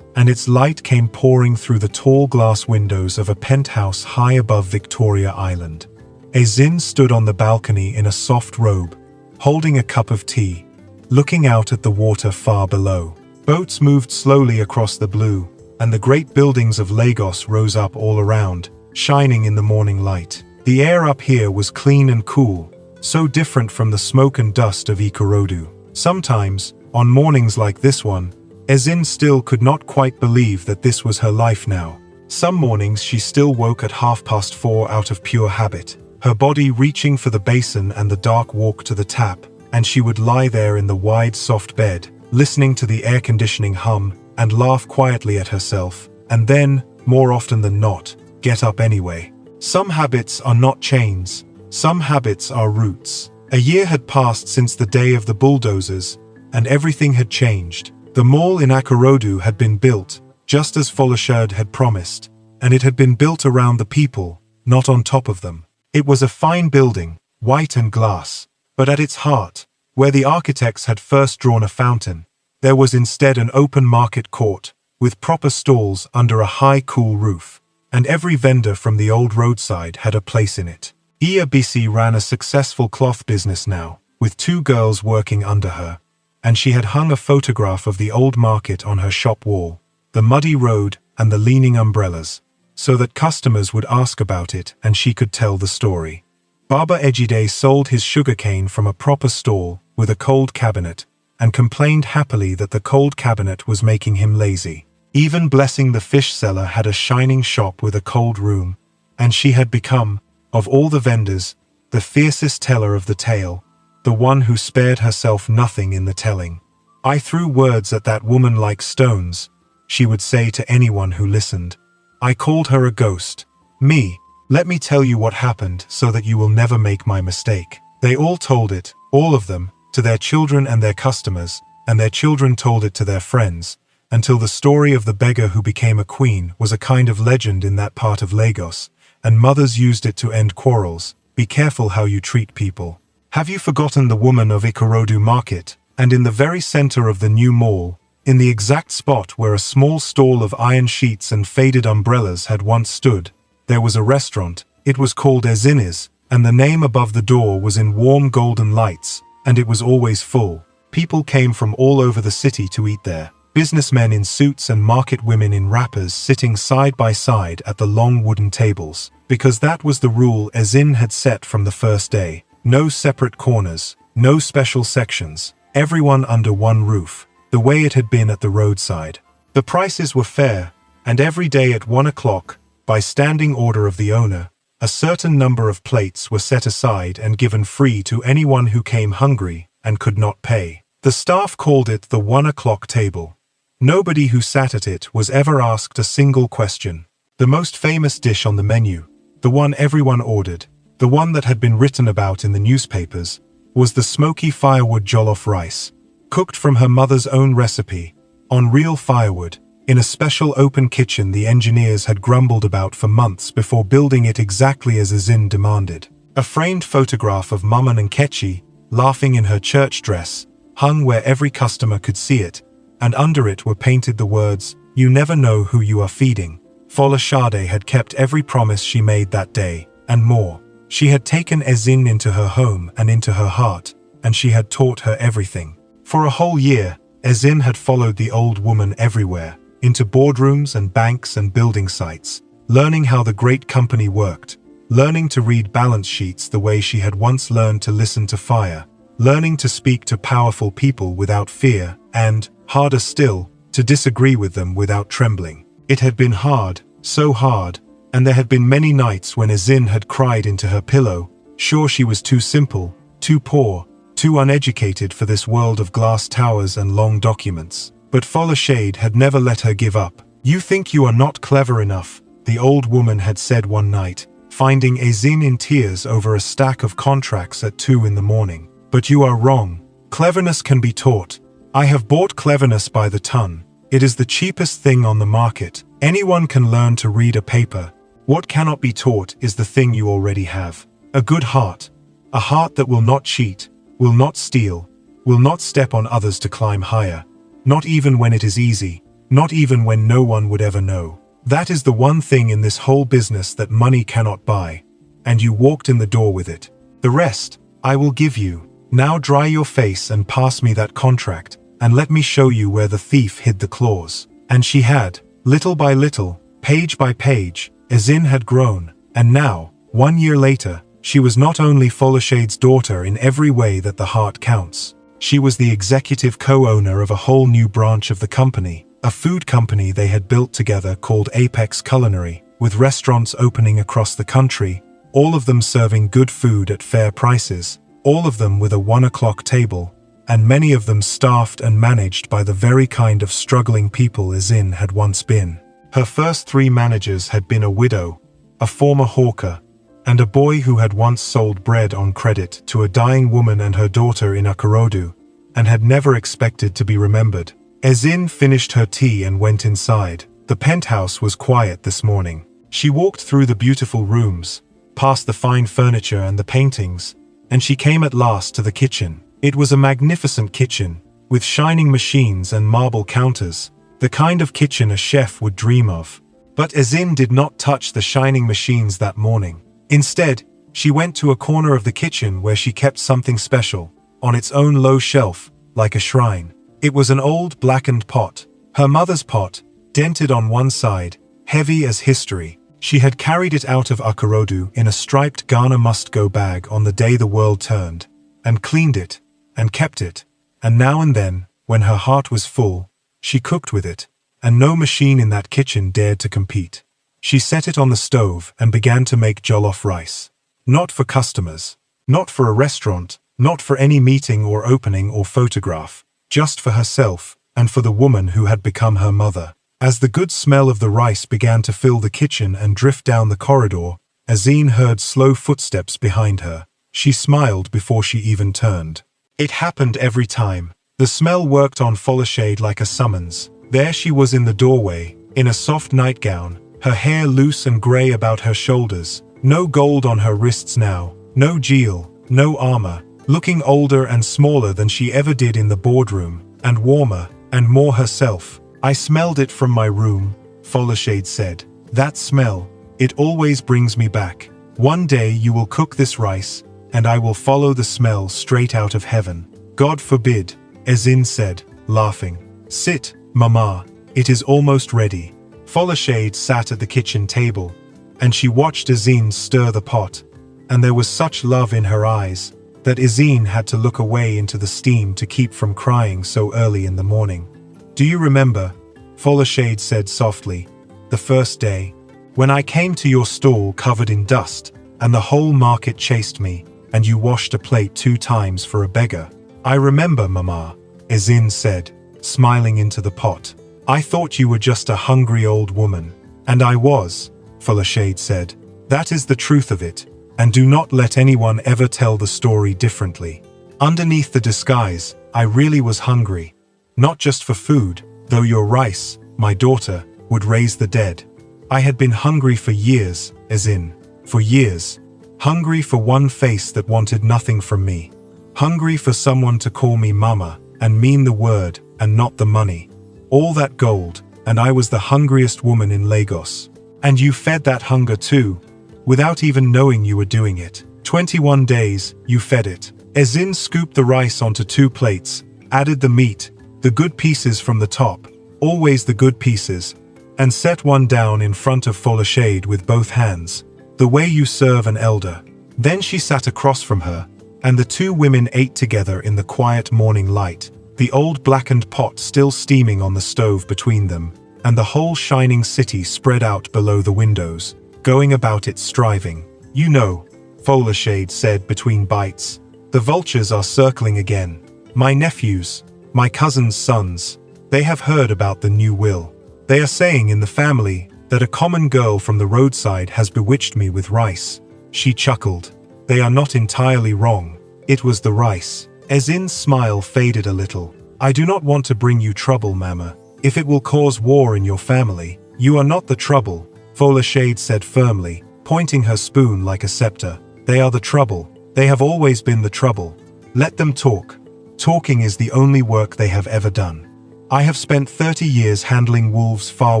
and its light came pouring through the tall glass windows of a penthouse high above Victoria Island. Izin stood on the balcony in a soft robe, holding a cup of tea, looking out at the water far below. Boats moved slowly across the blue, and the great buildings of Lagos rose up all around, shining in the morning light. The air up here was clean and cool, so different from the smoke and dust of Ikorodu. Sometimes, on mornings like this one, Izin still could not quite believe that this was her life now. Some mornings she still woke at 4:30 out of pure habit, her body reaching for the basin and the dark walk to the tap, and she would lie there in the wide soft bed, listening to the air conditioning hum, and laugh quietly at herself, and then, more often than not, get up anyway. Some habits are not chains, some habits are roots. A year had passed since the day of the bulldozers, and everything had changed. The mall in Ikorodu had been built, just as Folashade had promised, and it had been built around the people, not on top of them. It was a fine building, white and glass, but at its heart, where the architects had first drawn a fountain, there was instead an open market court, with proper stalls under a high cool roof, and every vendor from the old roadside had a place in it. Iabisi ran a successful cloth business now, with 2 girls working under her, and she had hung a photograph of the old market on her shop wall, the muddy road and the leaning umbrellas, so that customers would ask about it and she could tell the story. Baba Ejide sold his sugarcane from a proper stall with a cold cabinet, and complained happily that the cold cabinet was making him lazy. Even Blessing the fish seller had a shining shop with a cold room, and she had become, of all the vendors, the fiercest teller of the tale, the one who spared herself nothing in the telling. "I threw words at that woman like stones," she would say to anyone who listened. I called her a ghost. Me, let me tell you what happened so that you will never make my mistake. They all told it, all of them, to their children and their customers, and their children told it to their friends, until the story of the beggar who became a queen was a kind of legend in that part of Lagos, and mothers used it to end quarrels. Be careful how you treat people. Have you forgotten the woman of Ikorodu Market? And in the very center of the new mall, in the exact spot where a small stall of iron sheets and faded umbrellas had once stood, there was a restaurant. It was called Ezini's, and the name above the door was in warm golden lights, and it was always full. People came from all over the city to eat there. Businessmen in suits and market women in wrappers sitting side by side at the long wooden tables, because that was the rule Ezin had set from the first day. No separate corners, no special sections, everyone under one roof, the way it had been at the roadside. The prices were fair, and every day at 1 o'clock, by standing order of the owner, a certain number of plates were set aside and given free to anyone who came hungry and could not pay. The staff called it the 1 o'clock table. Nobody who sat at it was ever asked a single question. The most famous dish on the menu, the one everyone ordered, the one that had been written about in the newspapers, was the smoky firewood jollof rice, cooked from her mother's own recipe, on real firewood, in a special open kitchen the engineers had grumbled about for months before building it exactly as Azin demanded. A framed photograph of Mama Nkechi, laughing in her church dress, hung where every customer could see it, and under it were painted the words, "You never know who you are feeding." Fola Shade had kept every promise she made that day, and more. She had taken Ezin into her home and into her heart, and she had taught her everything. For a whole year, Ezin had followed the old woman everywhere, into boardrooms and banks and building sites, learning how the great company worked, learning to read balance sheets the way she had once learned to listen to fire, learning to speak to powerful people without fear, and, harder still, to disagree with them without trembling. It had been hard, so hard, and there had been many nights when Ezin had cried into her pillow, sure she was too simple, too poor, too uneducated for this world of glass towers and long documents. But Fola Shade had never let her give up. "You think you are not clever enough," the old woman had said one night, finding Ezin in tears over a stack of contracts at 2 in the morning. "But you are wrong. Cleverness can be taught. I have bought cleverness by the ton. It is the cheapest thing on the market. Anyone can learn to read a paper. What cannot be taught is the thing you already have. A good heart. A heart that will not cheat, will not steal, will not step on others to climb higher. Not even when it is easy, not even when no one would ever know. That is the one thing in this whole business that money cannot buy. And you walked in the door with it. The rest, I will give you. Now dry your face and pass me that contract, and let me show you where the thief hid the claws." And she had, little by little, page by page, Ezin had grown, and now, 1 year later, she was not only Fola Shade's daughter in every way that the heart counts. She was the executive co-owner of a whole new branch of the company, a food company they had built together called Apex Culinary, with restaurants opening across the country, all of them serving good food at fair prices, all of them with a 1 o'clock table, and many of them staffed and managed by the very kind of struggling people Ezin had once been. Her first 3 managers had been a widow, a former hawker, and a boy who had once sold bread on credit to a dying woman and her daughter in Akorodu, and had never expected to be remembered. Ezin finished her tea and went inside. The penthouse was quiet this morning. She walked through the beautiful rooms, past the fine furniture and the paintings, and she came at last to the kitchen. It was a magnificent kitchen, with shining machines and marble counters, the kind of kitchen a chef would dream of. But Ezin did not touch the shining machines that morning. Instead, she went to a corner of the kitchen where she kept something special, on its own low shelf, like a shrine. It was an old blackened pot, her mother's pot, dented on one side, heavy as history. She had carried it out of Akorodu in a striped Ghana must-go bag on the day the world turned, and cleaned it, and kept it, and now and then, when her heart was full, she cooked with it, and no machine in that kitchen dared to compete. She set it on the stove and began to make jollof rice. Not for customers, not for a restaurant, not for any meeting or opening or photograph, just for herself, and for the woman who had become her mother. As the good smell of the rice began to fill the kitchen and drift down the corridor, Azine heard slow footsteps behind her. She smiled before she even turned. It happened every time. The smell worked on Folashade like a summons. There she was in the doorway, in a soft nightgown, her hair loose and grey about her shoulders, no gold on her wrists now, no jewel, no armor, looking older and smaller than she ever did in the boardroom, and warmer, and more herself. I smelled it from my room, Folashade said. That smell, it always brings me back. One day you will cook this rice, and I will follow the smell straight out of heaven. God forbid, Azine said, laughing. Sit, Mama, it is almost ready. Folashade sat at the kitchen table, and she watched Azine stir the pot, and there was such love in her eyes that Azine had to look away into the steam to keep from crying so early in the morning. Do you remember, Folashade said softly, the first day, when I came to your stall covered in dust, and the whole market chased me, and you washed a plate 2 times for a beggar? I remember, Mama, Azine said, smiling into the pot. I thought you were just a hungry old woman. And I was, Folashade said. That is the truth of it, and do not let anyone ever tell the story differently. Underneath the disguise, I really was hungry. Not just for food, though your rice, my daughter, would raise the dead. I had been hungry for years, Azine, for years. Hungry for one face that wanted nothing from me. Hungry for someone to call me Mama, and mean the word, and not the money. All that gold, and I was the hungriest woman in Lagos. And you fed that hunger too, without even knowing you were doing it. 21 days, you fed it. Azine scooped the rice onto 2 plates, added the meat, the good pieces from the top, always the good pieces, and set one down in front of Folashade with both hands, the way you serve an elder. Then she sat across from her, and the 2 women ate together in the quiet morning light, the old blackened pot still steaming on the stove between them, and the whole shining city spread out below the windows, going about it striving. You know, Folashade said between bites, the vultures are circling again. My nephews, my cousin's sons, they have heard about the new will. They are saying in the family that a common girl from the roadside has bewitched me with rice. She chuckled. They are not entirely wrong. It was the rice. Azine's smile faded a little. I do not want to bring you trouble, Mama. If it will cause war in your family, you are not the trouble, Folashade said firmly, pointing her spoon like a scepter. They are the trouble. They have always been the trouble. Let them talk. Talking is the only work they have ever done. I have spent 30 years handling wolves far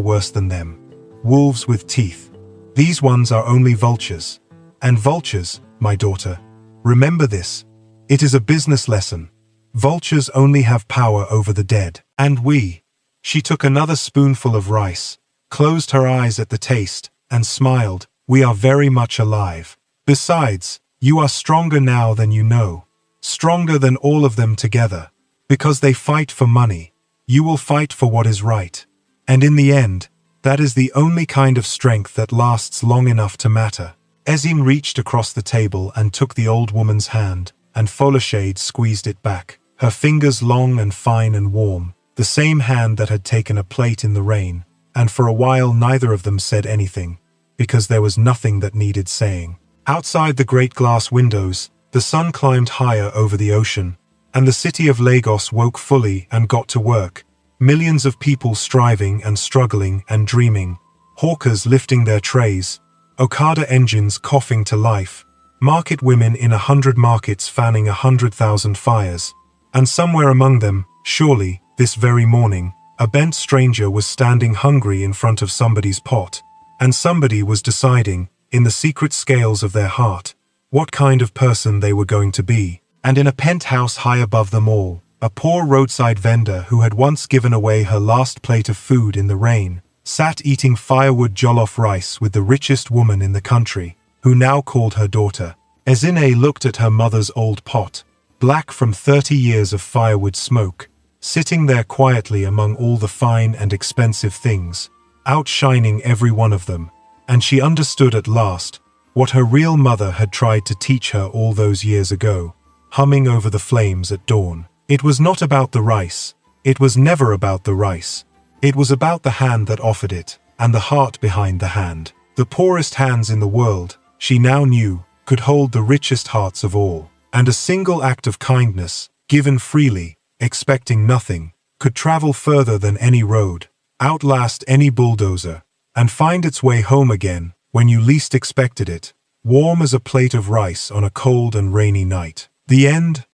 worse than them. Wolves with teeth. These ones are only vultures. And vultures, my daughter, remember this. It is a business lesson. Vultures only have power over the dead. And we. She took another spoonful of rice, closed her eyes at the taste, and smiled. We are very much alive. Besides, you are stronger now than you know. Stronger than all of them together. Because they fight for money. You will fight for what is right. And in the end, that is the only kind of strength that lasts long enough to matter. Azine reached across the table and took the old woman's hand, and Folashade squeezed it back, her fingers long and fine and warm, the same hand that had taken a plate in the rain, and for a while neither of them said anything, because there was nothing that needed saying. Outside the great glass windows, the sun climbed higher over the ocean, and the city of Lagos woke fully and got to work. Millions of people striving and struggling and dreaming, hawkers lifting their trays, Okada engines coughing to life, market women in 100 markets fanning 100,000 fires. And somewhere among them, surely, this very morning, a bent stranger was standing hungry in front of somebody's pot, and somebody was deciding, in the secret scales of their heart, what kind of person they were going to be. And in a penthouse high above them all, a poor roadside vendor who had once given away her last plate of food in the rain, sat eating firewood jollof rice with the richest woman in the country, who now called her daughter. Azine looked at her mother's old pot, black from 30 years of firewood smoke, sitting there quietly among all the fine and expensive things, outshining every one of them, and she understood at last what her real mother had tried to teach her all those years ago, humming over the flames at dawn. It was not about the rice. It was never about the rice. It was about the hand that offered it, and the heart behind the hand. The poorest hands in the world, she now knew, could hold the richest hearts of all. And a single act of kindness, given freely, expecting nothing, could travel further than any road, outlast any bulldozer, and find its way home again when you least expected it, warm as a plate of rice on a cold and rainy night. The end.